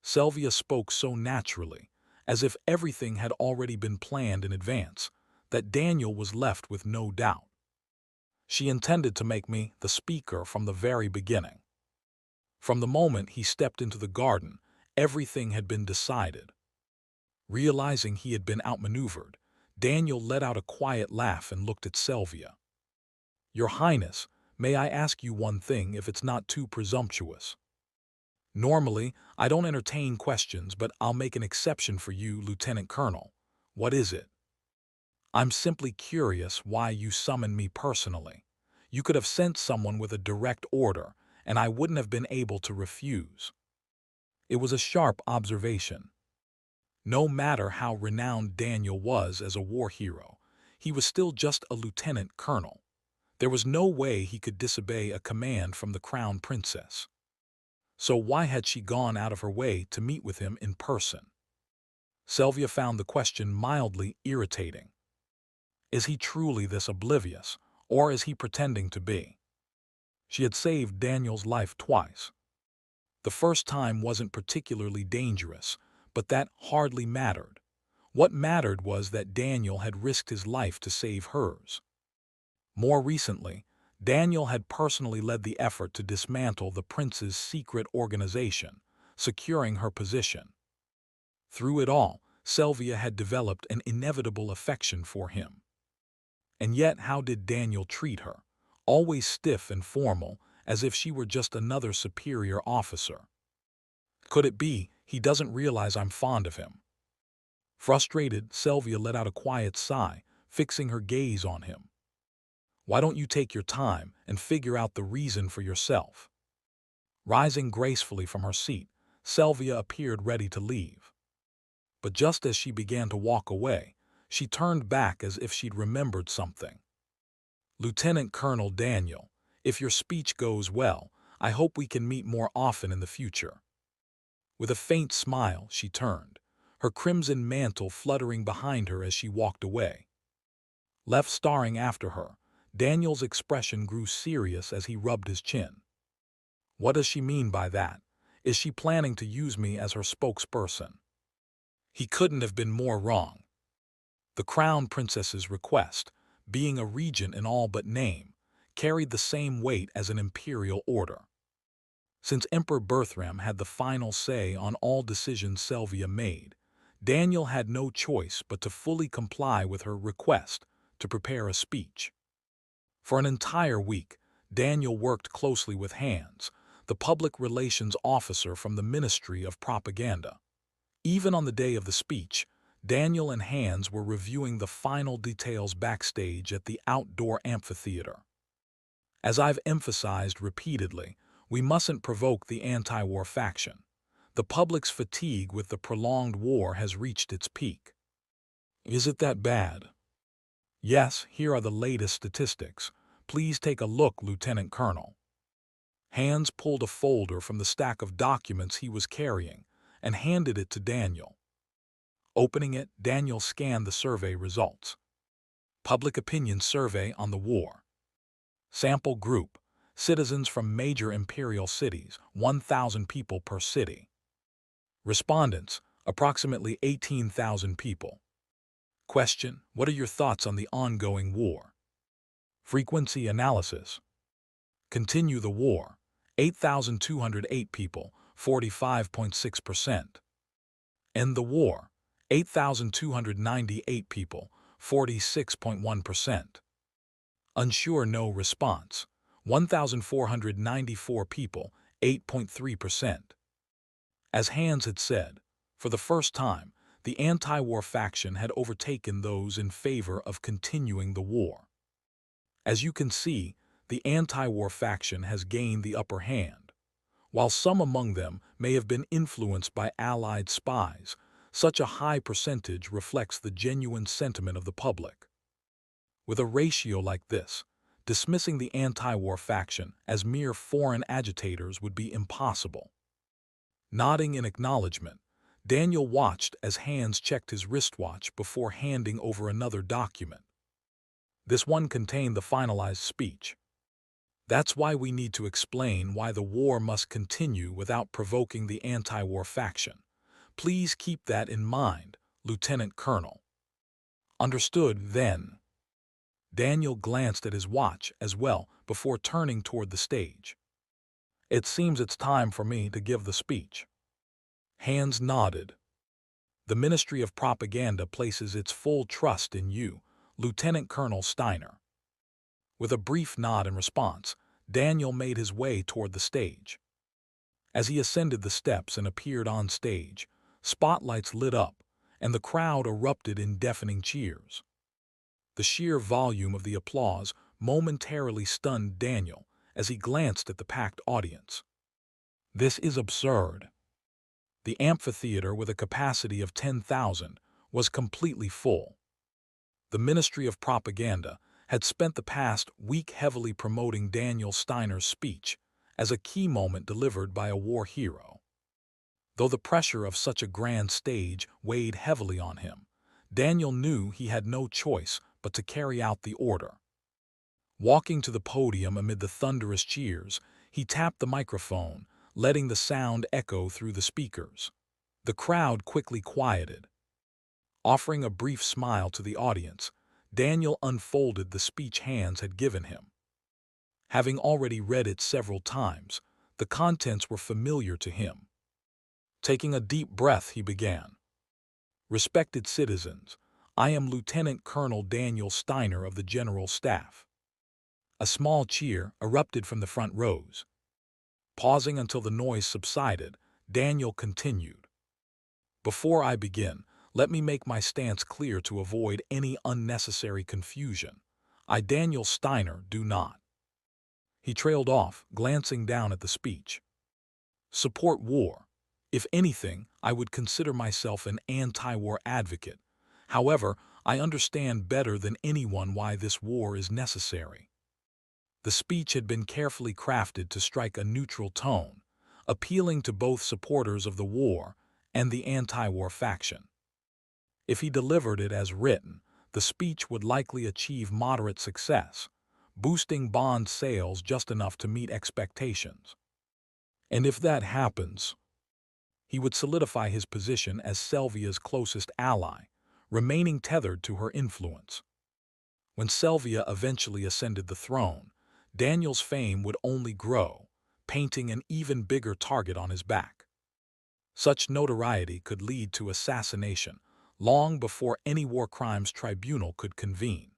Sylvia spoke so naturally, as if everything had already been planned in advance, that Daniel was left with no doubt. She intended to make me the speaker from the very beginning. From the moment he stepped into the garden, everything had been decided. Realizing he had been outmaneuvered, Daniel let out a quiet laugh and looked at Sylvia. Your Highness, may I ask you one thing if it's not too presumptuous? Normally, I don't entertain questions, but I'll make an exception for you, Lieutenant Colonel. What is it? I'm simply curious why you summoned me personally. You could have sent someone with a direct order, and I wouldn't have been able to refuse. It was a sharp observation. No matter how renowned Daniel was as a war hero, he was still just a lieutenant colonel. There was no way he could disobey a command from the Crown Princess. So why had she gone out of her way to meet with him in person? Sylvia found the question mildly irritating. Is he truly this oblivious, or is he pretending to be? She had saved Daniel's life twice. The first time wasn't particularly dangerous, but that hardly mattered. What mattered was that Daniel had risked his life to save hers. More recently, Daniel had personally led the effort to dismantle the prince's secret organization, securing her position. Through it all, Sylvia had developed an inevitable affection for him. And yet how did Daniel treat her? Always stiff and formal, as if she were just another superior officer. Could it be he doesn't realize I'm fond of him? Frustrated, Sylvia let out a quiet sigh, fixing her gaze on him. Why don't you take your time and figure out the reason for yourself? Rising gracefully from her seat, Sylvia appeared ready to leave. But just as she began to walk away, she turned back as if she'd remembered something. Lieutenant Colonel Daniel, if your speech goes well, I hope we can meet more often in the future. With a faint smile, she turned, her crimson mantle fluttering behind her as she walked away. Left staring after her, Daniel's expression grew serious as he rubbed his chin. What does she mean by that? Is she planning to use me as her spokesperson? He couldn't have been more wrong. The Crown Princess's request, being a regent in all but name, carried the same weight as an imperial order. Since Emperor Bertram had the final say on all decisions Sylvia made, Daniel had no choice but to fully comply with her request to prepare a speech. For an entire week, Daniel worked closely with Hans, the public relations officer from the Ministry of Propaganda. Even on the day of the speech, Daniel and Hans were reviewing the final details backstage at the outdoor amphitheater. As I've emphasized repeatedly, we mustn't provoke the anti-war faction. The public's fatigue with the prolonged war has reached its peak. Is it that bad? Yes, here are the latest statistics. Please take a look, Lieutenant Colonel. Hans pulled a folder from the stack of documents he was carrying and handed it to Daniel. Opening it, Daniel scanned the survey results. Public opinion survey on the war. Sample group, citizens from major imperial cities, 1,000 people per city. Respondents, approximately 18,000 people. Question, what are your thoughts on the ongoing war? Frequency analysis. Continue the war, 8,208 people, 45.6%. End the war, 8,298 people, 46.1%. Unsure no response, 1,494 people, 8.3%. As Hans had said, for the first time, the anti-war faction had overtaken those in favor of continuing the war. As you can see, the anti-war faction has gained the upper hand. While some among them may have been influenced by Allied spies, such a high percentage reflects the genuine sentiment of the public. With a ratio like this, dismissing the anti-war faction as mere foreign agitators would be impossible. Nodding in acknowledgement, Daniel watched as Hans checked his wristwatch before handing over another document. This one contained the finalized speech. That's why we need to explain why the war must continue without provoking the anti-war faction. Please keep that in mind, Lieutenant Colonel. Understood, then. Daniel glanced at his watch as well before turning toward the stage. It seems it's time for me to give the speech. Hans nodded. The Ministry of Propaganda places its full trust in you, Lieutenant Colonel Steiner. With a brief nod in response, Daniel made his way toward the stage. As he ascended the steps and appeared on stage, spotlights lit up, and the crowd erupted in deafening cheers. The sheer volume of the applause momentarily stunned Daniel as he glanced at the packed audience. This is absurd. The amphitheater, with a capacity of 10,000, was completely full. The Ministry of Propaganda had spent the past week heavily promoting Daniel Steiner's speech as a key moment delivered by a war hero. Though the pressure of such a grand stage weighed heavily on him, Daniel knew he had no choice but to carry out the order. Walking to the podium amid the thunderous cheers, he tapped the microphone, letting the sound echo through the speakers. The crowd quickly quieted. Offering a brief smile to the audience, Daniel unfolded the speech Hans had given him. Having already read it several times, the contents were familiar to him. Taking a deep breath, he began. Respected citizens, I am Lieutenant Colonel Daniel Steiner of the General Staff. A small cheer erupted from the front rows. Pausing until the noise subsided, Daniel continued. Before I begin, let me make my stance clear to avoid any unnecessary confusion. I, Daniel Steiner, do not. He trailed off, glancing down at the speech. Support war. If anything, I would consider myself an anti-war advocate. However, I understand better than anyone why this war is necessary. The speech had been carefully crafted to strike a neutral tone, appealing to both supporters of the war and the anti-war faction. If he delivered it as written, the speech would likely achieve moderate success, boosting bond sales just enough to meet expectations. And if that happens, he would solidify his position as Selvia's closest ally, remaining tethered to her influence. When Selvia eventually ascended the throne, Daniel's fame would only grow, painting an even bigger target on his back. Such notoriety could lead to assassination long before any war crimes tribunal could convene.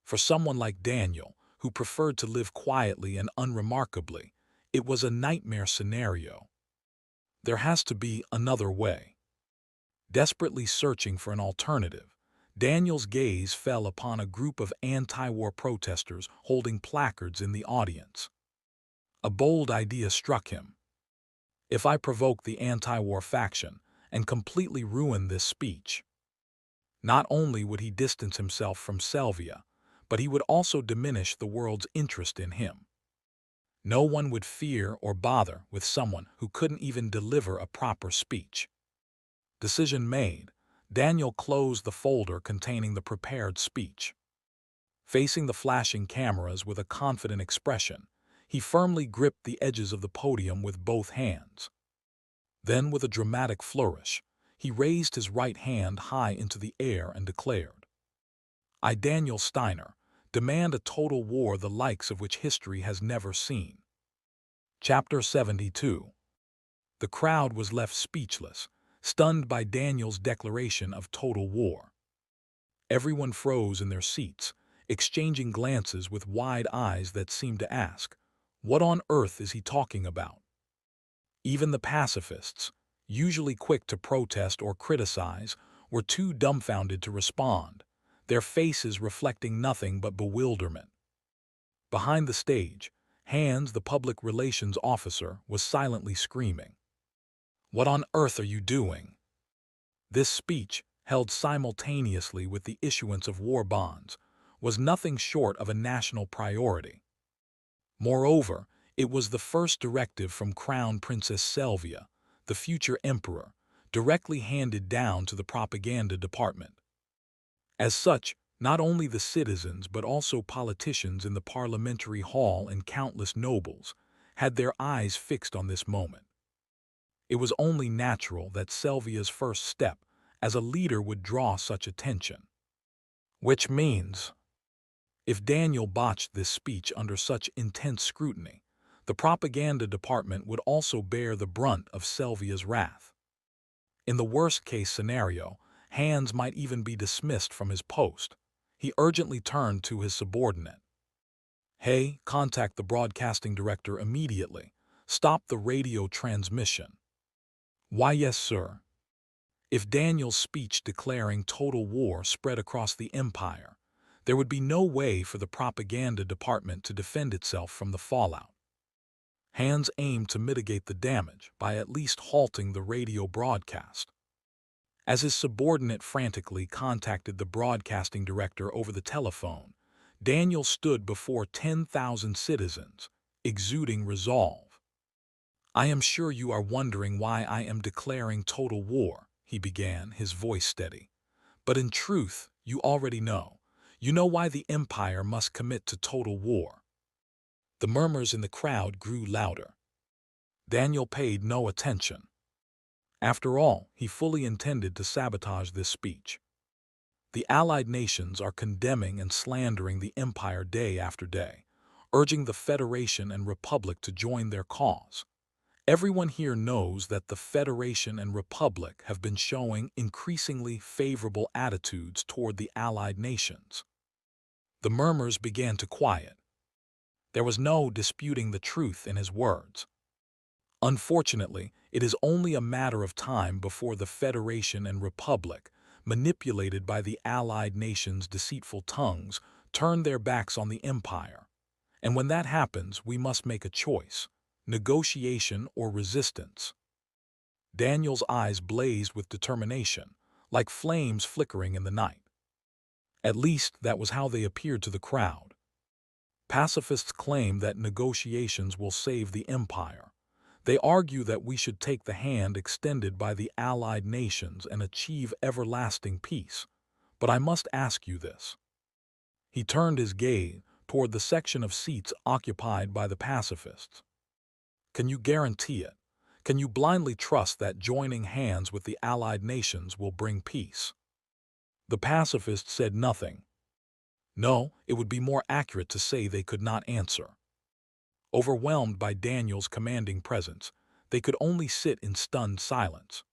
For someone like Daniel, who preferred to live quietly and unremarkably, it was a nightmare scenario. There has to be another way. Desperately searching for an alternative, Daniel's gaze fell upon a group of anti-war protesters holding placards in the audience. A bold idea struck him. If I provoke the anti-war faction and completely ruin this speech, not only would he distance himself from Selvia, but he would also diminish the world's interest in him. No one would fear or bother with someone who couldn't even deliver a proper speech. Decision made, Daniel closed the folder containing the prepared speech. Facing the flashing cameras with a confident expression, he firmly gripped the edges of the podium with both hands. Then, with a dramatic flourish, he raised his right hand high into the air and declared, "I, Daniel Steiner, demand a total war the likes of which history has never seen." Chapter 72. The crowd was left speechless, stunned by Daniel's declaration of total war. Everyone froze in their seats, exchanging glances with wide eyes that seemed to ask, "What on earth is he talking about?" Even the pacifists, usually quick to protest or criticize, were too dumbfounded to respond, their faces reflecting nothing but bewilderment. Behind the stage, Hans, the public relations officer, was silently screaming, "What on earth are you doing?" This speech, held simultaneously with the issuance of war bonds, was nothing short of a national priority. Moreover, it was the first directive from Crown Princess Selvia, the future emperor, directly handed down to the propaganda department. As such, not only the citizens but also politicians in the parliamentary hall and countless nobles had their eyes fixed on this moment. It was only natural that Selvia's first step as a leader would draw such attention. Which means, if Daniel botched this speech under such intense scrutiny, the propaganda department would also bear the brunt of Selvia's wrath. In the worst-case scenario, Hans might even be dismissed from his post. He urgently turned to his subordinate. "Hey, contact the broadcasting director immediately. Stop the radio transmission." "Why, yes, sir." If Daniel's speech declaring total war spread across the empire, there would be no way for the propaganda department to defend itself from the fallout. Hans aimed to mitigate the damage by at least halting the radio broadcast. As his subordinate frantically contacted the broadcasting director over the telephone, Daniel stood before 10,000 citizens, exuding resolve. "I am sure you are wondering why I am declaring total war," he began, his voice steady. "But in truth, you already know. You know why the empire must commit to total war." The murmurs in the crowd grew louder. Daniel paid no attention. After all, he fully intended to sabotage this speech. The Allied nations are condemning and slandering the empire day after day, urging the Federation and Republic to join their cause. Everyone here knows that the Federation and Republic have been showing increasingly favorable attitudes toward the Allied nations. The murmurs began to quiet. There was no disputing the truth in his words. Unfortunately, it is only a matter of time before the Federation and Republic, manipulated by the Allied nations' deceitful tongues, turn their backs on the empire. And when that happens, we must make a choice: negotiation or resistance. Daniel's eyes blazed with determination, like flames flickering in the night. At least that was how they appeared to the crowd. Pacifists claim that negotiations will save the empire. They argue that we should take the hand extended by the Allied nations and achieve everlasting peace. But I must ask you this. He turned his gaze toward the section of seats occupied by the pacifists. Can you guarantee it? Can you blindly trust that joining hands with the allied nations will bring peace? The pacifists said nothing. No, it would be more accurate to say they could not answer. Overwhelmed by Daniel's commanding presence, they could only sit in stunned silence.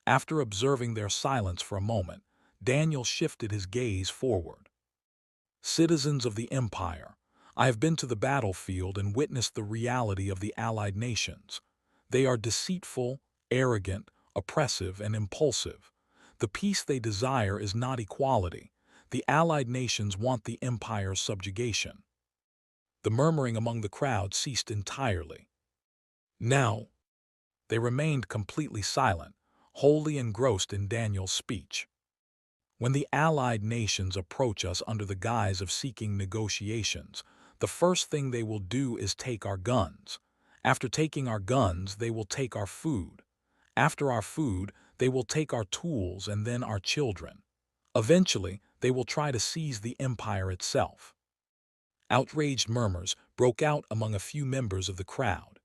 After observing their silence for a moment, Daniel shifted his gaze forward. Citizens of the Empire, I have been to the battlefield and witnessed the reality of the allied nations. They are deceitful, arrogant, oppressive, and impulsive. The peace they desire is not equality. The allied nations want the Empire's subjugation. The murmuring among the crowd ceased entirely. Now, they remained completely silent, wholly engrossed in Daniel's speech. When the allied nations approach us under the guise of seeking negotiations, the first thing they will do is take our guns. After taking our guns, they will take our food. After our food, they will take our tools and then our children. Eventually, they will try to seize the empire itself. Outraged murmurs broke out among a few members of the crowd.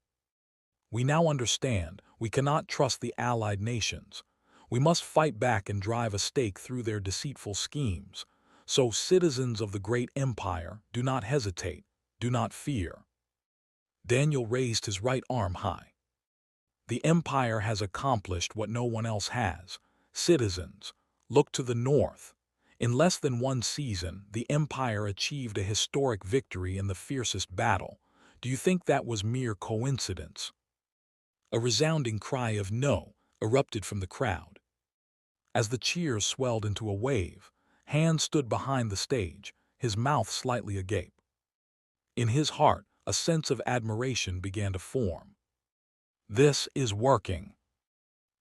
We now understand we cannot trust the allied nations. We must fight back and drive a stake through their deceitful schemes. So, citizens of the great empire, do not hesitate, do not fear. Daniel raised his right arm high. The empire has accomplished what no one else has. Citizens, look to the north. In less than one season, the empire achieved a historic victory in the fiercest battle. Do you think that was mere coincidence? A resounding cry of "No" erupted from the crowd. As the cheers swelled into a wave, Hans stood behind the stage, his mouth slightly agape. In his heart, a sense of admiration began to form. This is working.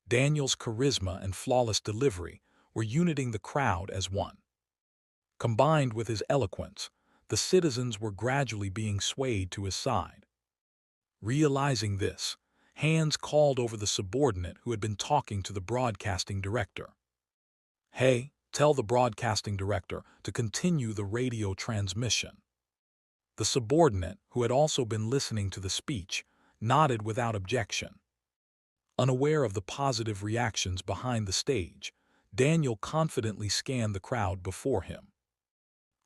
Daniel's charisma and flawless delivery were uniting the crowd as one. Combined with his eloquence, the citizens were gradually being swayed to his side. Realizing this, Hans called over the subordinate who had been talking to the broadcasting director. "Hey, tell the broadcasting director to continue the radio transmission." The subordinate, who had also been listening to the speech, nodded without objection. Unaware of the positive reactions behind the stage, Daniel confidently scanned the crowd before him.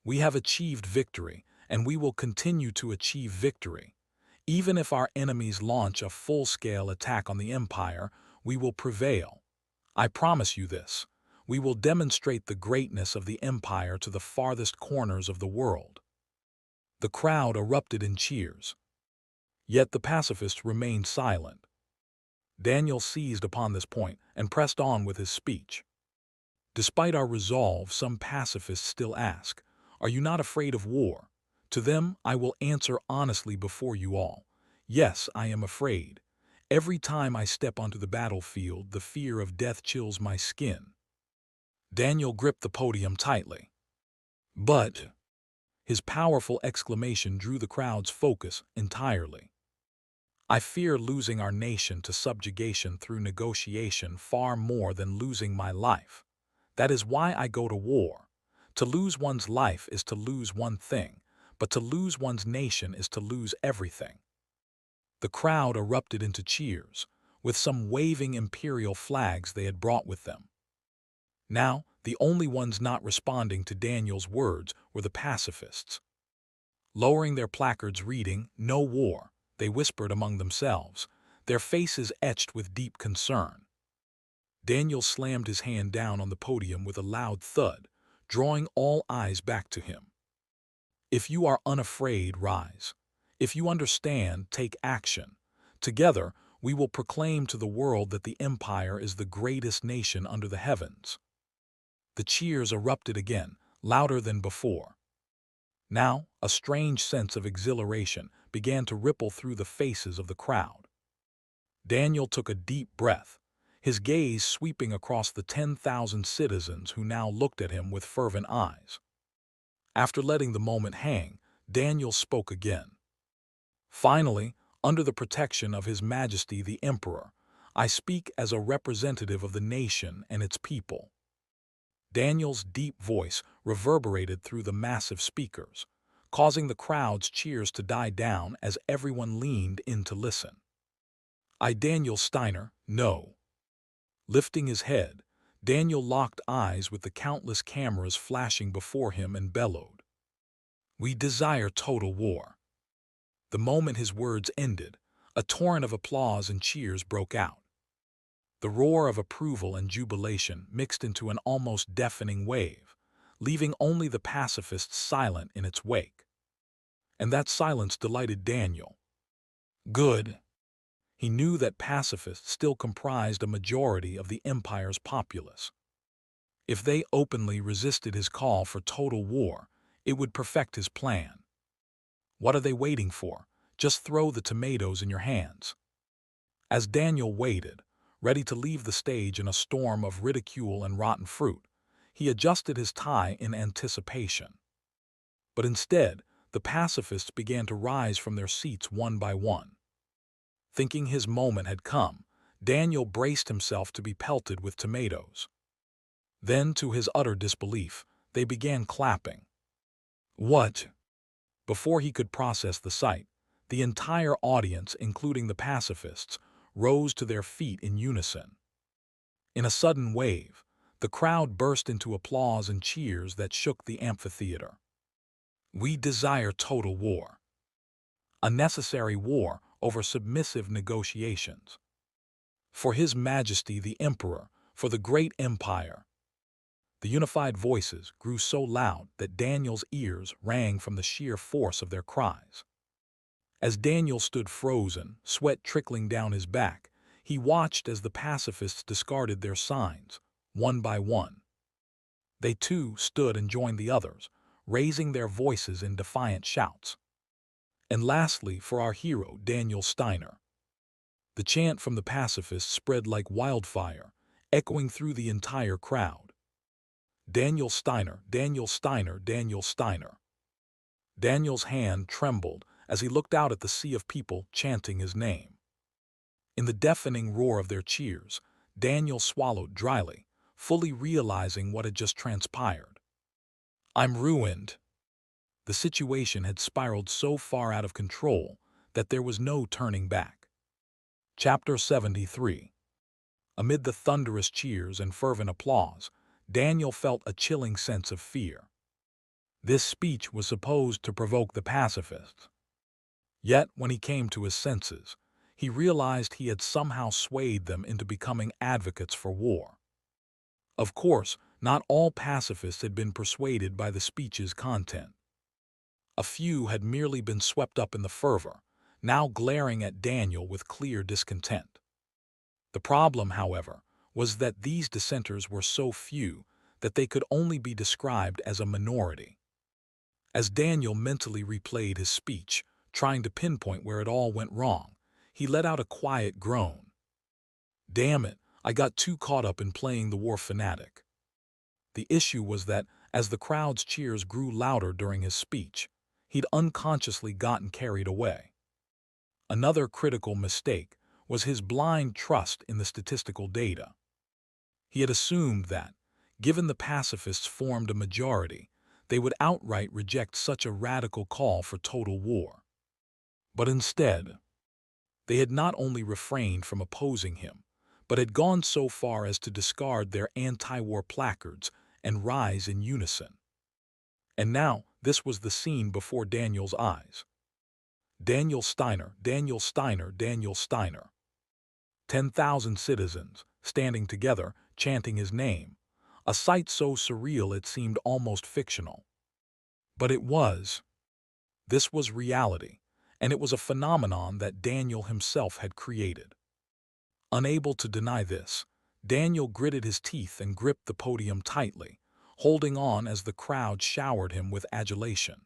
"We have achieved victory, and we will continue to achieve victory. Even if our enemies launch a full-scale attack on the empire, we will prevail. I promise you this. We will demonstrate the greatness of the empire to the farthest corners of the world." The crowd erupted in cheers. Yet the pacifists remained silent. Daniel seized upon this point and pressed on with his speech. "Despite our resolve, some pacifists still ask, 'Are you not afraid of war?' To them, I will answer honestly before you all. Yes, I am afraid. Every time I step onto the battlefield, the fear of death chills my skin." Daniel gripped the podium tightly. But his powerful exclamation drew the crowd's focus entirely. "I fear losing our nation to subjugation through negotiation far more than losing my life. That is why I go to war. To lose one's life is to lose one thing, but to lose one's nation is to lose everything." The crowd erupted into cheers, with some waving imperial flags they had brought with them. Now, the only ones not responding to Daniel's words were the pacifists. Lowering their placards reading, "No war," they whispered among themselves, their faces etched with deep concern. Daniel slammed his hand down on the podium with a loud thud, drawing all eyes back to him. "If you are unafraid, rise. If you understand, take action. Together, we will proclaim to the world that the empire is the greatest nation under the heavens." The cheers erupted again, louder than before. Now, a strange sense of exhilaration began to ripple through the faces of the crowd. Daniel took a deep breath, his gaze sweeping across the 10,000 citizens who now looked at him with fervent eyes. After letting the moment hang, Daniel spoke again. "Finally, under the protection of His Majesty the Emperor, I speak as a representative of the nation and its people." Daniel's deep voice reverberated through the massive speakers, causing the crowd's cheers to die down as everyone leaned in to listen. I, Daniel Steiner, know. Lifting his head, Daniel locked eyes with the countless cameras flashing before him and bellowed. We desire total war. The moment his words ended, a torrent of applause and cheers broke out. The roar of approval and jubilation mixed into an almost deafening wave, leaving only the pacifists silent in its wake. And that silence delighted Daniel. Good. He knew that pacifists still comprised a majority of the empire's populace. If they openly resisted his call for total war, it would perfect his plan. What are they waiting for? Just throw the tomatoes in your hands. As Daniel waited, ready to leave the stage in a storm of ridicule and rotten fruit, he adjusted his tie in anticipation. But instead, the pacifists began to rise from their seats one by one. Thinking his moment had come, Daniel braced himself to be pelted with tomatoes. Then, to his utter disbelief, they began clapping. What? Before he could process the sight, the entire audience, including the pacifists, rose to their feet in unison. In a sudden wave, the crowd burst into applause and cheers that shook the amphitheater. We desire total war. A necessary war over submissive negotiations. For His Majesty the Emperor, for the great empire. The unified voices grew so loud that Daniel's ears rang from the sheer force of their cries. As Daniel stood frozen, sweat trickling down his back, he watched as the pacifists discarded their signs, one by one. They too stood and joined the others, raising their voices in defiant shouts. And lastly, for our hero, Daniel Steiner. The chant from the pacifists spread like wildfire, echoing through the entire crowd. Daniel Steiner, Daniel Steiner, Daniel Steiner. Daniel's hand trembled as he looked out at the sea of people chanting his name. In the deafening roar of their cheers, Daniel swallowed dryly, fully realizing what had just transpired. I'm ruined. The situation had spiraled so far out of control that there was no turning back. Chapter 73. Amid the thunderous cheers and fervent applause, Daniel felt a chilling sense of fear. This speech was supposed to provoke the pacifists. Yet, when he came to his senses, he realized he had somehow swayed them into becoming advocates for war. Of course, not all pacifists had been persuaded by the speech's content. A few had merely been swept up in the fervor, now glaring at Daniel with clear discontent. The problem, however, was that these dissenters were so few that they could only be described as a minority. As Daniel mentally replayed his speech, trying to pinpoint where it all went wrong, he let out a quiet groan. Damn it, I got too caught up in playing the war fanatic. The issue was that, as the crowd's cheers grew louder during his speech, he'd unconsciously gotten carried away. Another critical mistake was his blind trust in the statistical data. He had assumed that, given the pacifists formed a majority, they would outright reject such a radical call for total war. But instead, they had not only refrained from opposing him, but had gone so far as to discard their anti-war placards and rise in unison. And now, this was the scene before Daniel's eyes. Daniel Steiner, Daniel Steiner, Daniel Steiner. 10,000 citizens, standing together, chanting his name, a sight so surreal it seemed almost fictional. But it was. This was reality, and it was a phenomenon that Daniel himself had created. Unable to deny this, Daniel gritted his teeth and gripped the podium tightly, holding on as the crowd showered him with adulation.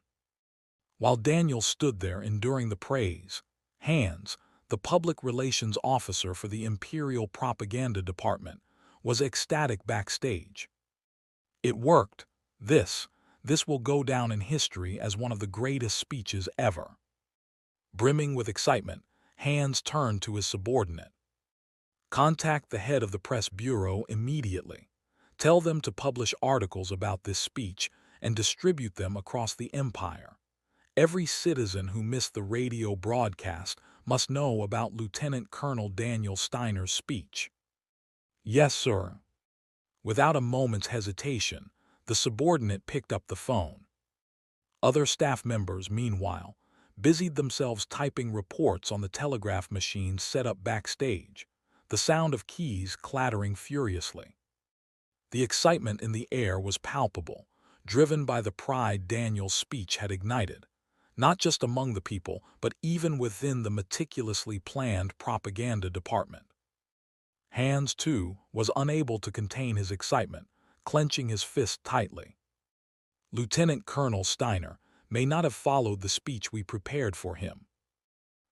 While Daniel stood there enduring the praise, Hans, the public relations officer for the Imperial Propaganda Department, was ecstatic backstage. It worked. This will go down in history as one of the greatest speeches ever. Brimming with excitement, Hans turned to his subordinate. Contact the head of the press bureau immediately. Tell them to publish articles about this speech and distribute them across the empire. Every citizen who missed the radio broadcast must know about Lieutenant Colonel Daniel Steiner's speech. Yes, sir. Without a moment's hesitation, the subordinate picked up the phone. Other staff members, meanwhile, busied themselves typing reports on the telegraph machines set up backstage, the sound of keys clattering furiously. The excitement in the air was palpable, driven by the pride Daniel's speech had ignited, not just among the people, but even within the meticulously planned propaganda department. Hans, too, was unable to contain his excitement, clenching his fist tightly. Lieutenant Colonel Steiner may not have followed the speech we prepared for him,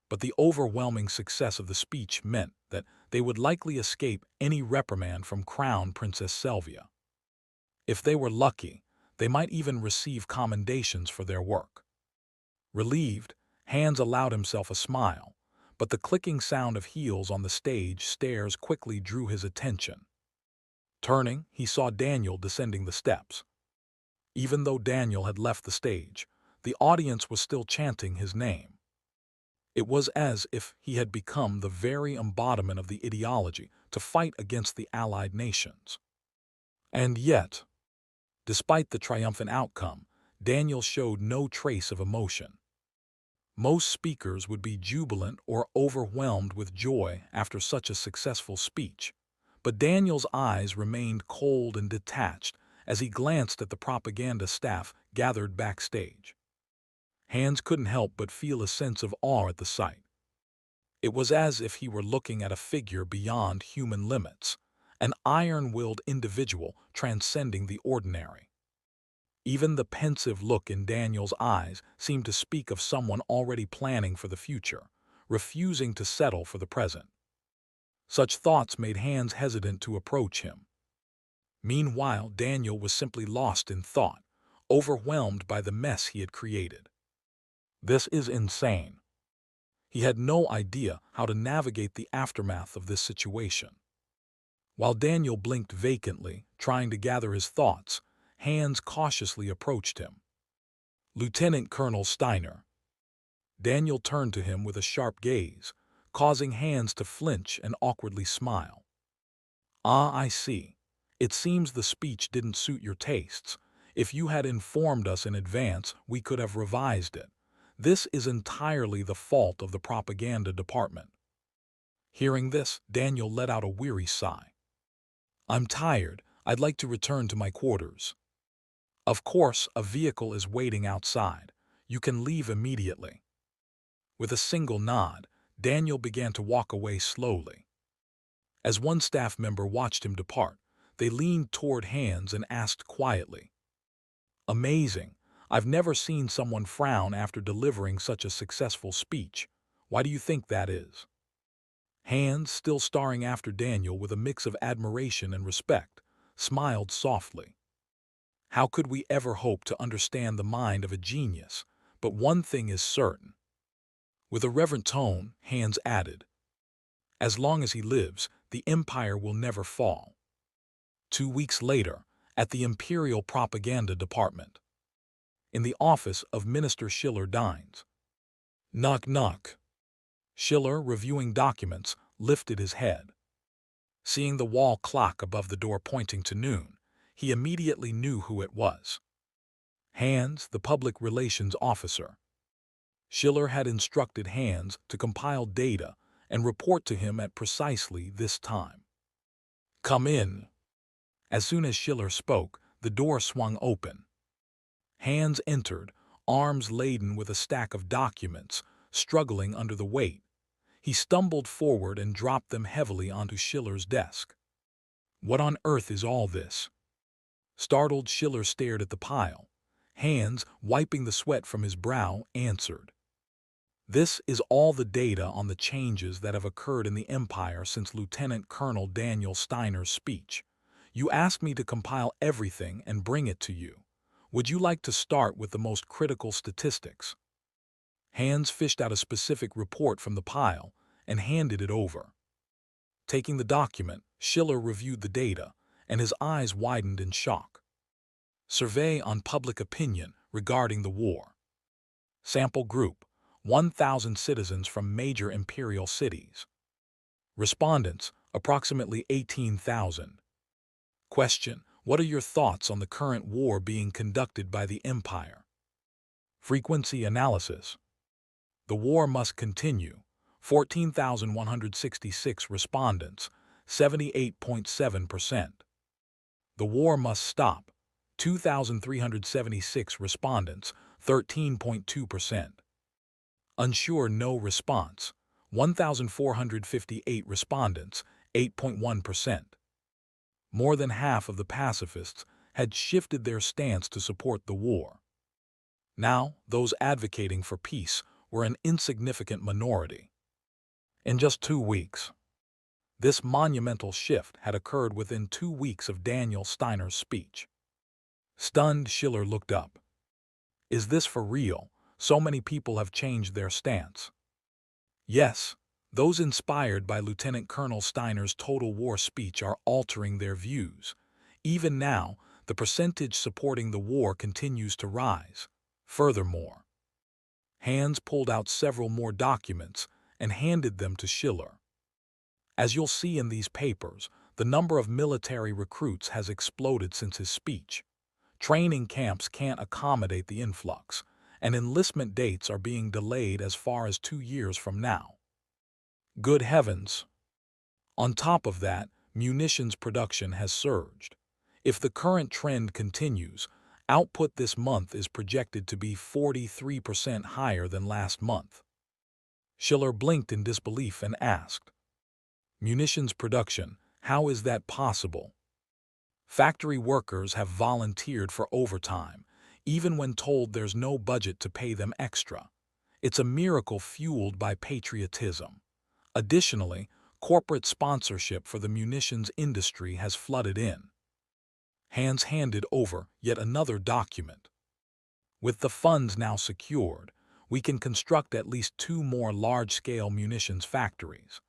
but the overwhelming success of the speech meant that they would likely escape any reprimand from Crown Princess Sylvia. If they were lucky, they might even receive commendations for their work. Relieved, Hans allowed himself a smile, but the clicking sound of heels on the stage stairs quickly drew his attention. Turning, he saw Daniel descending the steps. Even though Daniel had left the stage, the audience was still chanting his name. It was as if he had become the very embodiment of the ideology to fight against the Allied nations. And yet, despite the triumphant outcome, Daniel showed no trace of emotion. Most speakers would be jubilant or overwhelmed with joy after such a successful speech, but Daniel's eyes remained cold and detached as he glanced at the propaganda staff gathered backstage. Hans couldn't help but feel a sense of awe at the sight. It was as if he were looking at a figure beyond human limits, an iron-willed individual transcending the ordinary. Even the pensive look in Daniel's eyes seemed to speak of someone already planning for the future, refusing to settle for the present. Such thoughts made Hans hesitant to approach him. Meanwhile, Daniel was simply lost in thought, overwhelmed by the mess he had created. This is insane. He had no idea how to navigate the aftermath of this situation. While Daniel blinked vacantly, trying to gather his thoughts, Hans cautiously approached him. Lieutenant Colonel Steiner. Daniel turned to him with a sharp gaze, causing Hans to flinch and awkwardly smile. Ah, I see. It seems the speech didn't suit your tastes. If you had informed us in advance, we could have revised it. This is entirely the fault of the propaganda department. Hearing this, Daniel let out a weary sigh. I'm tired. I'd like to return to my quarters. Of course, a vehicle is waiting outside. You can leave immediately. With a single nod, Daniel began to walk away slowly. As one staff member watched him depart, they leaned toward Hans and asked quietly, "Amazing. I've never seen someone frown after delivering such a successful speech. Why do you think that is?" Hans, still staring after Daniel with a mix of admiration and respect, smiled softly. How could we ever hope to understand the mind of a genius? But one thing is certain. With a reverent tone, Hans added, "As long as he lives, the empire will never fall." 2 weeks later, at the Imperial Propaganda Department. In the office of Minister Schiller Dines. Knock, knock. Schiller, reviewing documents, lifted his head. Seeing the wall clock above the door pointing to noon, he immediately knew who it was. Hans, the public relations officer. Schiller had instructed Hans to compile data and report to him at precisely this time. "Come in." As soon as Schiller spoke, the door swung open. Hans entered, arms laden with a stack of documents, struggling under the weight. He stumbled forward and dropped them heavily onto Schiller's desk. "What on earth is all this?" Startled, Schiller stared at the pile. Hans, wiping the sweat from his brow, answered, "This is all the data on the changes that have occurred in the Empire since Lieutenant Colonel Daniel Steiner's speech. You asked me to compile everything and bring it to you. Would you like to start with the most critical statistics?" Hans fished out a specific report from the pile and handed it over. Taking the document, Schiller reviewed the data, and his eyes widened in shock. Survey on public opinion regarding the war. Sample group, 1,000 citizens from major imperial cities. Respondents, approximately 18,000. Question: what are your thoughts on the current war being conducted by the Empire? Frequency analysis. The war must continue. 14,166 respondents, 78.7%. The war must stop. 2,376 respondents, 13.2%. Unsure no response. 1,458 respondents, 8.1%. More than half of the pacifists had shifted their stance to support the war. Now, those advocating for peace were an insignificant minority. In just 2 weeks, this monumental shift had occurred within 2 weeks of Daniel Steiner's speech. Stunned, Schiller looked up. Is this for real? So many people have changed their stance. Yes, those inspired by Lieutenant Colonel Steiner's Total War speech are altering their views. Even now, the percentage supporting the war continues to rise. Furthermore, Hans pulled out several more documents and handed them to Schiller. As you'll see in these papers, the number of military recruits has exploded since his speech. Training camps can't accommodate the influx, and enlistment dates are being delayed as far as 2 years from now. Good heavens! On top of that, munitions production has surged. If the current trend continues, output this month is projected to be 43% higher than last month. Schiller blinked in disbelief and asked, "Munitions production, how is that possible?" Factory workers have volunteered for overtime, even when told there's no budget to pay them extra. It's a miracle fueled by patriotism. Additionally, corporate sponsorship for the munitions industry has flooded in. Hans handed over yet another document. With the funds now secured, we can construct at least 2 more large-scale munitions factories.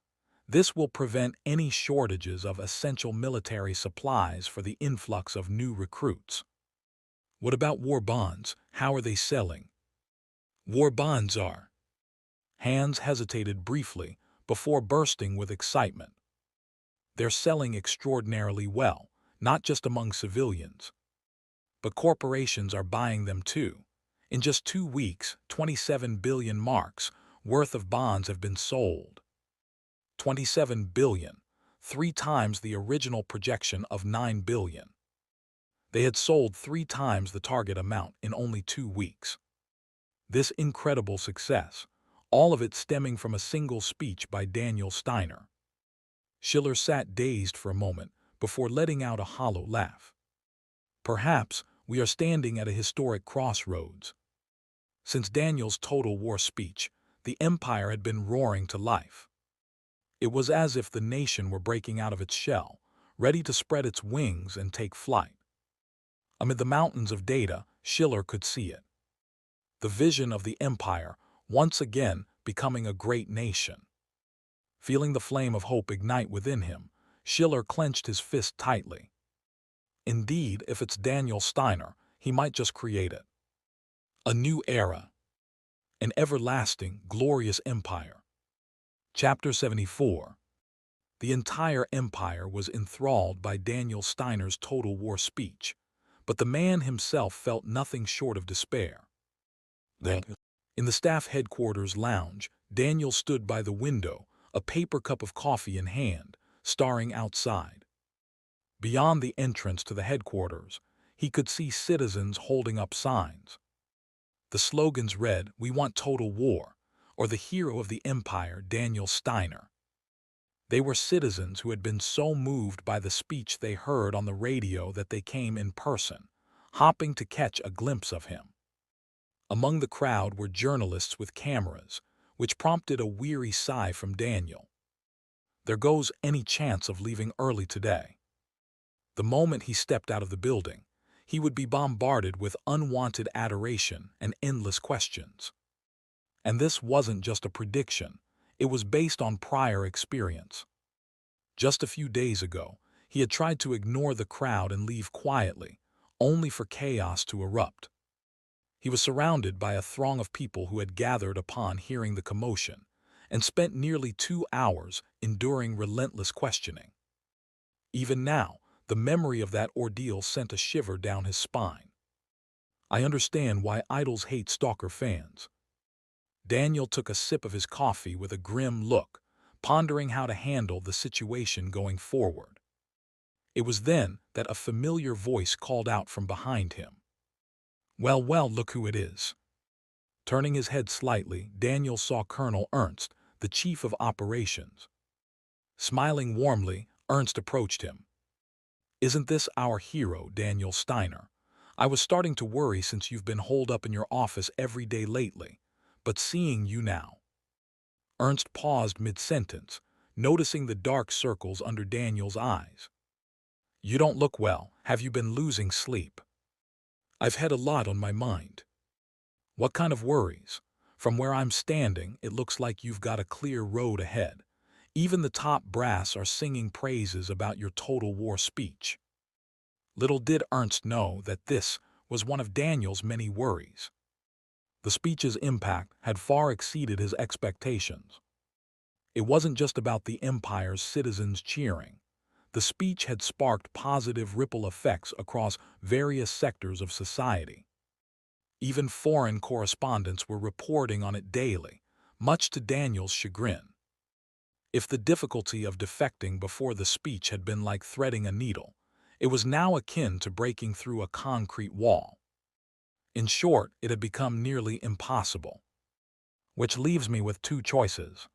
This will prevent any shortages of essential military supplies for the influx of new recruits. What about war bonds? How are they selling? War bonds are. Hans hesitated briefly before bursting with excitement. They're selling extraordinarily well, not just among civilians, but corporations are buying them too. In just 2 weeks, 27 billion marks worth of bonds have been sold. 27 billion, 3 times the original projection of 9 billion. They had sold 3 times the target amount in only 2 weeks. This incredible success, all of it stemming from a single speech by Daniel Steiner. Schiller sat dazed for a moment before letting out a hollow laugh. Perhaps we are standing at a historic crossroads. Since Daniel's Total War speech, the empire had been roaring to life. It was as if the nation were breaking out of its shell, ready to spread its wings and take flight. Amid the mountains of data, Schiller could see it. The vision of the empire, once again becoming a great nation. Feeling the flame of hope ignite within him, Schiller clenched his fist tightly. Indeed, if it's Daniel Steiner, he might just create it. A new era. An everlasting, glorious empire. Chapter 74. The entire empire was enthralled by Daniel Steiner's Total War speech, but the man himself felt nothing short of despair. In the staff headquarters lounge, Daniel stood by the window, a paper cup of coffee in hand, staring outside. Beyond the entrance to the headquarters, he could see citizens holding up signs. The slogans read, "We want total war," or "The hero of the empire, Daniel Steiner." They were citizens who had been so moved by the speech they heard on the radio that they came in person, hoping to catch a glimpse of him. Among the crowd were journalists with cameras, which prompted a weary sigh from Daniel. There goes any chance of leaving early today. The moment he stepped out of the building, he would be bombarded with unwanted adoration and endless questions. And this wasn't just a prediction, it was based on prior experience. Just a few days ago, he had tried to ignore the crowd and leave quietly, only for chaos to erupt. He was surrounded by a throng of people who had gathered upon hearing the commotion, and spent nearly 2 hours enduring relentless questioning. Even now, the memory of that ordeal sent a shiver down his spine. I understand why idols hate stalker fans. Daniel took a sip of his coffee with a grim look, pondering how to handle the situation going forward. It was then that a familiar voice called out from behind him. "Well, well, look who it is." Turning his head slightly, Daniel saw Colonel Ernst, the chief of operations. Smiling warmly, Ernst approached him. "Isn't this our hero, Daniel Steiner? I was starting to worry since you've been holed up in your office every day lately, but seeing you now." Ernst paused mid-sentence, noticing the dark circles under Daniel's eyes. "You don't look well. Have you been losing sleep?" "I've had a lot on my mind." "What kind of worries?" "From where I'm standing, it looks like you've got a clear road ahead. Even the top brass are singing praises about your total war speech." Little did Ernst know that this was one of Daniel's many worries. The speech's impact had far exceeded his expectations. It wasn't just about the Empire's citizens cheering. The speech had sparked positive ripple effects across various sectors of society. Even foreign correspondents were reporting on it daily, much to Daniel's chagrin. If the difficulty of defecting before the speech had been like threading a needle, it was now akin to breaking through a concrete wall. In short, it had become nearly impossible. Which leaves me with two choices.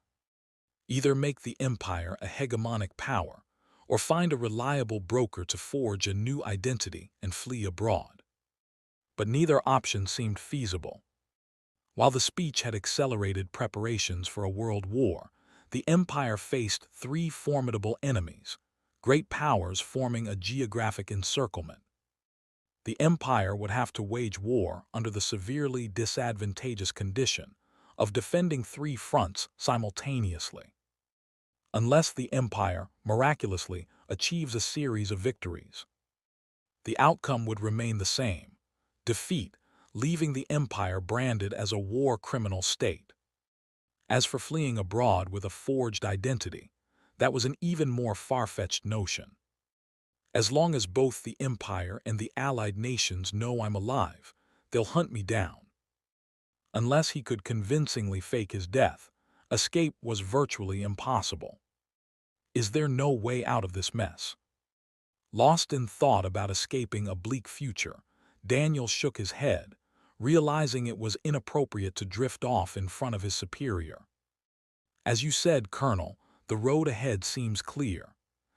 Either make the Empire a hegemonic power, or find a reliable broker to forge a new identity and flee abroad. But neither option seemed feasible. While the speech had accelerated preparations for a world war, the Empire faced three formidable enemies, great powers forming a geographic encirclement. The Empire would have to wage war under the severely disadvantageous condition of defending three fronts simultaneously. Unless the Empire, miraculously, achieves a series of victories, the outcome would remain the same: defeat, leaving the Empire branded as a war criminal state. As for fleeing abroad with a forged identity, that was an even more far-fetched notion. As long as both the Empire and the Allied nations know I'm alive, they'll hunt me down. Unless he could convincingly fake his death, escape was virtually impossible. Is there no way out of this mess? Lost in thought about escaping a bleak future, Daniel shook his head, realizing it was inappropriate to drift off in front of his superior. "As you said, Colonel, the road ahead seems clear.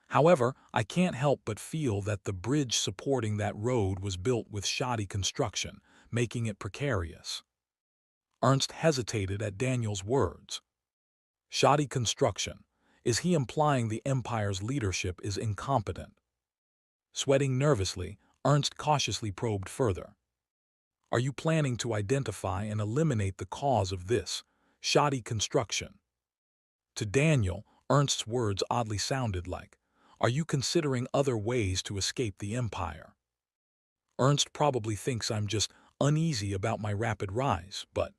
However, I can't help but feel that the bridge supporting that road was built with shoddy construction, making it precarious." Ernst hesitated at Daniel's words. Shoddy construction. Is he implying the Empire's leadership is incompetent? Sweating nervously, Ernst cautiously probed further. "Are you planning to identify and eliminate the cause of this shoddy construction?" To Daniel, Ernst's words oddly sounded like, "Are you considering other ways to escape the Empire?" Ernst probably thinks I'm just uneasy about my rapid rise, but...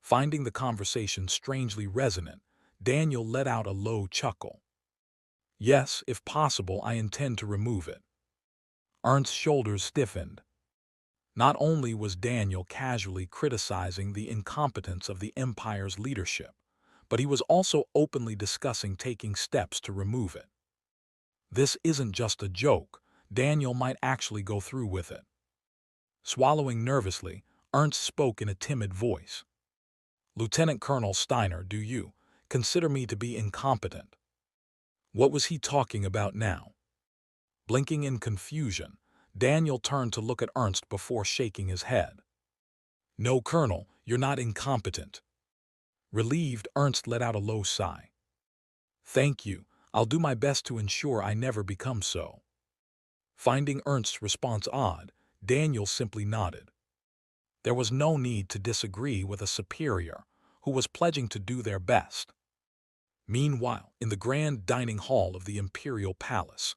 Finding the conversation strangely resonant, Daniel let out a low chuckle. "Yes, if possible, I intend to remove it." Ernst's shoulders stiffened. Not only was Daniel casually criticizing the incompetence of the Empire's leadership, but he was also openly discussing taking steps to remove it. This isn't just a joke. Daniel might actually go through with it. Swallowing nervously, Ernst spoke in a timid voice. "Lieutenant Colonel Steiner, do you consider me to be incompetent?" What was he talking about now? Blinking in confusion, Daniel turned to look at Ernst before shaking his head. "No, Colonel, you're not incompetent." Relieved, Ernst let out a low sigh. "Thank you. I'll do my best to ensure I never become so." Finding Ernst's response odd, Daniel simply nodded. There was no need to disagree with a superior who was pledging to do their best. Meanwhile, in the grand dining hall of the Imperial Palace,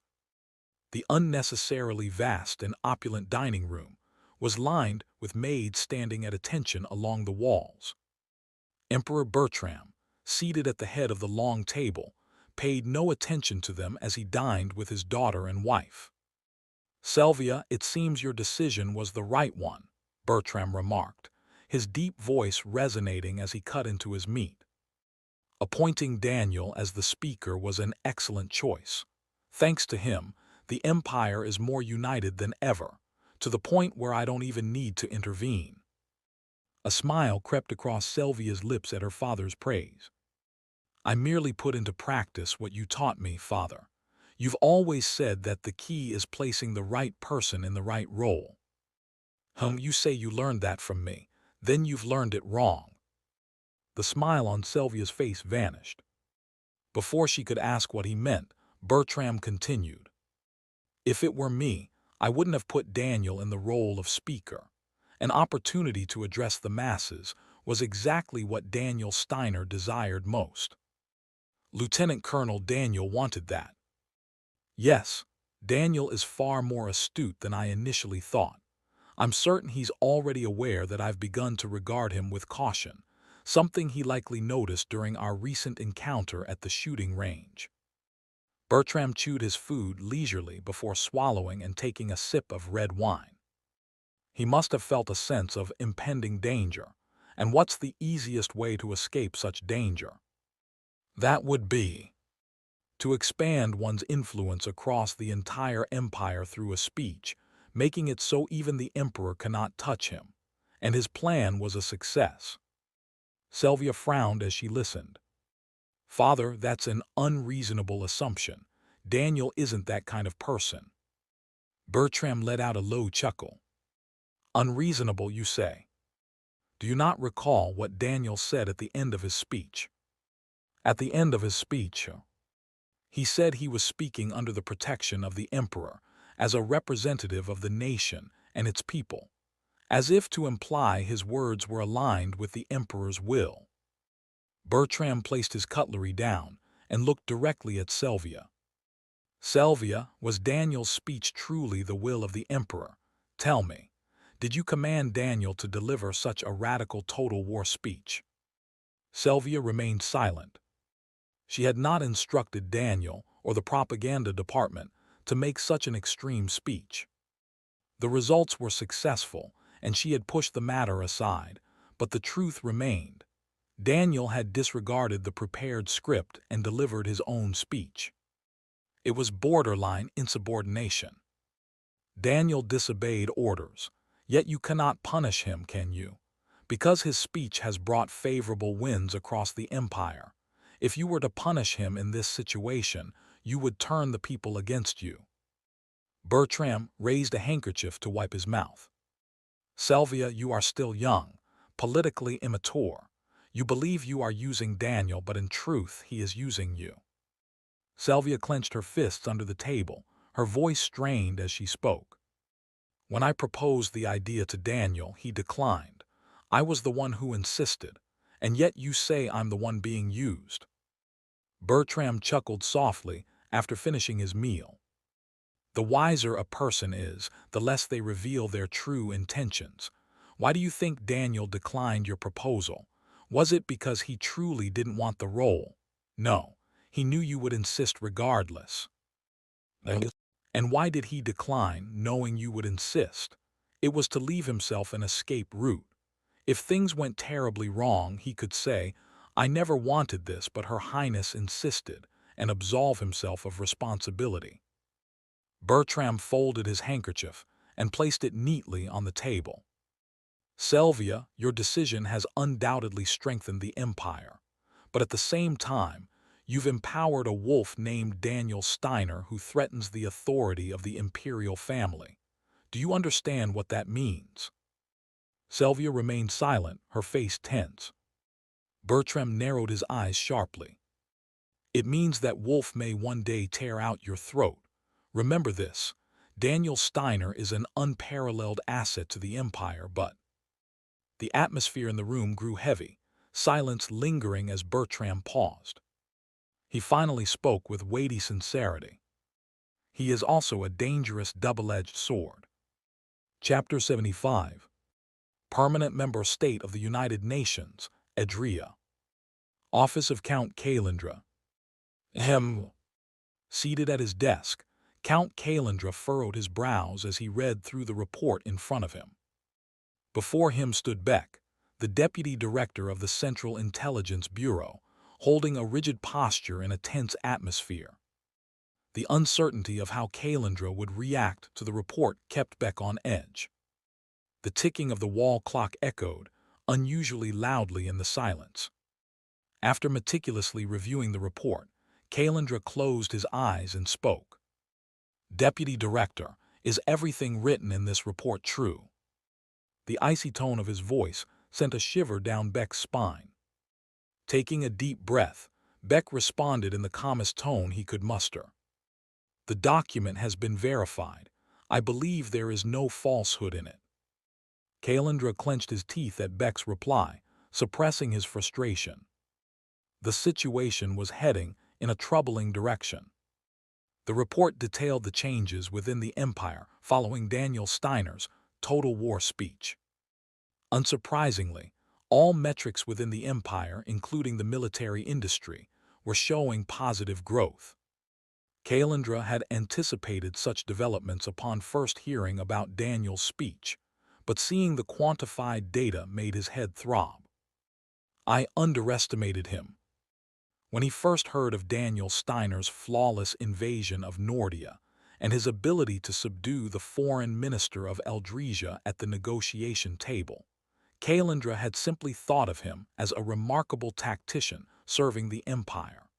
the unnecessarily vast and opulent dining room was lined with maids standing at attention along the walls. Emperor Bertram, seated at the head of the long table, paid no attention to them as he dined with his daughter and wife. "Sylvia, it seems your decision was the right one," Bertram remarked, his deep voice resonating as he cut into his meat. Appointing Daniel as the speaker was an excellent choice. Thanks to him, the empire is more united than ever, to the point where I don't even need to intervene. A smile crept across Sylvia's lips at her father's praise. "I merely put into practice what you taught me, Father. You've always said that the key is placing the right person in the right role." You say you learned that from me, then you've learned it wrong." The smile on Sylvia's face vanished. Before she could ask what he meant, Bertram continued, "If it were me, I wouldn't have put Daniel in the role of speaker. An opportunity to address the masses was exactly what Daniel Steiner desired most. Lieutenant Colonel Daniel wanted that. Yes, Daniel is far more astute than I initially thought. I'm certain he's already aware that I've begun to regard him with caution, something he likely noticed during our recent encounter at the shooting range." Bertram chewed his food leisurely before swallowing and taking a sip of red wine. He must have felt a sense of impending danger, and what's the easiest way to escape such danger? That would be to expand one's influence across the entire empire through a speech, making it so even the emperor cannot touch him. And his plan was a success. Sylvia frowned as she listened. "Father, that's an unreasonable assumption. Daniel isn't that kind of person." Bertram let out a low chuckle. "Unreasonable, you say? Do you not recall what Daniel said at the end of his speech?" At the end of his speech, he said he was speaking under the protection of the emperor, as a representative of the nation and its people, as if to imply his words were aligned with the emperor's will. Bertram placed his cutlery down and looked directly at Sylvia. "Sylvia, was Daniel's speech truly the will of the emperor? Tell me, did you command Daniel to deliver such a radical total war speech?" Sylvia remained silent. She had not instructed Daniel or the propaganda department to make such an extreme speech. The results were successful, and she had pushed the matter aside, but the truth remained. Daniel had disregarded the prepared script and delivered his own speech. It was borderline insubordination. Daniel disobeyed orders, yet you cannot punish him, can you? Because his speech has brought favorable winds across the empire. If you were to punish him in this situation, you would turn the people against you." Bertram raised a handkerchief to wipe his mouth. "Sylvia, you are still young, politically immature. You believe you are using Daniel, but in truth he is using you." Sylvia clenched her fists under the table, her voice strained as she spoke. "When I proposed the idea to Daniel, he declined. I was the one who insisted, and yet you say I'm the one being used." Bertram chuckled softly after finishing his meal. "The wiser a person is, the less they reveal their true intentions. Why do you think Daniel declined your proposal? Was it because he truly didn't want the role? No, he knew you would insist regardless." "And why did he decline, knowing you would insist?" "It was to leave himself an escape route. If things went terribly wrong, he could say, 'I never wanted this, but Her Highness insisted,' and absolve himself of responsibility." Bertram folded his handkerchief and placed it neatly on the table. "Sylvia, your decision has undoubtedly strengthened the empire, but at the same time, you've empowered a wolf named Daniel Steiner who threatens the authority of the imperial family. Do you understand what that means?" Sylvia remained silent, her face tense. Bertram narrowed his eyes sharply. "It means that Wolf may one day tear out your throat. Remember this, Daniel Steiner is an unparalleled asset to the empire, but—" The atmosphere in the room grew heavy, silence lingering as Bertram paused. He finally spoke with weighty sincerity. "He is also a dangerous double-edged sword." Chapter 75. Permanent Member State of the United Nations, Adria. Office of Count Kalandra. Ahem. Seated at his desk, Count Kalandra furrowed his brows as he read through the report in front of him. Before him stood Beck, the Deputy Director of the Central Intelligence Bureau, holding a rigid posture in a tense atmosphere. The uncertainty of how Kalandra would react to the report kept Beck on edge. The ticking of the wall clock echoed, unusually loudly in the silence. After meticulously reviewing the report, Kalandra closed his eyes and spoke. Deputy Director, is everything written in this report true? The icy tone of his voice sent a shiver down Beck's spine. Taking a deep breath, Beck responded in the calmest tone he could muster. The document has been verified. I believe there is no falsehood in it. Kalandra clenched his teeth at Beck's reply, suppressing his frustration. The situation was heading in a troubling direction. The report detailed the changes within the empire following Daniel Steiner's total war speech. Unsurprisingly, all metrics within the empire, including the military industry, were showing positive growth. Kalandra had anticipated such developments upon first hearing about Daniel's speech, but seeing the quantified data made his head throb. I underestimated him. When he first heard of Daniel Steiner's flawless invasion of Nordia and his ability to subdue the foreign minister of Eldresia at the negotiation table, Kalandra had simply thought of him as a remarkable tactician serving the empire.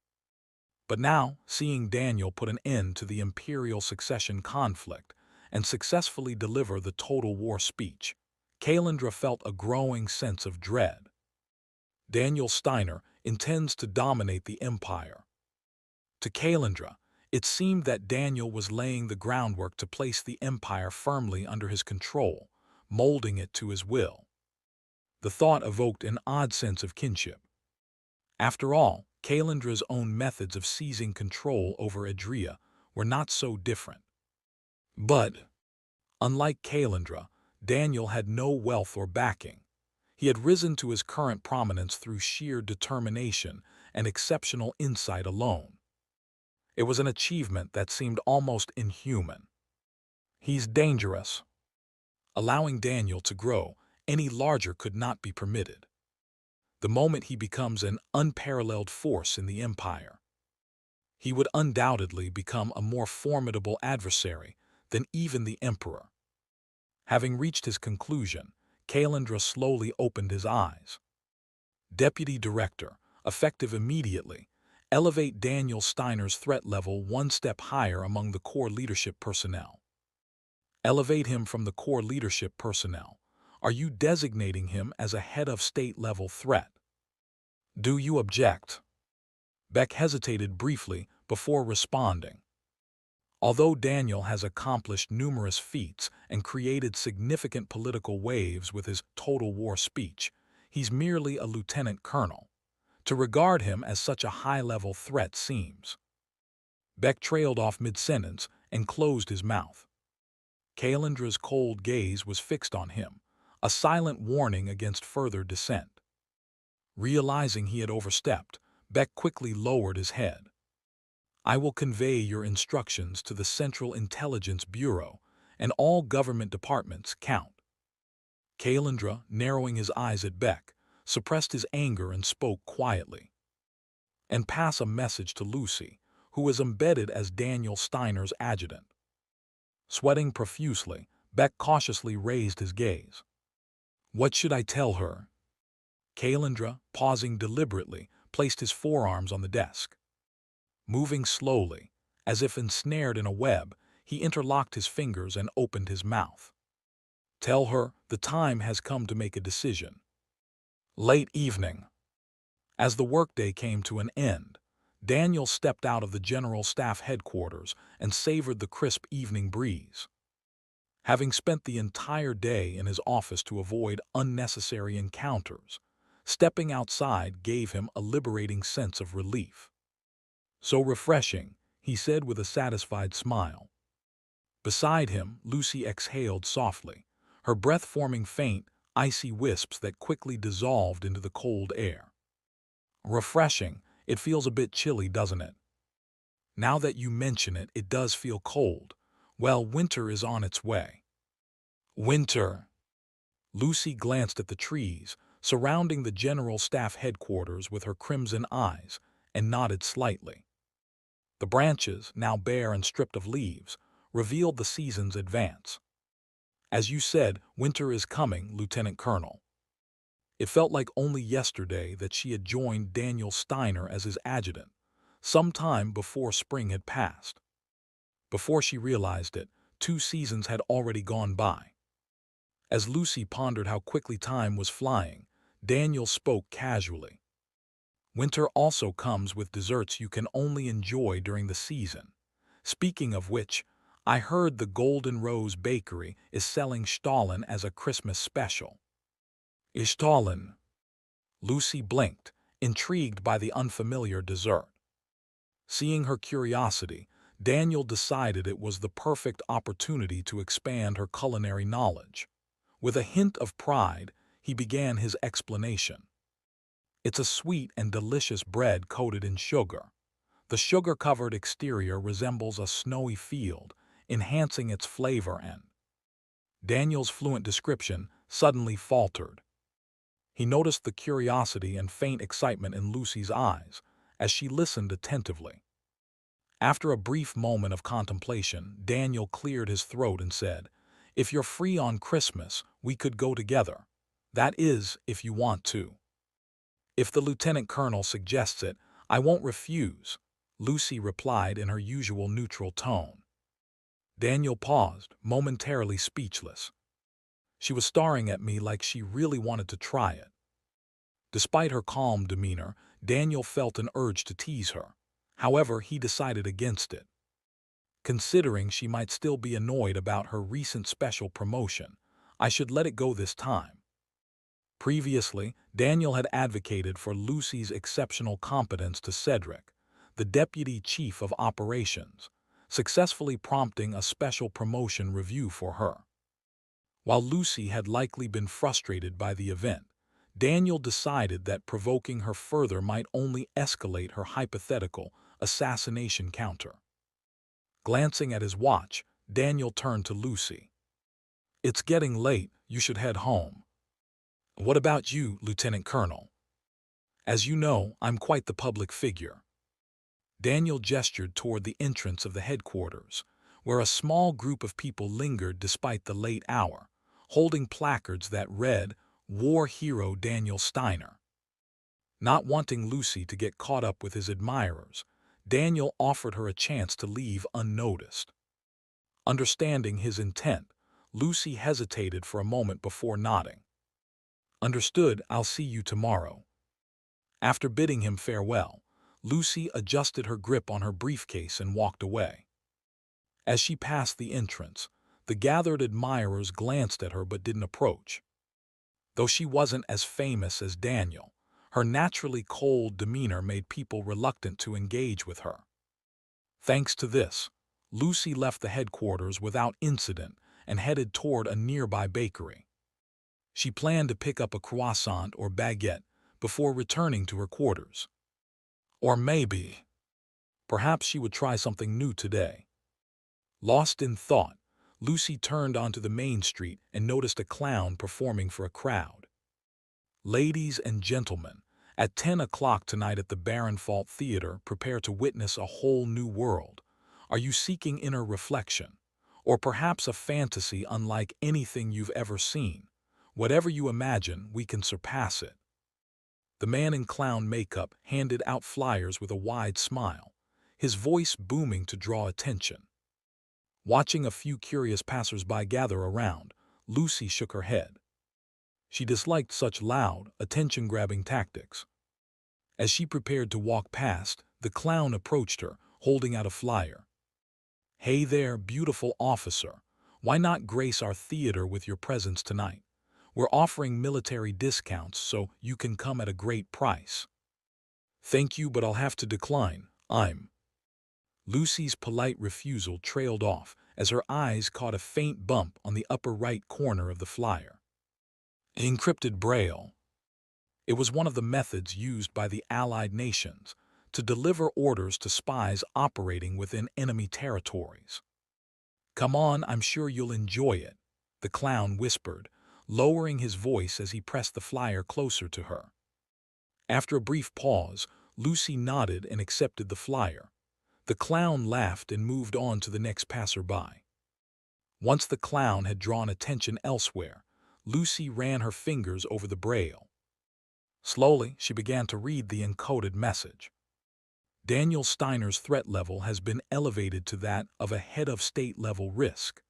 But now, seeing Daniel put an end to the imperial succession conflict and successfully deliver the total war speech, Kalandra felt a growing sense of dread. Daniel Steiner intends to dominate the empire. To Kalandra, it seemed that Daniel was laying the groundwork to place the empire firmly under his control, molding it to his will. The thought evoked an odd sense of kinship. After all, Kalandra's own methods of seizing control over Adria were not so different. But, unlike Kalandra, Daniel had no wealth or backing. He had risen to his current prominence through sheer determination and exceptional insight alone. It was an achievement that seemed almost inhuman. He's dangerous. Allowing Daniel to grow any larger could not be permitted. The moment he becomes an unparalleled force in the empire, he would undoubtedly become a more formidable adversary than even the emperor. Having reached his conclusion, Kalandra slowly opened his eyes. Deputy Director, effective immediately, elevate Daniel Steiner's threat level one step higher among the core leadership personnel. Elevate him from the core leadership personnel. Are you designating him as a head of state-level threat? Do you object? Beck hesitated briefly before responding. Although Daniel has accomplished numerous feats and created significant political waves with his total war speech, he's merely a lieutenant colonel. To regard him as such a high-level threat seems. Beck trailed off mid-sentence and closed his mouth. Kalandra's cold gaze was fixed on him, a silent warning against further dissent. Realizing he had overstepped, Beck quickly lowered his head. I will convey your instructions to the Central Intelligence Bureau and all government departments, Count. Kalandra, narrowing his eyes at Beck, suppressed his anger and spoke quietly. And pass a message to Lucy, who is embedded as Daniel Steiner's adjutant. Sweating profusely, Beck cautiously raised his gaze. What should I tell her? Kalandra, pausing deliberately, placed his forearms on the desk. Moving slowly, as if ensnared in a web, he interlocked his fingers and opened his mouth. Tell her the time has come to make a decision. Late evening. As the workday came to an end, Daniel stepped out of the General Staff headquarters and savored the crisp evening breeze. Having spent the entire day in his office to avoid unnecessary encounters, stepping outside gave him a liberating sense of relief. So refreshing, he said with a satisfied smile. Beside him, Lucy exhaled softly, her breath forming faint, icy wisps that quickly dissolved into the cold air. Refreshing, it feels a bit chilly, doesn't it? Now that you mention it, it does feel cold. Well, winter is on its way. Winter! Lucy glanced at the trees, surrounding the General Staff headquarters with her crimson eyes, and nodded slightly. The branches, now bare and stripped of leaves, revealed the season's advance. As you said, winter is coming, Lieutenant Colonel. It felt like only yesterday that she had joined Daniel Steiner as his adjutant, some time before spring had passed. Before she realized it, 2 seasons had already gone by. As Lucy pondered how quickly time was flying, Daniel spoke casually. Winter also comes with desserts you can only enjoy during the season. Speaking of which, I heard the Golden Rose Bakery is selling Stollen as a Christmas special. Is Stollen? Lucy blinked, intrigued by the unfamiliar dessert. Seeing her curiosity, Daniel decided it was the perfect opportunity to expand her culinary knowledge. With a hint of pride, he began his explanation. It's a sweet and delicious bread coated in sugar. The sugar-covered exterior resembles a snowy field, enhancing its flavor and... Daniel's fluent description suddenly faltered. He noticed the curiosity and faint excitement in Lucy's eyes as she listened attentively. After a brief moment of contemplation, Daniel cleared his throat and said, "If you're free on Christmas, we could go together. That is, if you want to." "If the Lieutenant Colonel suggests it, I won't refuse," Lucy replied in her usual neutral tone. Daniel paused, momentarily speechless. She was staring at me like she really wanted to try it. Despite her calm demeanor, Daniel felt an urge to tease her. However, he decided against it. Considering she might still be annoyed about her recent special promotion, I should let it go this time. Previously, Daniel had advocated for Lucy's exceptional competence to Cedric, the Deputy Chief of Operations, successfully prompting a special promotion review for her. While Lucy had likely been frustrated by the event, Daniel decided that provoking her further might only escalate her hypothetical assassination counter. Glancing at his watch, Daniel turned to Lucy. "It's getting late, you should head home." "What about you, Lieutenant Colonel? As you know, I'm quite the public figure." Daniel gestured toward the entrance of the headquarters, where a small group of people lingered despite the late hour, holding placards that read, "War Hero Daniel Steiner." Not wanting Lucy to get caught up with his admirers, Daniel offered her a chance to leave unnoticed. Understanding his intent, Lucy hesitated for a moment before nodding. "Understood, I'll see you tomorrow." After bidding him farewell, Lucy adjusted her grip on her briefcase and walked away. As she passed the entrance, the gathered admirers glanced at her but didn't approach. Though she wasn't as famous as Daniel, her naturally cold demeanor made people reluctant to engage with her. Thanks to this, Lucy left the headquarters without incident and headed toward a nearby bakery. She planned to pick up a croissant or baguette before returning to her quarters. Or maybe, perhaps she would try something new today. Lost in thought, Lucy turned onto the main street and noticed a clown performing for a crowd. "Ladies and gentlemen, at 10 o'clock tonight at the Barenfalt Theater, prepare to witness a whole new world. Are you seeking inner reflection? Or perhaps a fantasy unlike anything you've ever seen? Whatever you imagine, we can surpass it." The man in clown makeup handed out flyers with a wide smile, his voice booming to draw attention. Watching a few curious passers-by gather around, Lucy shook her head. She disliked such loud, attention-grabbing tactics. As she prepared to walk past, the clown approached her, holding out a flyer. "Hey there, beautiful officer. Why not grace our theater with your presence tonight? We're offering military discounts so you can come at a great price." "Thank you, but I'll have to decline. Lucy's polite refusal trailed off as her eyes caught a faint bump on the upper right corner of the flyer. Encrypted Braille. It was one of the methods used by the Allied nations to deliver orders to spies operating within enemy territories. "Come on, I'm sure you'll enjoy it," the clown whispered, lowering his voice as he pressed the flyer closer to her. After a brief pause, Lucy nodded and accepted the flyer. The clown laughed and moved on to the next passerby. Once the clown had drawn attention elsewhere, Lucy ran her fingers over the braille. Slowly, she began to read the encoded message. Daniel Steiner's threat level has been elevated to that of a head of state-level risk.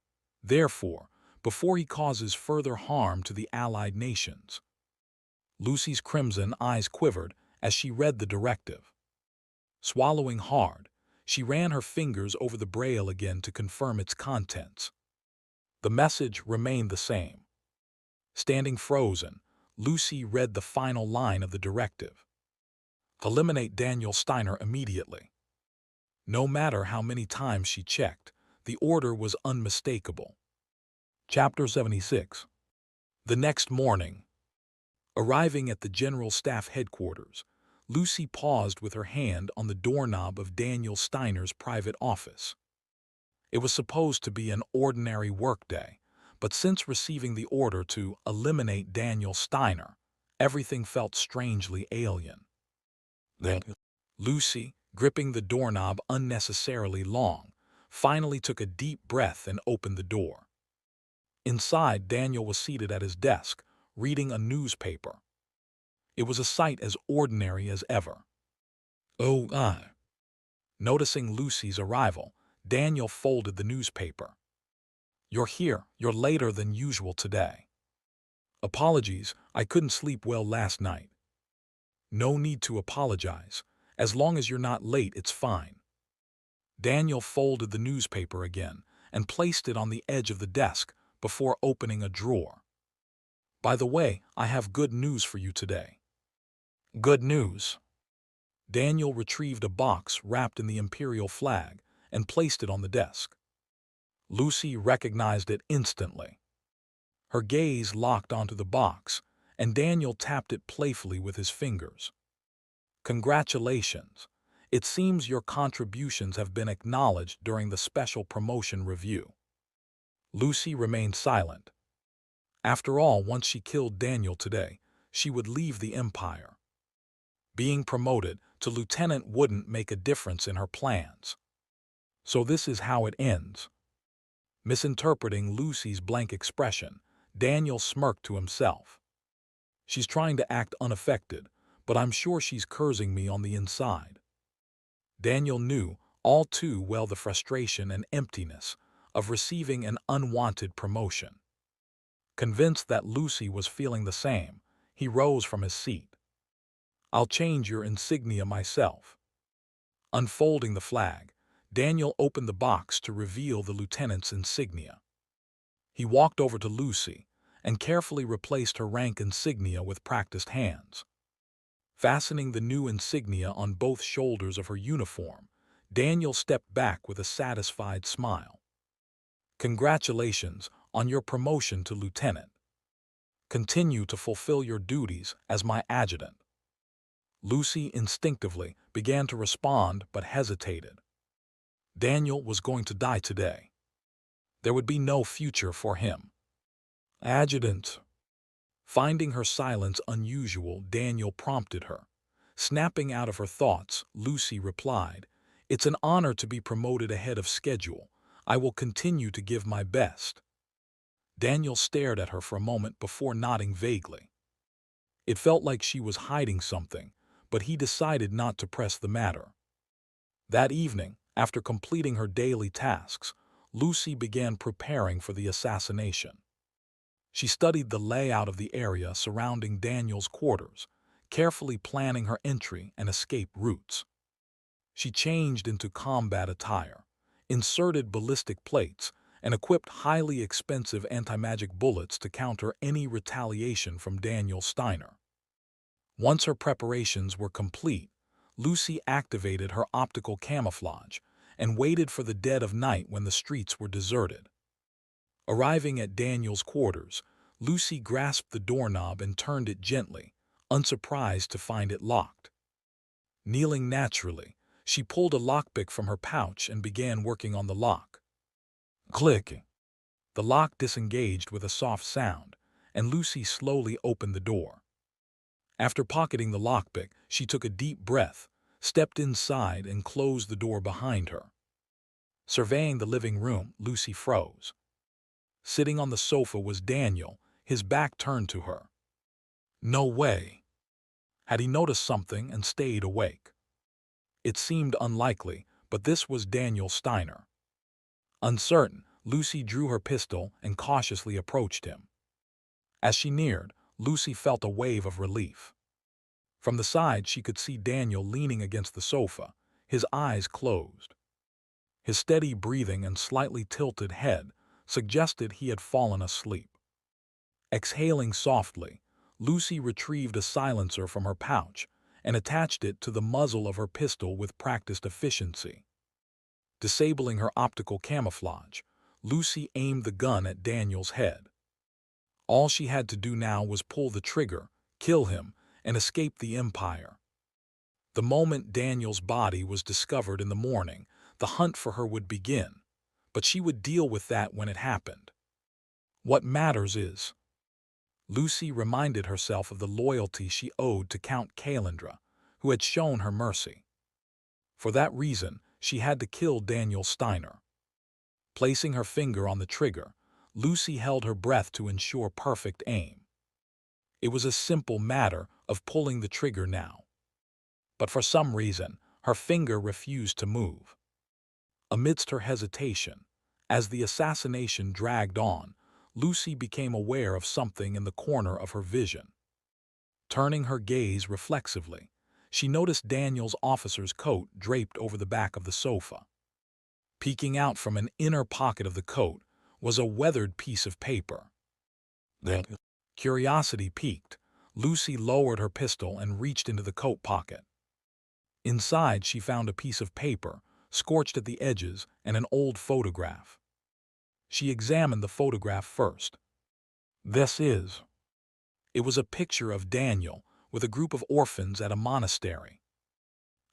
Therefore, before he causes further harm to the Allied nations. Lucy's crimson eyes quivered as she read the directive. Swallowing hard, she ran her fingers over the braille again to confirm its contents. The message remained the same. Standing frozen, Lucy read the final line of the directive. Eliminate Daniel Steiner immediately. No matter how many times she checked, the order was unmistakable. Chapter 76. The next morning. Arriving at the General Staff headquarters, Lucy paused with her hand on the doorknob of Daniel Steiner's private office. It was supposed to be an ordinary workday, but since receiving the order to eliminate Daniel Steiner, everything felt strangely alien. Lucy, gripping the doorknob unnecessarily long, finally took a deep breath and opened the door. Inside, Daniel was seated at his desk, reading a newspaper. It was a sight as ordinary as ever. "Oh, Noticing Lucy's arrival, Daniel folded the newspaper. "You're here. You're later than usual today." "Apologies, I couldn't sleep well last night." "No need to apologize. As long as you're not late, it's fine." Daniel folded the newspaper again and placed it on the edge of the desk before opening a drawer. "By the way, I have good news for you today." "Good news?" Daniel retrieved a box wrapped in the imperial flag and placed it on the desk. Lucy recognized it instantly. Her gaze locked onto the box, and Daniel tapped it playfully with his fingers. "Congratulations. It seems your contributions have been acknowledged during the special promotion review." Lucy remained silent. After all, once she killed Daniel today, she would leave the Empire. Being promoted to lieutenant wouldn't make a difference in her plans. So this is how it ends. Misinterpreting Lucy's blank expression, Daniel smirked to himself. "She's trying to act unaffected, but I'm sure she's cursing me on the inside." Daniel knew all too well the frustration and emptiness of receiving an unwanted promotion. Convinced that Lucy was feeling the same, he rose from his seat. "I'll change your insignia myself." Unfolding the flag, Daniel opened the box to reveal the lieutenant's insignia. He walked over to Lucy and carefully replaced her rank insignia with practiced hands. Fastening the new insignia on both shoulders of her uniform, Daniel stepped back with a satisfied smile. "Congratulations on your promotion to lieutenant. Continue to fulfill your duties as my adjutant." Lucy instinctively began to respond but hesitated. Daniel was going to die today. There would be no future for him. "Adjutant." Finding her silence unusual, Daniel prompted her. Snapping out of her thoughts, Lucy replied, "It's an honor to be promoted ahead of schedule. I will continue to give my best." Daniel stared at her for a moment before nodding vaguely. It felt like she was hiding something, but he decided not to press the matter. That evening, after completing her daily tasks, Lucy began preparing for the assassination. She studied the layout of the area surrounding Daniel's quarters, carefully planning her entry and escape routes. She changed into combat attire, inserted ballistic plates, and equipped highly expensive anti-magic bullets to counter any retaliation from Daniel Steiner. Once her preparations were complete, Lucy activated her optical camouflage and waited for the dead of night when the streets were deserted. Arriving at Daniel's quarters, Lucy grasped the doorknob and turned it gently, unsurprised to find it locked. Kneeling naturally, she pulled a lockpick from her pouch and began working on the lock. Click! The lock disengaged with a soft sound, and Lucy slowly opened the door. After pocketing the lockpick, she took a deep breath, stepped inside, and closed the door behind her. Surveying the living room, Lucy froze. Sitting on the sofa was Daniel, his back turned to her. No way! Had he noticed something and stayed awake? It seemed unlikely, but this was Daniel Steiner. Uncertain, Lucy drew her pistol and cautiously approached him. As she neared, Lucy felt a wave of relief. From the side, she could see Daniel leaning against the sofa, his eyes closed. His steady breathing and slightly tilted head suggested he had fallen asleep. Exhaling softly, Lucy retrieved a silencer from her pouch and attached it to the muzzle of her pistol with practiced efficiency. Disabling her optical camouflage, Lucy aimed the gun at Daniel's head. All she had to do now was pull the trigger, kill him, and escape the Empire. The moment Daniel's body was discovered in the morning, the hunt for her would begin, but she would deal with that when it happened. What matters is... Lucy reminded herself of the loyalty she owed to Count Calandra, who had shown her mercy. For that reason, she had to kill Daniel Steiner. Placing her finger on the trigger, Lucy held her breath to ensure perfect aim. It was a simple matter of pulling the trigger now. But for some reason, her finger refused to move. Amidst her hesitation, as the assassination dragged on, Lucy became aware of something in the corner of her vision. Turning her gaze reflexively, she noticed Daniel's officer's coat draped over the back of the sofa. Peeking out from an inner pocket of the coat was a weathered piece of paper. Curiosity piqued, Lucy lowered her pistol and reached into the coat pocket. Inside, she found a piece of paper, scorched at the edges, and an old photograph. She examined the photograph first. It was a picture of Daniel with a group of orphans at a monastery.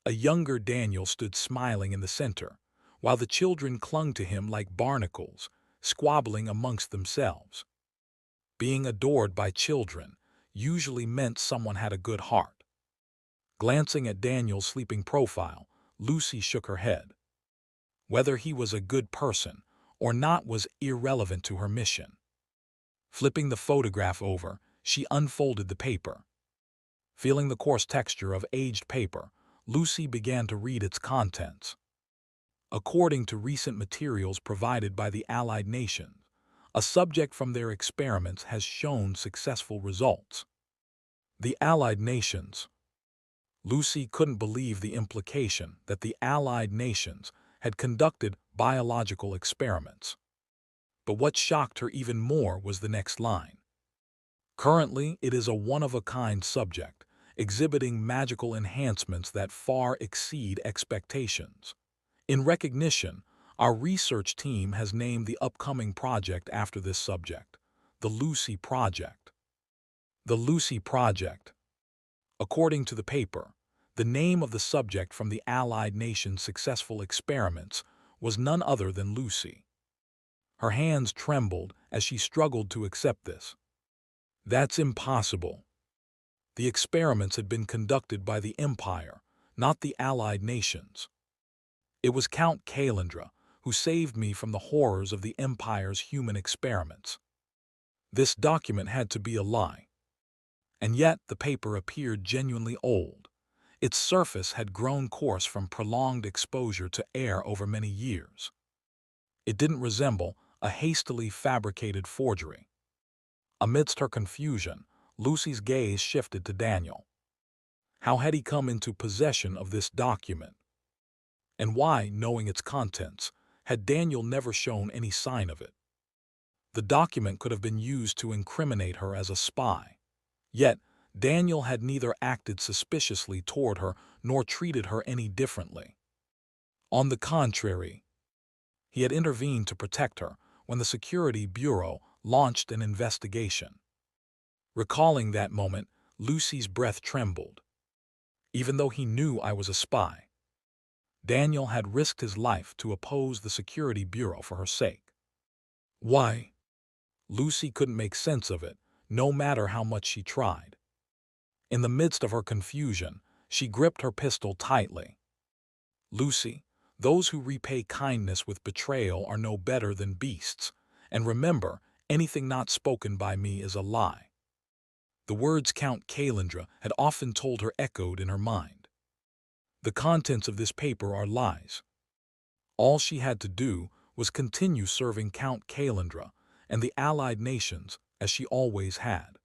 A younger Daniel stood smiling in the center, while the children clung to him like barnacles, squabbling amongst themselves. Being adored by children usually meant someone had a good heart. Glancing at Daniel's sleeping profile, Lucy shook her head. Whether he was a good person or not was irrelevant to her mission. Flipping the photograph over, she unfolded the paper. Feeling the coarse texture of aged paper, Lucy began to read its contents. According to recent materials provided by the Allied nations, a subject from their experiments has shown successful results. The Allied nations. Lucy couldn't believe the implication that the Allied nations had conducted biological experiments. But what shocked her even more was the next line. Currently, it is a one-of-a-kind subject, exhibiting magical enhancements that far exceed expectations. In recognition, our research team has named the upcoming project after this subject, the Lucy Project. The Lucy Project. According to the paper, the name of the subject from the Allied nations' successful experiments was none other than Lucy. Her hands trembled as she struggled to accept this. That's impossible. The experiments had been conducted by the Empire, not the Allied nations. It was Count Calandra who saved me from the horrors of the Empire's human experiments. This document had to be a lie. And yet the paper appeared genuinely old. Its surface had grown coarse from prolonged exposure to air over many years. It didn't resemble a hastily fabricated forgery. Amidst her confusion, Lucy's gaze shifted to Daniel. How had he come into possession of this document? And why, knowing its contents, had Daniel never shown any sign of it? The document could have been used to incriminate her as a spy. Yet, Daniel had neither acted suspiciously toward her nor treated her any differently. On the contrary, he had intervened to protect her when the Security Bureau launched an investigation. Recalling that moment, Lucy's breath trembled. Even though he knew I was a spy, Daniel had risked his life to oppose the Security Bureau for her sake. Why? Lucy couldn't make sense of it, no matter how much she tried. In the midst of her confusion, she gripped her pistol tightly. Lucy, those who repay kindness with betrayal are no better than beasts, and remember, anything not spoken by me is a lie. The words Count Kalendra had often told her echoed in her mind. The contents of this paper are lies. All she had to do was continue serving Count Kalendra and the Allied nations as she always had.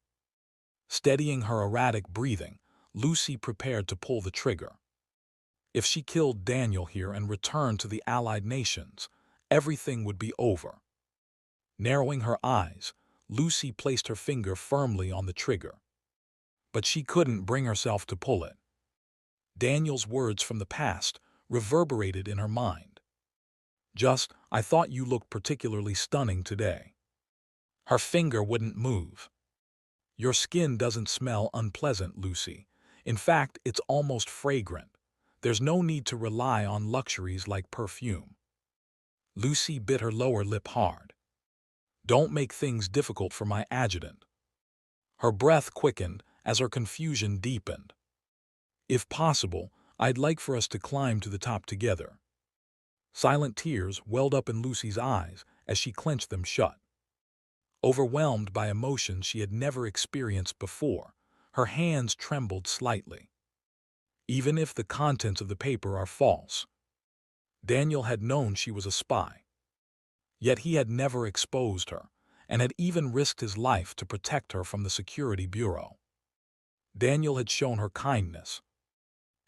Steadying her erratic breathing, Lucy prepared to pull the trigger. If she killed Daniel here and returned to the Allied nations, everything would be over. Narrowing her eyes, Lucy placed her finger firmly on the trigger. But she couldn't bring herself to pull it. Daniel's words from the past reverberated in her mind. I thought you looked particularly stunning today. Her finger wouldn't move. Your skin doesn't smell unpleasant, Lucy. In fact, it's almost fragrant. There's no need to rely on luxuries like perfume. Lucy bit her lower lip hard. Don't make things difficult for my adjutant. Her breath quickened as her confusion deepened. If possible, I'd like for us to climb to the top together. Silent tears welled up in Lucy's eyes as she clenched them shut. Overwhelmed by emotions she had never experienced before, her hands trembled slightly. Even if the contents of the paper are false, Daniel had known she was a spy. Yet he had never exposed her, and had even risked his life to protect her from the Security Bureau. Daniel had shown her kindness,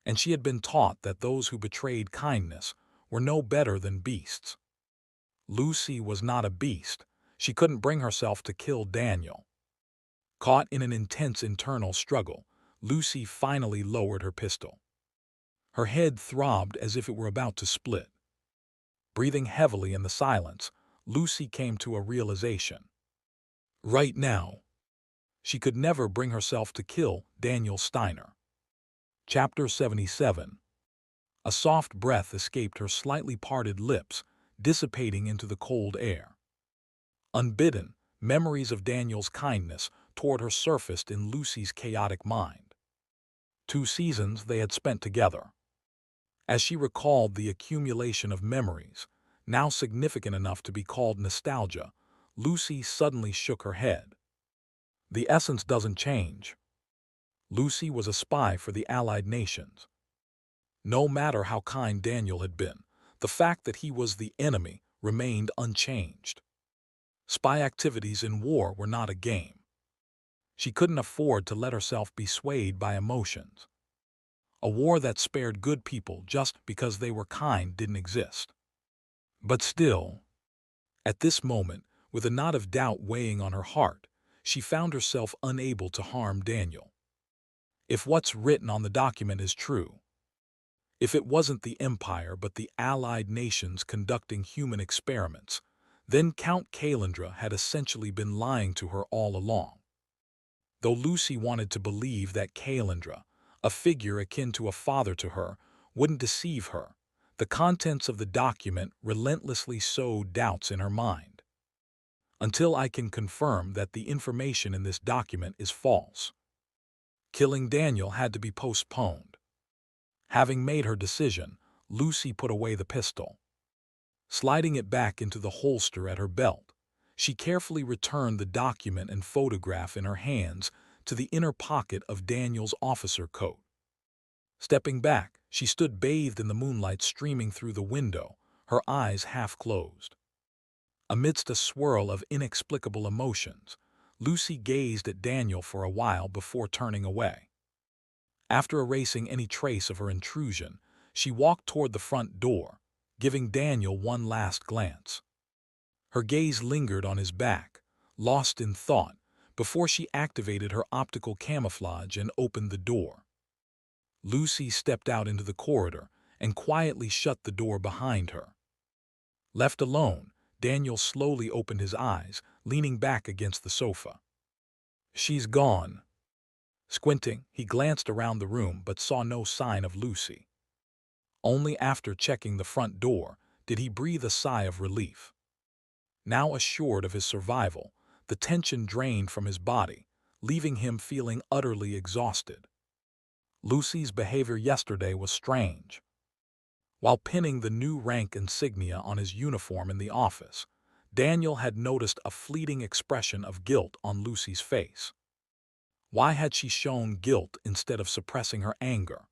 and she had been taught that those who betrayed kindness were no better than beasts. Lucy was not a beast. She couldn't bring herself to kill Daniel. Caught in an intense internal struggle, Lucy finally lowered her pistol. Her head throbbed as if it were about to split. Breathing heavily in the silence, Lucy came to a realization. Right now, she could never bring herself to kill Daniel Steiner. Chapter 77. A soft breath escaped her slightly parted lips, dissipating into the cold air. Unbidden, memories of Daniel's kindness toward her surfaced in Lucy's chaotic mind. 2 seasons they had spent together. As she recalled the accumulation of memories, now significant enough to be called nostalgia, Lucy suddenly shook her head. The essence doesn't change. Lucy was a spy for the Allied nations. No matter how kind Daniel had been, the fact that he was the enemy remained unchanged. Spy activities in war were not a game. She couldn't afford to let herself be swayed by emotions. A war that spared good people just because they were kind didn't exist. But still, at this moment, with a knot of doubt weighing on her heart, she found herself unable to harm Daniel. If what's written on the document is true, if it wasn't the Empire but the Allied nations conducting human experiments, then Count Kalendra had essentially been lying to her all along. Though Lucy wanted to believe that Kalendra, a figure akin to a father to her, wouldn't deceive her, the contents of the document relentlessly sowed doubts in her mind. Until I can confirm that the information in this document is false, killing Daniel had to be postponed. Having made her decision, Lucy put away the pistol. Sliding it back into the holster at her belt, she carefully returned the document and photograph in her hands to the inner pocket of Daniel's officer coat. Stepping back, she stood bathed in the moonlight streaming through the window, her eyes half closed. Amidst a swirl of inexplicable emotions, Lucy gazed at Daniel for a while before turning away. After erasing any trace of her intrusion, she walked toward the front door, giving Daniel one last glance. Her gaze lingered on his back, lost in thought, before she activated her optical camouflage and opened the door. Lucy stepped out into the corridor and quietly shut the door behind her. Left alone, Daniel slowly opened his eyes, leaning back against the sofa. She's gone. Squinting, he glanced around the room but saw no sign of Lucy. Only after checking the front door did he breathe a sigh of relief. Now assured of his survival, the tension drained from his body, leaving him feeling utterly exhausted. Lucy's behavior yesterday was strange. While pinning the new rank insignia on his uniform in the office, Daniel had noticed a fleeting expression of guilt on Lucy's face. Why had she shown guilt instead of suppressing her anger?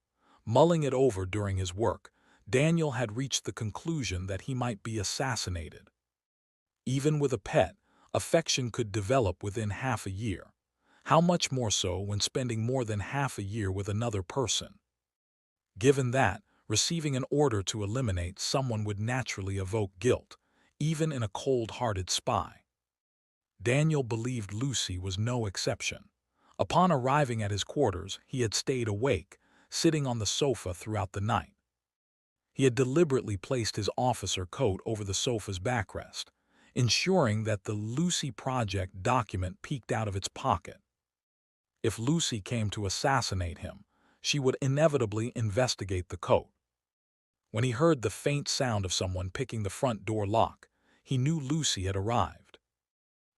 Mulling it over during his work, Daniel had reached the conclusion that he might be assassinated. Even with a pet, affection could develop within half a year. How much more so when spending more than half a year with another person? Given that, receiving an order to eliminate someone would naturally evoke guilt, even in a cold-hearted spy. Daniel believed Lucy was no exception. Upon arriving at his quarters, he had stayed awake, sitting on the sofa throughout the night. He had deliberately placed his officer coat over the sofa's backrest, ensuring that the Lucy Project document peeked out of its pocket. If Lucy came to assassinate him, she would inevitably investigate the coat. When he heard the faint sound of someone picking the front door lock, he knew Lucy had arrived.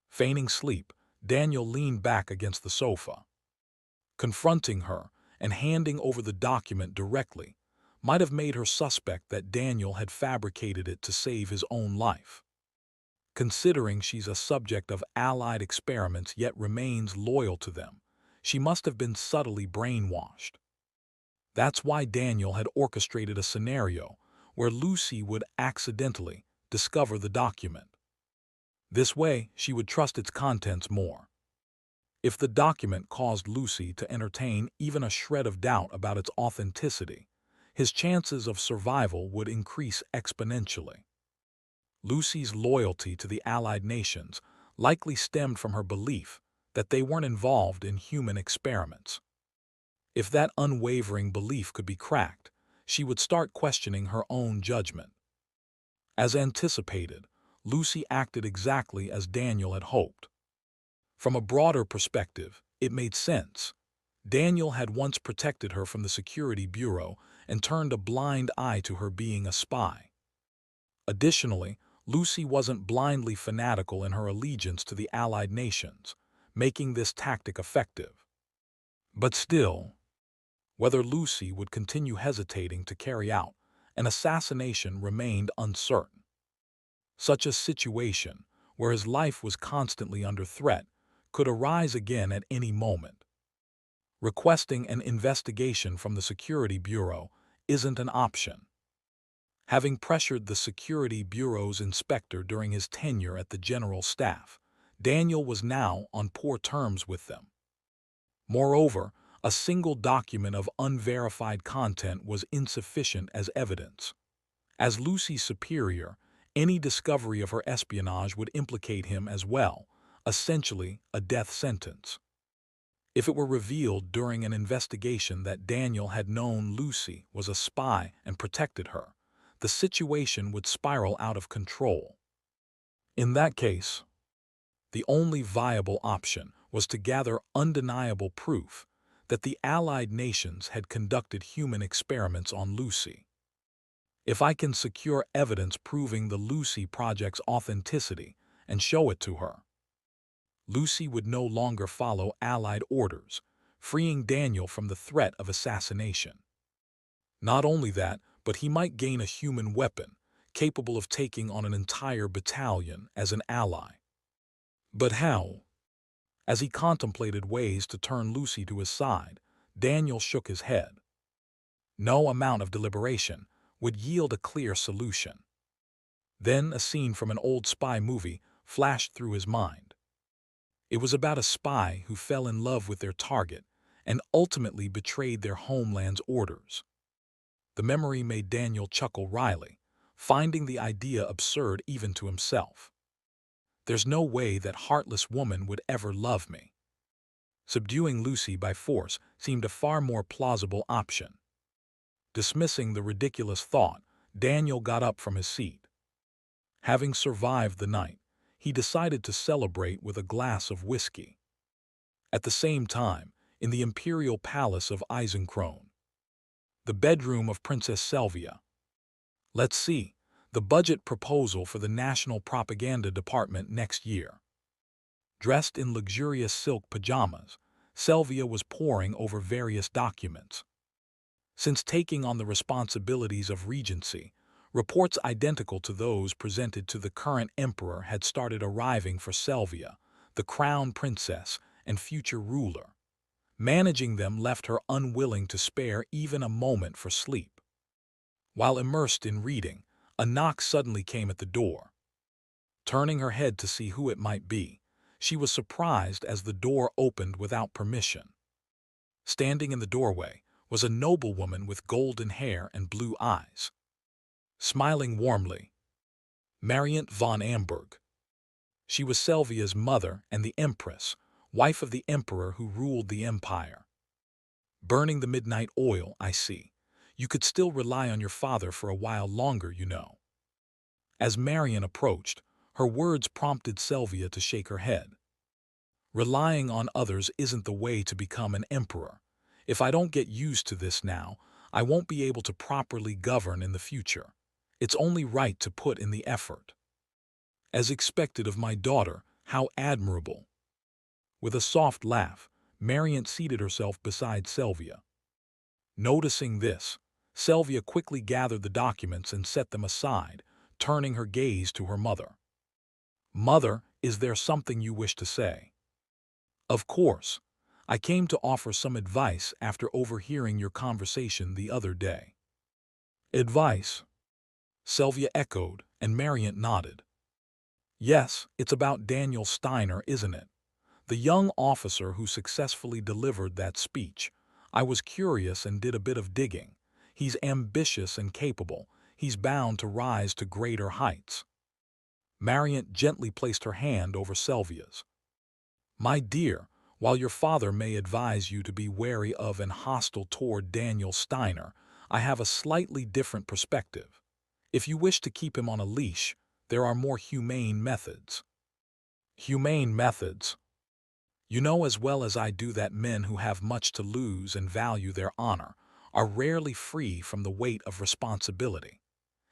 Feigning sleep, Daniel leaned back against the sofa. Confronting her and handing over the document directly might have made her suspect that Daniel had fabricated it to save his own life. Considering she's a subject of Allied experiments yet remains loyal to them, she must have been subtly brainwashed. That's why Daniel had orchestrated a scenario where Lucy would accidentally discover the document. This way, she would trust its contents more. If the document caused Lucy to entertain even a shred of doubt about its authenticity, his chances of survival would increase exponentially. Lucy's loyalty to the Allied nations likely stemmed from her belief that they weren't involved in human experiments. If that unwavering belief could be cracked, she would start questioning her own judgment. As anticipated, Lucy acted exactly as Daniel had hoped. From a broader perspective, it made sense. Daniel had once protected her from the Security Bureau and turned a blind eye to her being a spy. Additionally, Lucy wasn't blindly fanatical in her allegiance to the Allied nations, making this tactic effective. But still, whether Lucy would continue hesitating to carry out an assassination remained uncertain. Such a situation, where his life was constantly under threat, could arise again at any moment. Requesting an investigation from the Security Bureau isn't an option. Having pressured the Security Bureau's inspector during his tenure at the General Staff, Daniel was now on poor terms with them. Moreover, a single document of unverified content was insufficient as evidence. As Lucy's superior, any discovery of her espionage would implicate him as well, essentially a death sentence. If it were revealed during an investigation that Daniel had known Lucy was a spy and protected her, the situation would spiral out of control. In that case, the only viable option was to gather undeniable proof that the Allied nations had conducted human experiments on Lucy. If I can secure evidence proving the Lucy Project's authenticity and show it to her, Lucy would no longer follow Allied orders, freeing Daniel from the threat of assassination. Not only that, but he might gain a human weapon, capable of taking on an entire battalion as an ally. But how? As he contemplated ways to turn Lucy to his side, Daniel shook his head. No amount of deliberation would yield a clear solution. Then a scene from an old spy movie flashed through his mind. It was about a spy who fell in love with their target and ultimately betrayed their homeland's orders. The memory made Daniel chuckle wryly, finding the idea absurd even to himself. There's no way that heartless woman would ever love me. Subduing Lucy by force seemed a far more plausible option. Dismissing the ridiculous thought, Daniel got up from his seat. Having survived the night, he decided to celebrate with a glass of whiskey. At the same time, in the imperial palace of Eisenkron, the bedroom of Princess Selvia. Let's see, the budget proposal for the National Propaganda Department next year. Dressed in luxurious silk pajamas, Selvia was poring over various documents. Since taking on the responsibilities of regency, reports identical to those presented to the current emperor had started arriving for Selvia, the crown princess and future ruler. Managing them left her unwilling to spare even a moment for sleep. While immersed in reading, a knock suddenly came at the door. Turning her head to see who it might be, she was surprised as the door opened without permission. Standing in the doorway was a noblewoman with golden hair and blue eyes. Smiling warmly, Mariant von Amberg. She was Selvia's mother and the empress, wife of the emperor who ruled the empire. Burning the midnight oil, I see. You could still rely on your father for a while longer, you know. As Marian approached, her words prompted Selvia to shake her head. Relying on others isn't the way to become an emperor. If I don't get used to this now, I won't be able to properly govern in the future. It's only right to put in the effort. As expected of my daughter, how admirable. With a soft laugh, Mariant seated herself beside Selvia. Noticing this, Selvia quickly gathered the documents and set them aside, turning her gaze to her mother. Mother, is there something you wish to say? Of course. I came to offer some advice after overhearing your conversation the other day. Advice? Selvia echoed, and Mariant nodded. Yes, it's about Daniel Steiner, isn't it? The young officer who successfully delivered that speech. I was curious and did a bit of digging. He's ambitious and capable. He's bound to rise to greater heights. Mariant gently placed her hand over Selvia's. My dear, while your father may advise you to be wary of and hostile toward Daniel Steiner, I have a slightly different perspective. If you wish to keep him on a leash, there are more humane methods. Humane methods? You know as well as I do that men who have much to lose and value their honor are rarely free from the weight of responsibility.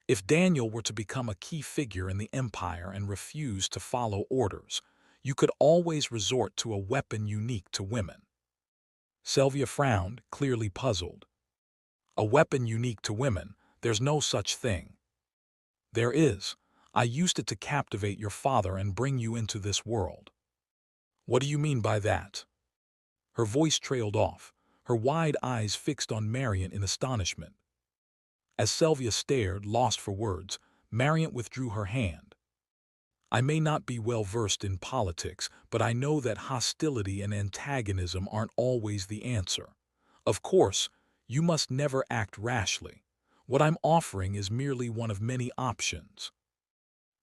If Daniel were to become a key figure in the empire and refuse to follow orders, you could always resort to a weapon unique to women. Selvia frowned, clearly puzzled. A weapon unique to women? There's no such thing. There is. I used it to captivate your father and bring you into this world. What do you mean by that? Her voice trailed off, her wide eyes fixed on Mariant in astonishment. As Selvia stared, lost for words, Mariant withdrew her hand. I may not be well versed in politics, but I know that hostility and antagonism aren't always the answer. Of course, you must never act rashly. What I'm offering is merely one of many options.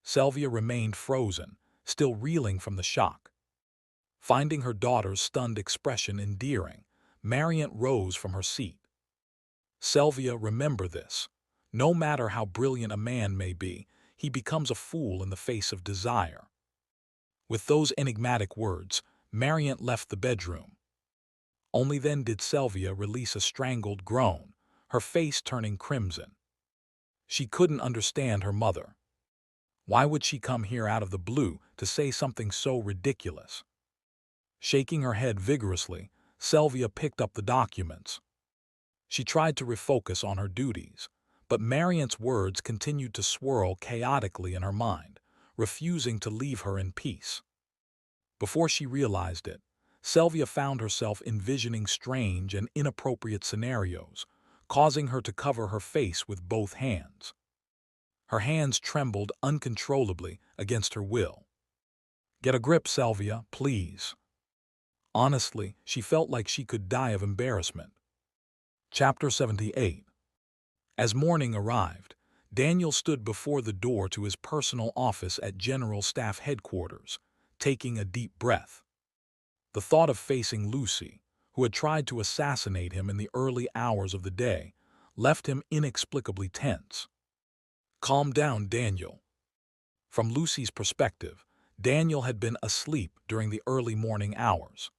Selvia remained frozen, still reeling from the shock. Finding her daughter's stunned expression endearing, Mariant rose from her seat. Selvia, remember this. No matter how brilliant a man may be, he becomes a fool in the face of desire. With those enigmatic words, Mariant left the bedroom. Only then did Selvia release a strangled groan, her face turning crimson. She couldn't understand her mother. Why would she come here out of the blue to say something so ridiculous? Shaking her head vigorously, Selvia picked up the documents. She tried to refocus on her duties, but Mariant's words continued to swirl chaotically in her mind, refusing to leave her in peace. Before she realized it, Selvia found herself envisioning strange and inappropriate scenarios, causing her to cover her face with both hands. Her hands trembled uncontrollably against her will. Get a grip, Selvia, please. Honestly, she felt like she could die of embarrassment. Chapter 78. As morning arrived, Daniel stood before the door to his personal office at General Staff Headquarters, taking a deep breath. The thought of facing Lucy, who had tried to assassinate him in the early hours of the day, left him inexplicably tense. "Calm down, Daniel." From Lucy's perspective, Daniel had been asleep during the early morning hours.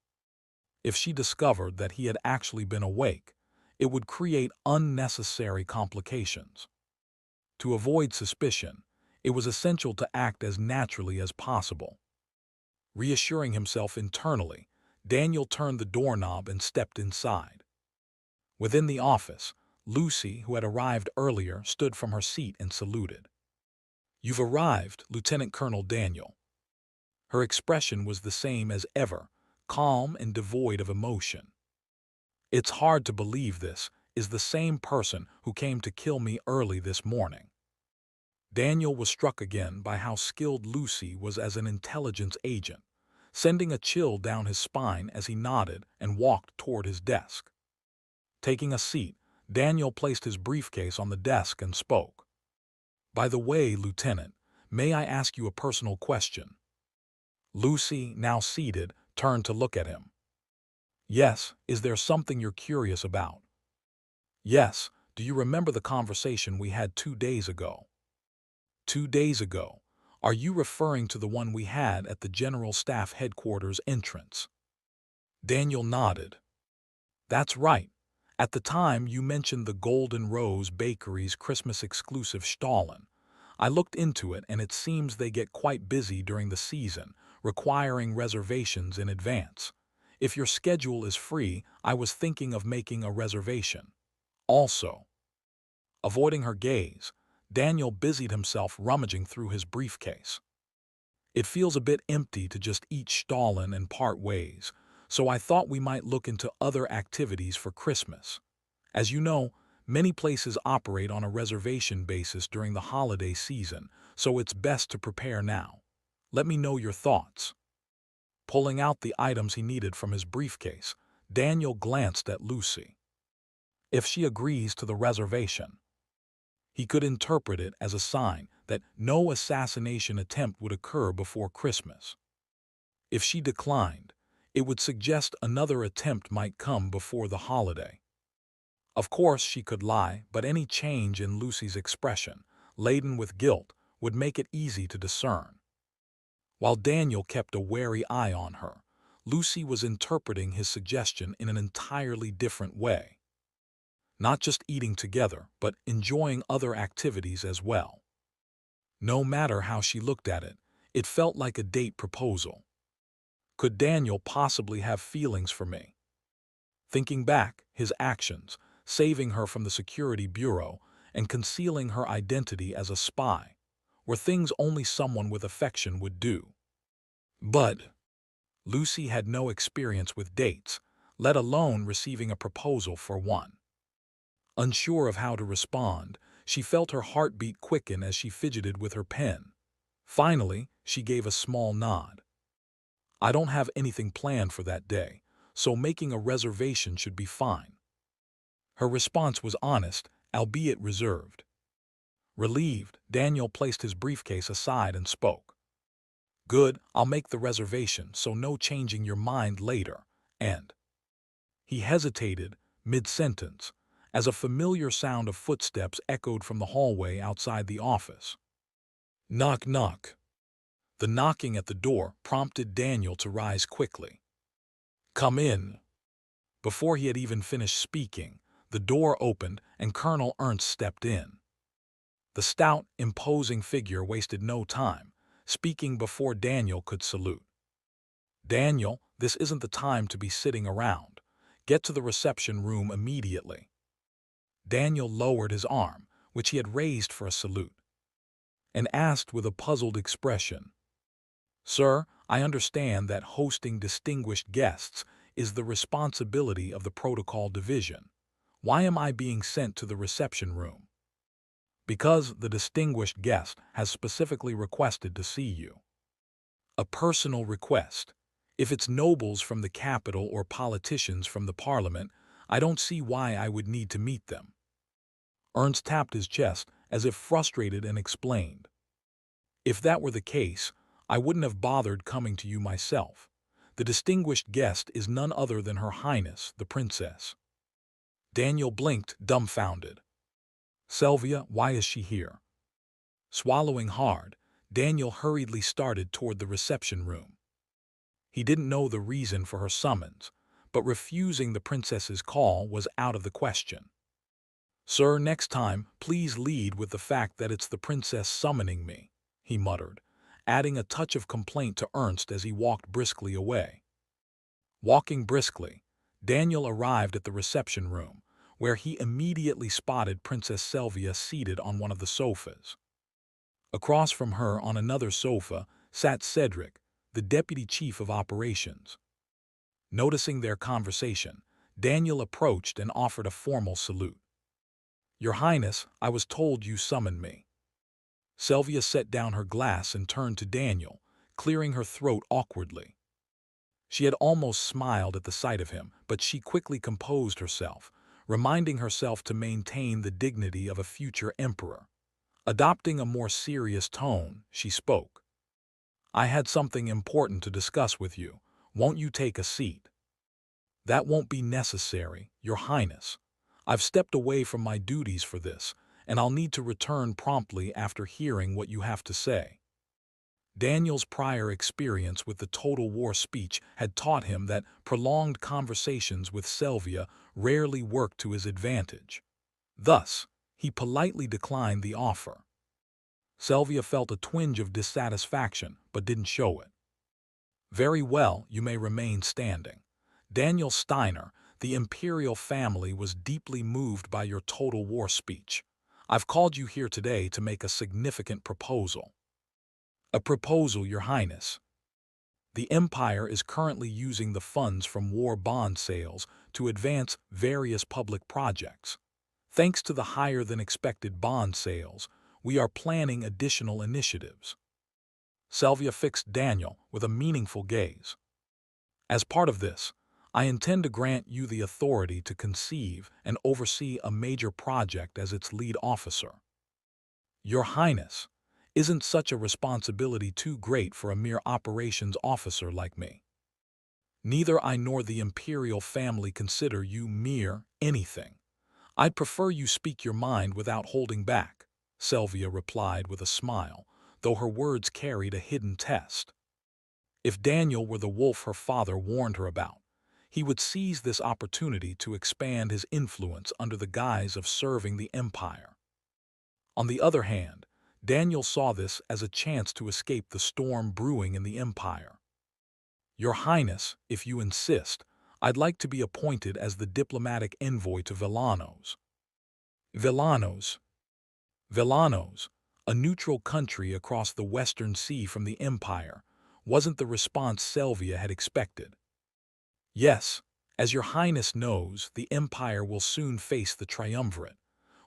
If she discovered that he had actually been awake, it would create unnecessary complications. To avoid suspicion, it was essential to act as naturally as possible. Reassuring himself internally, Daniel turned the doorknob and stepped inside. Within the office, Lucy, who had arrived earlier, stood from her seat and saluted. "You've arrived, Lieutenant Colonel Daniel." Her expression was the same as ever, calm and devoid of emotion. "It's hard to believe this is the same person who came to kill me early this morning." Daniel was struck again by how skilled Lucy was as an intelligence agent, sending a chill down his spine as he nodded and walked toward his desk. Taking a seat, Daniel placed his briefcase on the desk and spoke. "By the way, Lieutenant, may I ask you a personal question?" Lucy, now seated, turned to look at him. "Yes, is there something you're curious about?" "Yes, do you remember the conversation we had 2 days ago?" 2 days ago? Are you referring to the one we had at the General Staff Headquarters entrance?" Daniel nodded. "That's right. At the time, you mentioned the Golden Rose Bakery's Christmas-exclusive Stollen. I looked into it, and it seems they get quite busy during the season, requiring reservations in advance. If your schedule is free, I was thinking of making a reservation. Also." Avoiding her gaze, Daniel busied himself rummaging through his briefcase. "It feels a bit empty to just eat Stollen and part ways, so I thought we might look into other activities for Christmas. As you know, many places operate on a reservation basis during the holiday season, so it's best to prepare now. Let me know your thoughts." Pulling out the items he needed from his briefcase, Daniel glanced at Lucy. If she agrees to the reservation, he could interpret it as a sign that no assassination attempt would occur before Christmas. If she declined, it would suggest another attempt might come before the holiday. Of course, she could lie, but any change in Lucy's expression, laden with guilt, would make it easy to discern. While Daniel kept a wary eye on her, Lucy was interpreting his suggestion in an entirely different way. Not just eating together, but enjoying other activities as well. No matter how she looked at it, it felt like a date proposal. Could Daniel possibly have feelings for me? Thinking back, his actions, saving her from the security bureau and concealing her identity as a spy, were things only someone with affection would do. But Lucy had no experience with dates, let alone receiving a proposal for one. Unsure of how to respond, she felt her heartbeat quicken as she fidgeted with her pen. Finally, she gave a small nod. "I don't have anything planned for that day, so making a reservation should be fine." Her response was honest, albeit reserved. Relieved, Daniel placed his briefcase aside and spoke. "Good, I'll make the reservation, so no changing your mind later, and—" He hesitated, mid-sentence, as a familiar sound of footsteps echoed from the hallway outside the office. Knock, knock. The knocking at the door prompted Daniel to rise quickly. "Come in." Before he had even finished speaking, the door opened and Colonel Ernst stepped in. The stout, imposing figure wasted no time, speaking before Daniel could salute. "Daniel, this isn't the time to be sitting around. Get to the reception room immediately." Daniel lowered his arm, which he had raised for a salute, and asked with a puzzled expression, "Sir, I understand that hosting distinguished guests is the responsibility of the Protocol Division. Why am I being sent to the reception room?" "Because the distinguished guest has specifically requested to see you." "A personal request. If it's nobles from the capital or politicians from the parliament, I don't see why I would need to meet them." Ernst tapped his chest as if frustrated and explained, "If that were the case, I wouldn't have bothered coming to you myself. The distinguished guest is none other than Her Highness, the Princess." Daniel blinked, dumbfounded. Sylvia, why is she here? Swallowing hard, Daniel hurriedly started toward the reception room. He didn't know the reason for her summons, but refusing the princess's call was out of the question. "Sir, next time, please lead with the fact that it's the princess summoning me," he muttered, adding a touch of complaint to Ernst as he walked briskly away. Walking briskly, Daniel arrived at the reception room, where he immediately spotted Princess Sylvia seated on one of the sofas. Across from her on another sofa sat Cedric, the deputy chief of operations. Noticing their conversation, Daniel approached and offered a formal salute. "Your Highness, I was told you summoned me." Sylvia set down her glass and turned to Daniel, clearing her throat awkwardly. She had almost smiled at the sight of him, but she quickly composed herself, reminding herself to maintain the dignity of a future emperor. Adopting a more serious tone, she spoke. "I had something important to discuss with you. Won't you take a seat?" "That won't be necessary, Your Highness. I've stepped away from my duties for this, and I'll need to return promptly after hearing what you have to say." Daniel's prior experience with the Total War speech had taught him that prolonged conversations with Sylvia rarely worked to his advantage. Thus, he politely declined the offer. Sylvia felt a twinge of dissatisfaction, but didn't show it. "Very well, you may remain standing. Daniel Steiner, the imperial family was deeply moved by your Total War speech. I've called you here today to make a significant proposal." "A proposal, Your Highness." "The Empire is currently using the funds from war bond sales to advance various public projects. Thanks to the higher-than-expected bond sales, we are planning additional initiatives." Sylvia fixed Daniel with a meaningful gaze. "As part of this, I intend to grant you the authority to conceive and oversee a major project as its lead officer." "Your Highness, isn't such a responsibility too great for a mere operations officer like me?" "Neither I nor the imperial family consider you mere anything. I'd prefer you speak your mind without holding back," Sylvia replied with a smile, though her words carried a hidden test. If Daniel were the wolf her father warned her about, he would seize this opportunity to expand his influence under the guise of serving the Empire. On the other hand, Daniel saw this as a chance to escape the storm brewing in the Empire. "Your Highness, if you insist, I'd like to be appointed as the diplomatic envoy to Villanos." Villanos. Villanos, a neutral country across the Western Sea from the Empire, wasn't the response Sylvia had expected. "Yes, as your Highness knows, the Empire will soon face the triumvirate.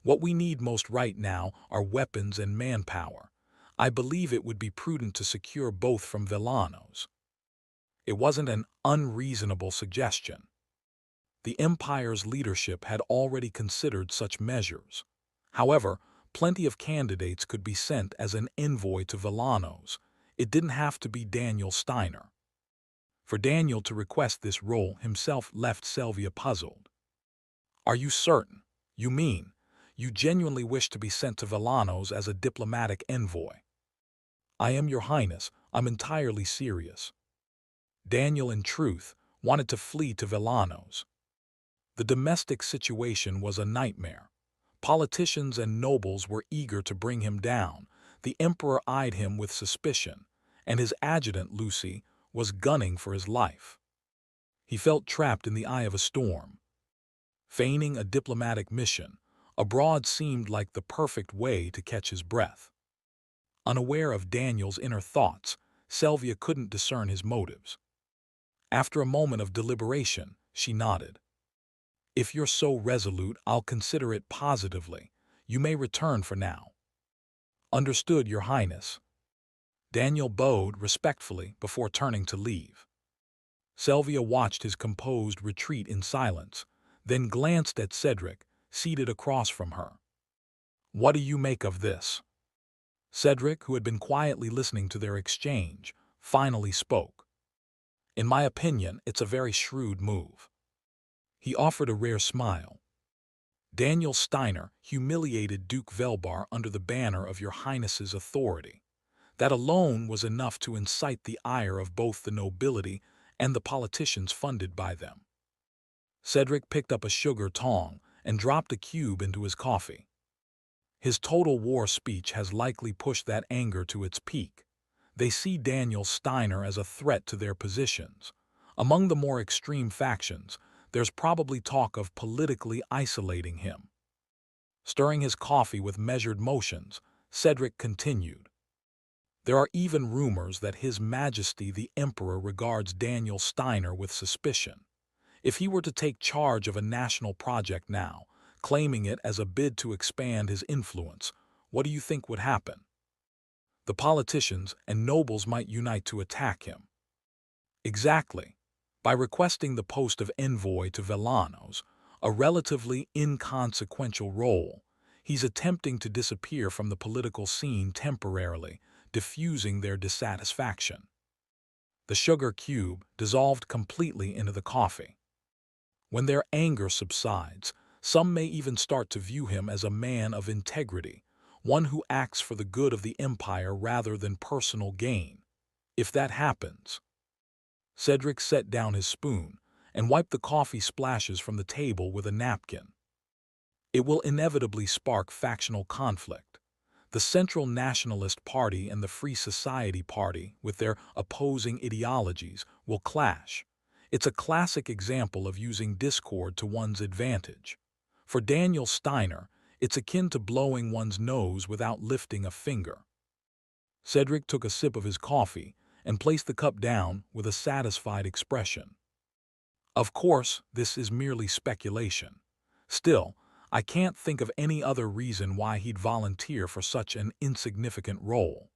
What we need most right now are weapons and manpower. I believe it would be prudent to secure both from Villanos." It wasn't an unreasonable suggestion. The Empire's leadership had already considered such measures. However, plenty of candidates could be sent as an envoy to Villanos. It didn't have to be Daniel Steiner. For Daniel to request this role himself left Sylvia puzzled. "Are you certain? You mean, you genuinely wish to be sent to Villanos as a diplomatic envoy?" "I am, Your Highness. I'm entirely serious." Daniel, in truth, wanted to flee to Villanos. The domestic situation was a nightmare. Politicians and nobles were eager to bring him down. The emperor eyed him with suspicion, and his adjutant, Lucy, was gunning for his life. He felt trapped in the eye of a storm. Feigning a diplomatic mission, abroad seemed like the perfect way to catch his breath. Unaware of Daniel's inner thoughts, Sylvia couldn't discern his motives. After a moment of deliberation, she nodded. "If you're so resolute, I'll consider it positively. You may return for now." "Understood, Your Highness." Daniel bowed respectfully before turning to leave. Sylvia watched his composed retreat in silence, then glanced at Cedric, seated across from her. "What do you make of this?" Cedric, who had been quietly listening to their exchange, finally spoke. "In my opinion, it's a very shrewd move." He offered a rare smile. Daniel Steiner humiliated Duke Velbar under the banner of your Highness's authority. That alone was enough to incite the ire of both the nobility and the politicians funded by them. Cedric picked up a sugar tong and dropped a cube into his coffee. His total war speech has likely pushed that anger to its peak. They see Daniel Steiner as a threat to their positions. Among the more extreme factions, there's probably talk of politically isolating him. Stirring his coffee with measured motions, Cedric continued. There are even rumors that His Majesty the Emperor regards Daniel Steiner with suspicion. If he were to take charge of a national project now, claiming it as a bid to expand his influence, what do you think would happen? The politicians and nobles might unite to attack him. Exactly. By requesting the post of envoy to Velanos, a relatively inconsequential role, he's attempting to disappear from the political scene temporarily, diffusing their dissatisfaction. The sugar cube dissolved completely into the coffee. When their anger subsides, some may even start to view him as a man of integrity, one who acts for the good of the empire rather than personal gain. If that happens, Cedric set down his spoon and wiped the coffee splashes from the table with a napkin. It will inevitably spark factional conflict. The Central Nationalist Party and the Free Society Party, with their opposing ideologies, will clash. It's a classic example of using discord to one's advantage. For Daniel Steiner, it's akin to blowing one's nose without lifting a finger. Cedric took a sip of his coffee and placed the cup down with a satisfied expression. Of course, this is merely speculation. Still, I can't think of any other reason why he'd volunteer for such an insignificant role.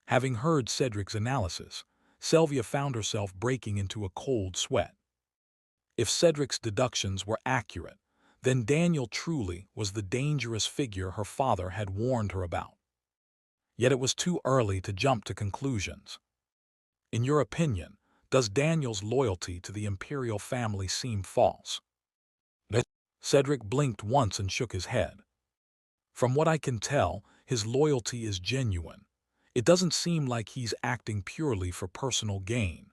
Having heard Cedric's analysis, Sylvia found herself breaking into a cold sweat. If Cedric's deductions were accurate, then Daniel truly was the dangerous figure her father had warned her about. Yet it was too early to jump to conclusions. In your opinion, does Daniel's loyalty to the imperial family seem false? Cedric blinked once and shook his head. From what I can tell, his loyalty is genuine. It doesn't seem like he's acting purely for personal gain.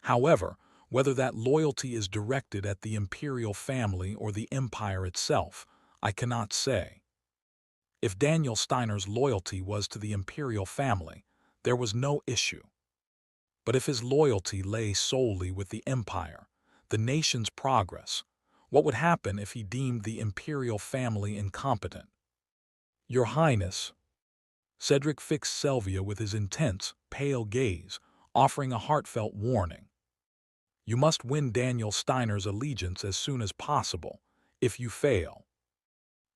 However, whether that loyalty is directed at the imperial family or the empire itself, I cannot say. If Daniel Steiner's loyalty was to the imperial family, there was no issue. But if his loyalty lay solely with the empire, the nation's progress, what would happen if he deemed the imperial family incompetent? Your Highness, Cedric fixed Sylvia with his intense, pale gaze, offering a heartfelt warning. You must win Daniel Steiner's allegiance as soon as possible. If you fail.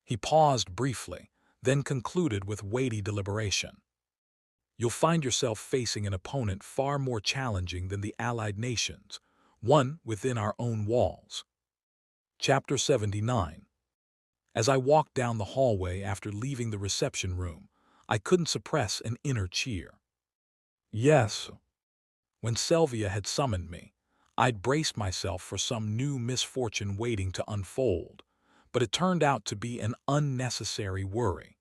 He paused briefly, then concluded with weighty deliberation. You'll find yourself facing an opponent far more challenging than the allied nations, one within our own walls. Chapter 79. As I walked down the hallway after leaving the reception room, I couldn't suppress an inner cheer. Yes. When Sylvia had summoned me, I'd braced myself for some new misfortune waiting to unfold, but it turned out to be an unnecessary worry.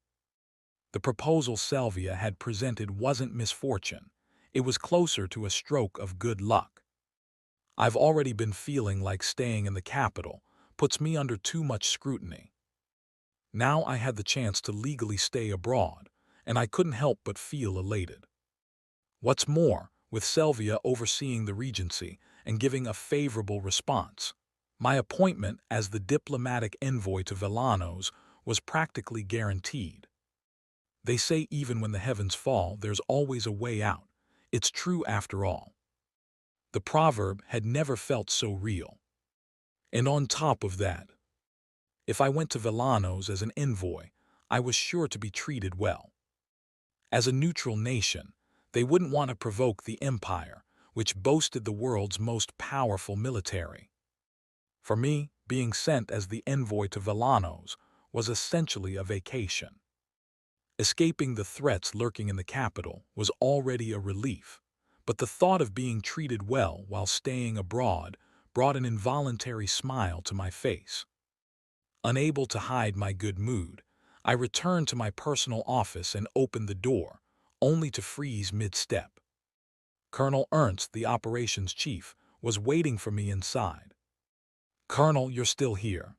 The proposal Sylvia had presented wasn't misfortune. It was closer to a stroke of good luck. I've already been feeling like staying in the capital puts me under too much scrutiny. Now I had the chance to legally stay abroad, and I couldn't help but feel elated. What's more, with Sylvia overseeing the regency and giving a favorable response, my appointment as the diplomatic envoy to Velanos was practically guaranteed. They say even when the heavens fall, there's always a way out. It's true after all. The proverb had never felt so real. And on top of that, if I went to Velanos as an envoy, I was sure to be treated well. As a neutral nation, they wouldn't want to provoke the empire, which boasted the world's most powerful military. For me, being sent as the envoy to Velanos was essentially a vacation. Escaping the threats lurking in the capital was already a relief, but the thought of being treated well while staying abroad brought an involuntary smile to my face. Unable to hide my good mood, I returned to my personal office and opened the door, only to freeze mid-step. Colonel Ernst, the operations chief, was waiting for me inside. "Colonel, you're still here?"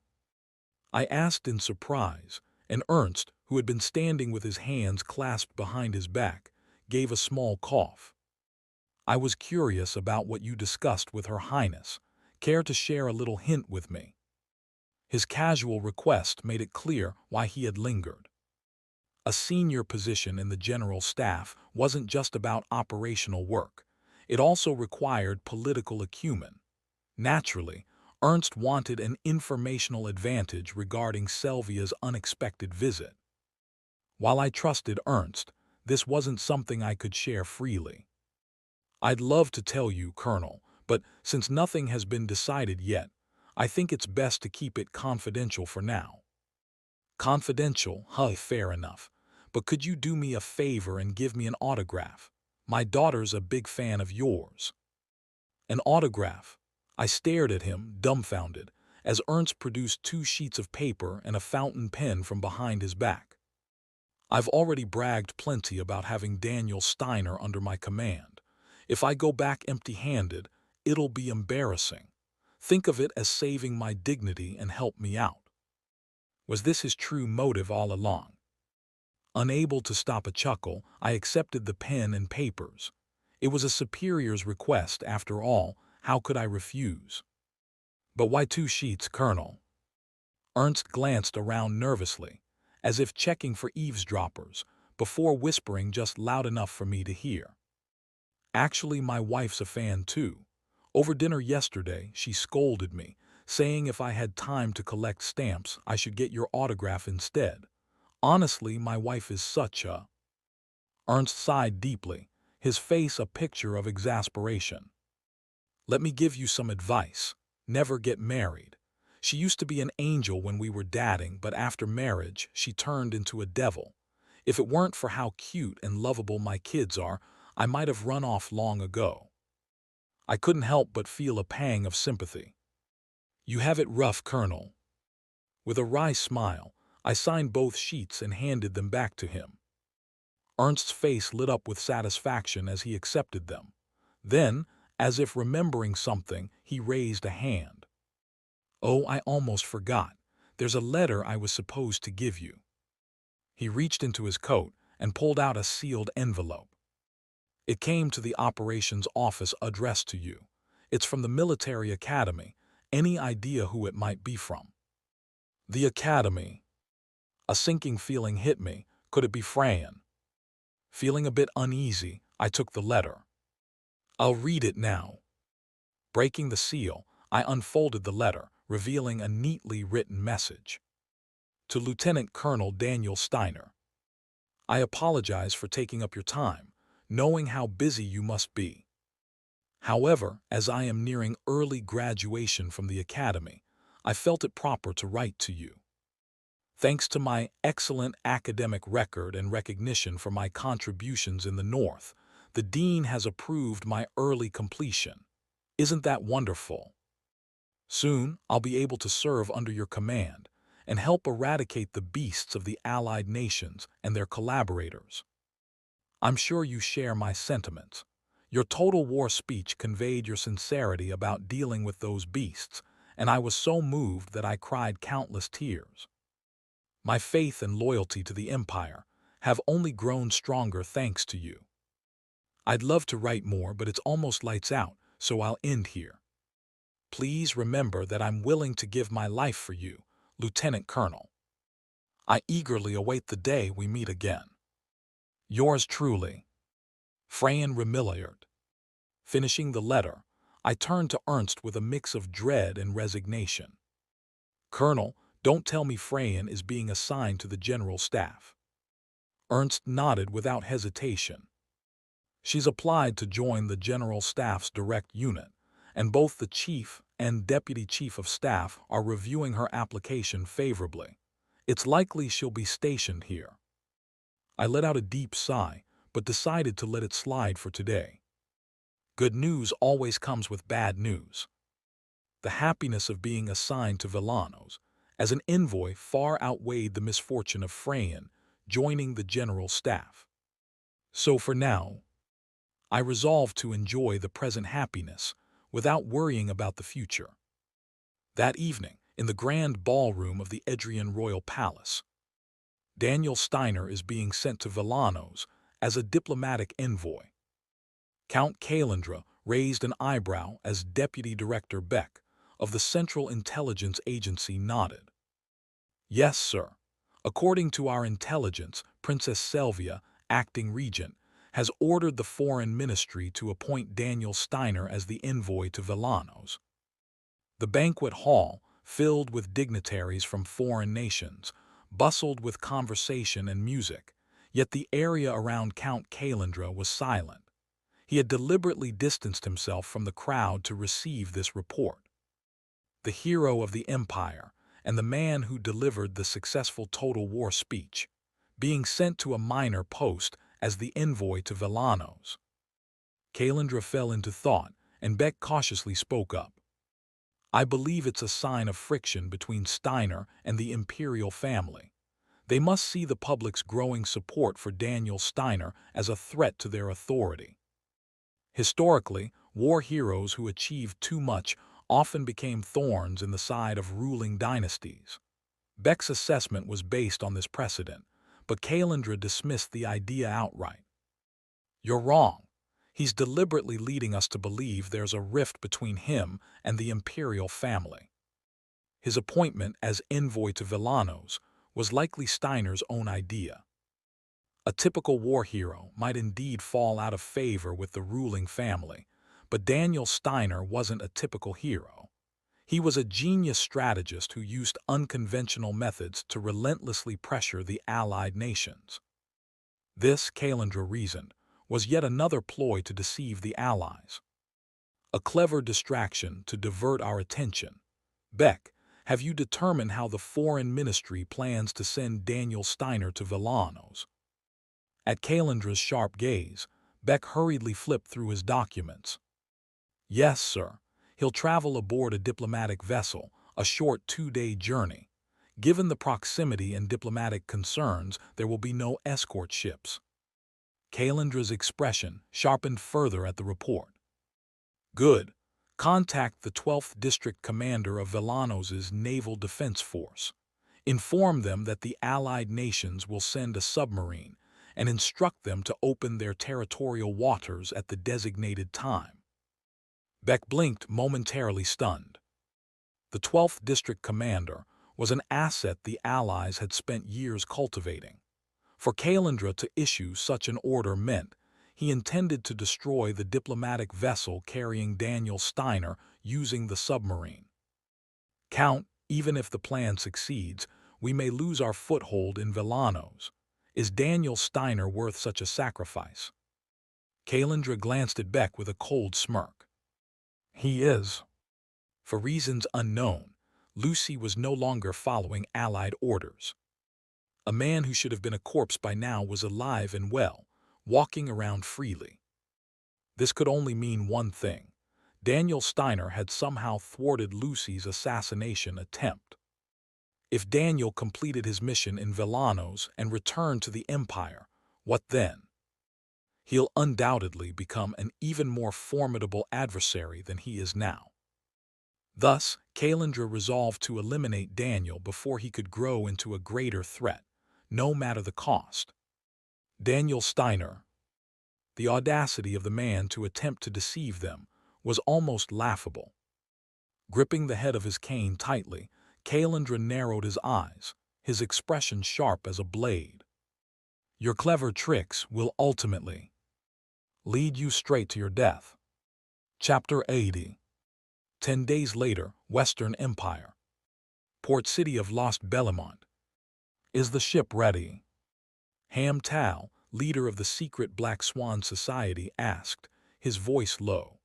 I asked in surprise, and Ernst, who had been standing with his hands clasped behind his back, gave a small cough. "I was curious about what you discussed with Her Highness. Care to share a little hint with me?" His casual request made it clear why he had lingered. A senior position in the general staff wasn't just about operational work. It also required political acumen. Naturally, Ernst wanted an informational advantage regarding Sylvia's unexpected visit. While I trusted Ernst, this wasn't something I could share freely. "I'd love to tell you, Colonel, but since nothing has been decided yet, I think it's best to keep it confidential for now." "Confidential? Huh, fair enough. But could you do me a favor and give me an autograph? My daughter's a big fan of yours." An autograph? I stared at him, dumbfounded, as Ernst produced 2 sheets of paper and a fountain pen from behind his back. "I've already bragged plenty about having Daniel Steiner under my command. If I go back empty-handed, it'll be embarrassing. Think of it as saving my dignity and help me out." Was this his true motive all along? Unable to stop a chuckle, I accepted the pen and papers. It was a superior's request, after all. How could I refuse? "But why 2 sheets, Colonel?" Ernst glanced around nervously, as if checking for eavesdroppers, before whispering just loud enough for me to hear. "Actually, my wife's a fan too. Over dinner yesterday, she scolded me, saying if I had time to collect stamps, I should get your autograph instead. Honestly, my wife is such a—" Ernst sighed deeply, his face a picture of exasperation. "Let me give you some advice. Never get married. She used to be an angel when we were dating, but after marriage, she turned into a devil. If it weren't for how cute and lovable my kids are, I might have run off long ago." I couldn't help but feel a pang of sympathy. "You have it rough, Colonel." With a wry smile, I signed both sheets and handed them back to him. Ernst's face lit up with satisfaction as he accepted them. Then, as if remembering something, he raised a hand. "Oh, I almost forgot. There's a letter I was supposed to give you." He reached into his coat and pulled out a sealed envelope. "It came to the operations office addressed to you. It's from the military academy. Any idea who it might be from?" "The academy?" A sinking feeling hit me. Could it be Fran? Feeling a bit uneasy, I took the letter. "I'll read it now." Breaking the seal, I unfolded the letter, revealing a neatly written message. "To Lieutenant Colonel Daniel Steiner. I apologize for taking up your time, knowing how busy you must be. However, as I am nearing early graduation from the academy, I felt it proper to write to you. Thanks to my excellent academic record and recognition for my contributions in the North, the Dean has approved my early completion. Isn't that wonderful? Soon, I'll be able to serve under your command and help eradicate the beasts of the Allied nations and their collaborators. I'm sure you share my sentiments. Your Total War speech conveyed your sincerity about dealing with those beasts, and I was so moved that I cried countless tears. My faith and loyalty to the Empire have only grown stronger thanks to you. I'd love to write more, but it's almost lights out, so I'll end here. Please remember that I'm willing to give my life for you, Lieutenant Colonel. I eagerly await the day we meet again. Yours truly, Fran Remillard." Finishing the letter, I turned to Ernst with a mix of dread and resignation. "Colonel, don't tell me Fran is being assigned to the General Staff." Ernst nodded without hesitation. "She's applied to join the General Staff's direct unit, and both the Chief and Deputy Chief of Staff are reviewing her application favorably. It's likely she'll be stationed here." I let out a deep sigh, but decided to let it slide for today. Good news always comes with bad news. The happiness of being assigned to Villanos, as an envoy far outweighed the misfortune of Freyan joining the general staff. So for now, I resolved to enjoy the present happiness without worrying about the future. That evening, in the grand ballroom of the Edrian Royal Palace, Daniel Steiner is being sent to Villanos as a diplomatic envoy. Count Kalandra raised an eyebrow as Deputy Director Beck of the Central Intelligence Agency nodded. Yes, sir. According to our intelligence, Princess Selvia, acting regent, has ordered the Foreign Ministry to appoint Daniel Steiner as the envoy to Villanos. The banquet hall, filled with dignitaries from foreign nations, bustled with conversation and music, yet the area around Count Kalandra was silent. He had deliberately distanced himself from the crowd to receive this report. The hero of the empire, and the man who delivered the successful total war speech, being sent to a minor post as the envoy to Villanos. Kalandra fell into thought, and Beck cautiously spoke up. I believe it's a sign of friction between Steiner and the imperial family. They must see the public's growing support for Daniel Steiner as a threat to their authority. Historically, war heroes who achieved too much often became thorns in the side of ruling dynasties. Beck's assessment was based on this precedent, but Kalandra dismissed the idea outright. You're wrong. He's deliberately leading us to believe there's a rift between him and the imperial family. His appointment as envoy to Villanos was likely Steiner's own idea. A typical war hero might indeed fall out of favor with the ruling family, but Daniel Steiner wasn't a typical hero. He was a genius strategist who used unconventional methods to relentlessly pressure the allied nations. This, Kalandra reasoned, was yet another ploy to deceive the allies. A clever distraction to divert our attention. Beck, have you determined how the Foreign Ministry plans to send Daniel Steiner to Villanos? At Kalandra's sharp gaze, Beck hurriedly flipped through his documents. Yes, sir. He'll travel aboard a diplomatic vessel, a short 2-day journey. Given the proximity and diplomatic concerns, there will be no escort ships. Kalandra's expression sharpened further at the report. Good. Contact the 12th District Commander of Villanos' Naval Defense Force. Inform them that the allied nations will send a submarine and instruct them to open their territorial waters at the designated time. Beck blinked, momentarily stunned. The 12th District Commander was an asset the Allies had spent years cultivating. For Kalandra to issue such an order meant he intended to destroy the diplomatic vessel carrying Daniel Steiner using the submarine. Count, even if the plan succeeds, we may lose our foothold in Villanos. Is Daniel Steiner worth such a sacrifice? Kalandra glanced at Beck with a cold smirk. He is. For reasons unknown, Lucy was no longer following Allied orders. A man who should have been a corpse by now was alive and well, walking around freely. This could only mean one thing. Daniel Steiner had somehow thwarted Lucy's assassination attempt. If Daniel completed his mission in Villanos and returned to the Empire, what then? He'll undoubtedly become an even more formidable adversary than he is now. Thus, Kalandra resolved to eliminate Daniel before he could grow into a greater threat, no matter the cost. Daniel Steiner. The audacity of the man to attempt to deceive them was almost laughable. Gripping the head of his cane tightly, Kalandra narrowed his eyes, his expression sharp as a blade. Your clever tricks will ultimately lead you straight to your death. Chapter 80. 10 days later, Western Empire. Port city of Lost Bellamont. Is the ship ready? Ham Tal, leader of the secret Black Swan Society, asked, his voice low.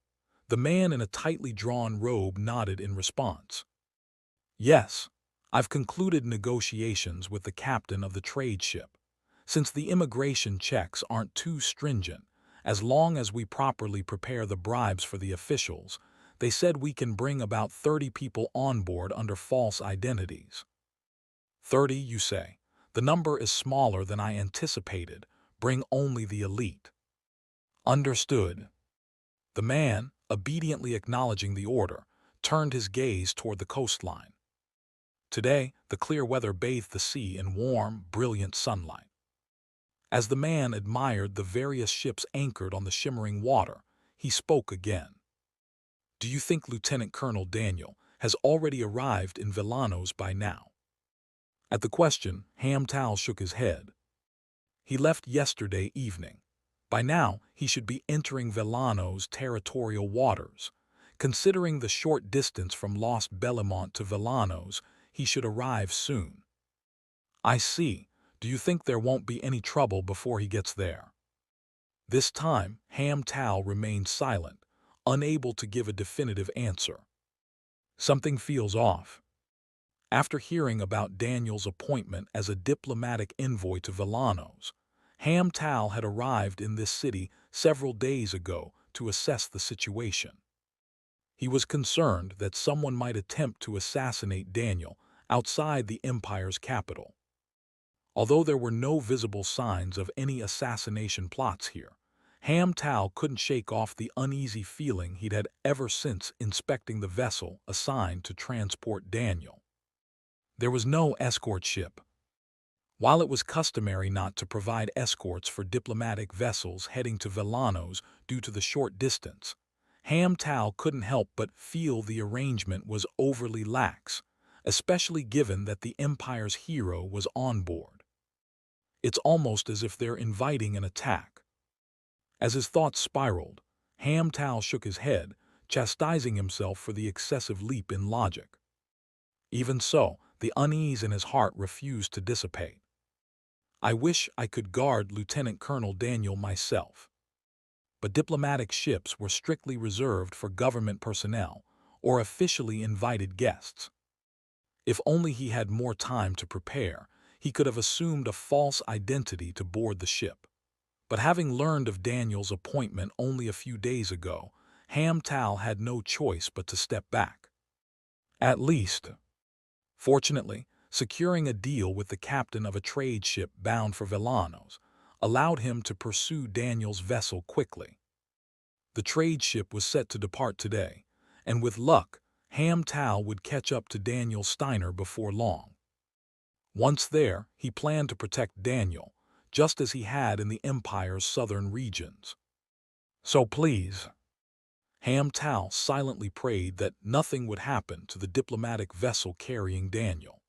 The man in a tightly drawn robe nodded in response. Yes, I've concluded negotiations with the captain of the trade ship. Since the immigration checks aren't too stringent, as long as we properly prepare the bribes for the officials, they said we can bring about 30 people on board under false identities. 30, you say. The number is smaller than I anticipated. Bring only the elite. Understood. The man, obediently acknowledging the order, turned his gaze toward the coastline. Today, the clear weather bathed the sea in warm, brilliant sunlight. As the man admired the various ships anchored on the shimmering water, he spoke again. Do you think Lieutenant Colonel Daniel has already arrived in Villanos by now? At the question, Hamtal shook his head. He left yesterday evening. By now, he should be entering Villano's territorial waters. Considering the short distance from Los Bellamont to Villanos, he should arrive soon. I see. Do you think there won't be any trouble before he gets there? This time, Hamtal remained silent, unable to give a definitive answer. Something feels off. After hearing about Daniel's appointment as a diplomatic envoy to Villanos, Hamtal had arrived in this city several days ago to assess the situation. He was concerned that someone might attempt to assassinate Daniel outside the Empire's capital. Although there were no visible signs of any assassination plots here, Hamtal couldn't shake off the uneasy feeling he'd had ever since inspecting the vessel assigned to transport Daniel. There was no escort ship. While it was customary not to provide escorts for diplomatic vessels heading to Villanos due to the short distance, Hamtal couldn't help but feel the arrangement was overly lax, especially given that the Empire's hero was on board. It's almost as if they're inviting an attack. As his thoughts spiraled, Hamtal shook his head, chastising himself for the excessive leap in logic. Even so, the unease in his heart refused to dissipate. I wish I could guard Lieutenant Colonel Daniel myself. But diplomatic ships were strictly reserved for government personnel or officially invited guests. If only he had more time to prepare, he could have assumed a false identity to board the ship. But having learned of Daniel's appointment only a few days ago, Hamtal had no choice but to step back. At least. Fortunately, securing a deal with the captain of a trade ship bound for Villanos allowed him to pursue Daniel's vessel quickly. The trade ship was set to depart today, and with luck, Hamtal would catch up to Daniel Steiner before long. Once there, he planned to protect Daniel, just as he had in the Empire's southern regions. So please. Hamtal silently prayed that nothing would happen to the diplomatic vessel carrying Daniel.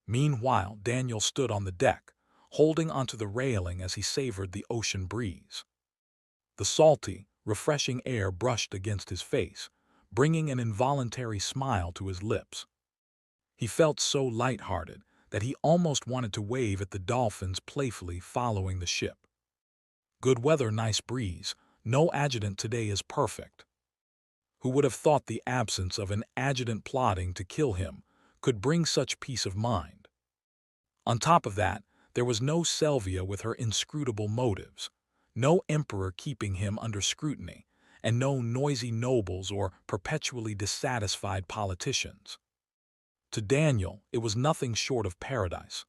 Meanwhile, Daniel stood on the deck, holding onto the railing as he savored the ocean breeze. The salty, refreshing air brushed against his face, bringing an involuntary smile to his lips. He felt so light-hearted that he almost wanted to wave at the dolphins playfully following the ship. Good weather, nice breeze. No adjutant today is perfect. Who would have thought the absence of an adjutant plotting to kill him could bring such peace of mind? On top of that, there was no Selvia with her inscrutable motives, no emperor keeping him under scrutiny, and no noisy nobles or perpetually dissatisfied politicians. To Daniel, it was nothing short of paradise.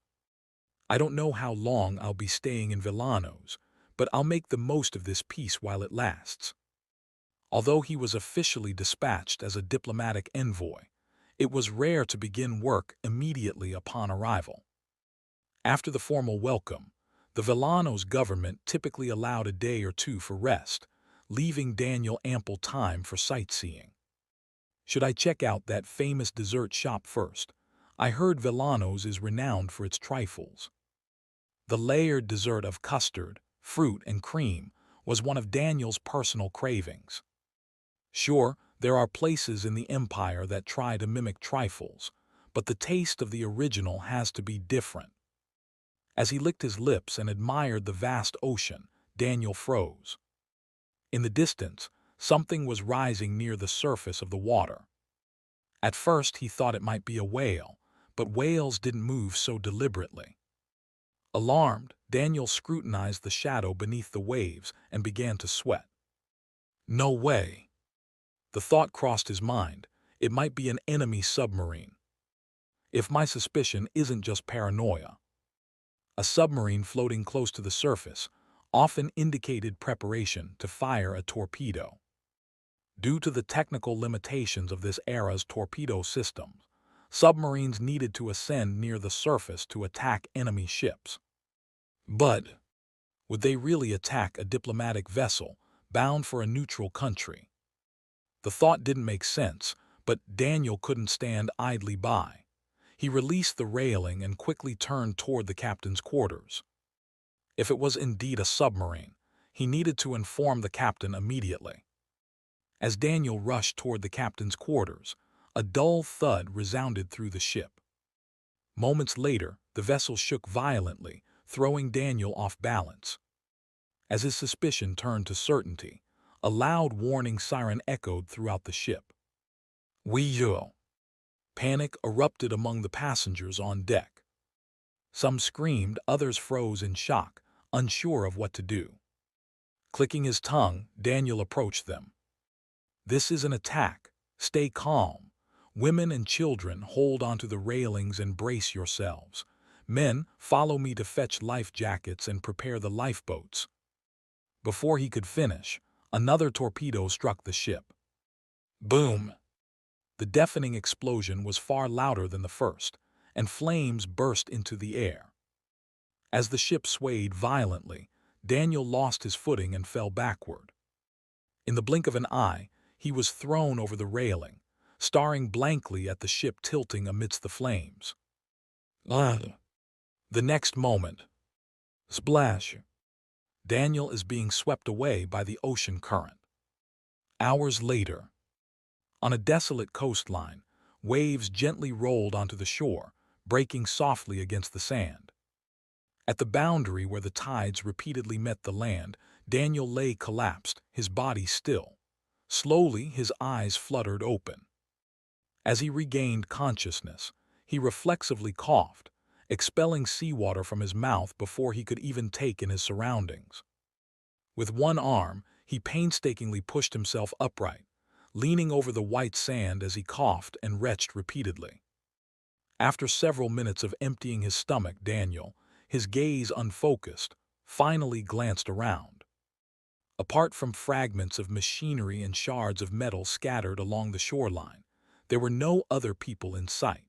I don't know how long I'll be staying in Villanos, but I'll make the most of this peace while it lasts. Although he was officially dispatched as a diplomatic envoy, it was rare to begin work immediately upon arrival. After the formal welcome, the Villanos government typically allowed a day or two for rest, leaving Daniel ample time for sightseeing. Should I check out that famous dessert shop first? I heard Villanos is renowned for its trifles. The layered dessert of custard, fruit, and cream was one of Daniel's personal cravings. Sure, there are places in the Empire that try to mimic trifles, but the taste of the original has to be different. As he licked his lips and admired the vast ocean, Daniel froze. In the distance, something was rising near the surface of the water. At first he thought it might be a whale, but whales didn't move so deliberately. Alarmed, Daniel scrutinized the shadow beneath the waves and began to sweat. No way. The thought crossed his mind. It might be an enemy submarine. If my suspicion isn't just paranoia. A submarine floating close to the surface often indicated preparation to fire a torpedo. Due to the technical limitations of this era's torpedo systems, submarines needed to ascend near the surface to attack enemy ships. But would they really attack a diplomatic vessel bound for a neutral country? The thought didn't make sense, but Daniel couldn't stand idly by. He released the railing and quickly turned toward the captain's quarters. If it was indeed a submarine, he needed to inform the captain immediately. As Daniel rushed toward the captain's quarters, a dull thud resounded through the ship. Moments later, the vessel shook violently, throwing Daniel off balance. As his suspicion turned to certainty, a loud warning siren echoed throughout the ship. Wee-yo! Panic erupted among the passengers on deck. Some screamed, others froze in shock, unsure of what to do. Clicking his tongue, Daniel approached them. This is an attack. Stay calm. Women and children, hold onto the railings and brace yourselves. Men, follow me to fetch life jackets and prepare the lifeboats. Before he could finish, another torpedo struck the ship. Boom! The deafening explosion was far louder than the first, and flames burst into the air. As the ship swayed violently, Daniel lost his footing and fell backward. In the blink of an eye, he was thrown over the railing, staring blankly at the ship tilting amidst the flames. The next moment, splash! Daniel is being swept away by the ocean current. Hours later, on a desolate coastline, waves gently rolled onto the shore, breaking softly against the sand. At the boundary where the tides repeatedly met the land, Daniel lay collapsed, his body still. Slowly, his eyes fluttered open. As he regained consciousness, he reflexively coughed, expelling seawater from his mouth before he could even take in his surroundings. With one arm, he painstakingly pushed himself upright, leaning over the white sand as he coughed and retched repeatedly. After several minutes of emptying his stomach, Daniel, his gaze unfocused, finally glanced around. Apart from fragments of machinery and shards of metal scattered along the shoreline, there were no other people in sight.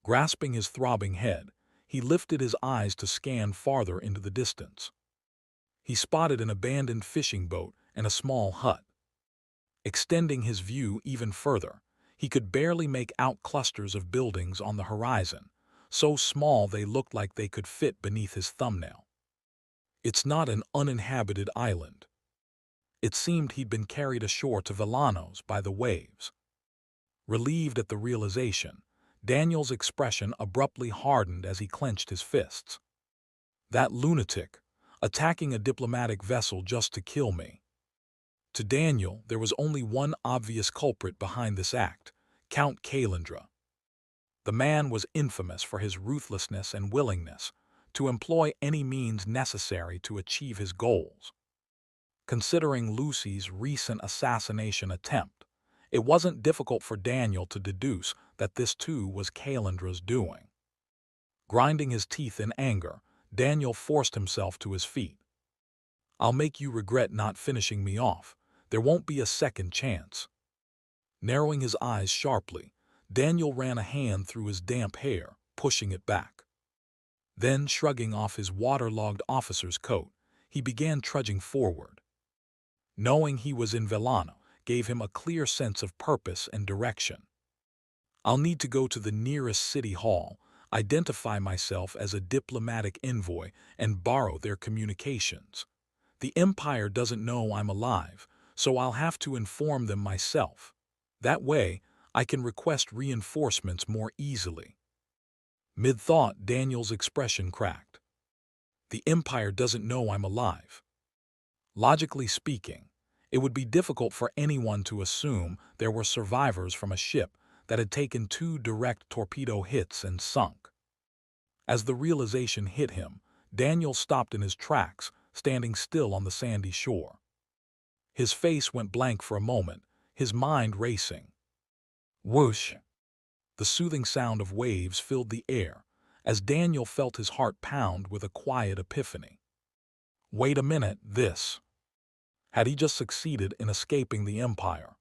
Grasping his throbbing head, he lifted his eyes to scan farther into the distance. He spotted an abandoned fishing boat and a small hut. Extending his view even further, he could barely make out clusters of buildings on the horizon, so small they looked like they could fit beneath his thumbnail. It's not an uninhabited island. It seemed he'd been carried ashore to Villanos by the waves. Relieved at the realization, Daniel's expression abruptly hardened as he clenched his fists. That lunatic, attacking a diplomatic vessel just to kill me. To Daniel, there was only one obvious culprit behind this act, Count Kalandra. The man was infamous for his ruthlessness and willingness to employ any means necessary to achieve his goals. Considering Lucy's recent assassination attempt, it wasn't difficult for Daniel to deduce that this too was Kalandra's doing. Grinding his teeth in anger, Daniel forced himself to his feet. I'll make you regret not finishing me off. There won't be a second chance. Narrowing his eyes sharply, Daniel ran a hand through his damp hair, pushing it back. Then, shrugging off his waterlogged officer's coat, he began trudging forward. Knowing he was in Villano gave him a clear sense of purpose and direction. I'll need to go to the nearest city hall, identify myself as a diplomatic envoy, and borrow their communications. The Empire doesn't know I'm alive, so I'll have to inform them myself. That way, I can request reinforcements more easily. Mid-thought, Daniel's expression cracked. The Empire doesn't know I'm alive. Logically speaking, it would be difficult for anyone to assume there were survivors from a ship that had taken 2 direct torpedo hits and sunk. As the realization hit him, Daniel stopped in his tracks, standing still on the sandy shore. His face went blank for a moment, his mind racing. Whoosh! The soothing sound of waves filled the air, as Daniel felt his heart pound with a quiet epiphany. Wait a minute, this. Had he just succeeded in escaping the Empire?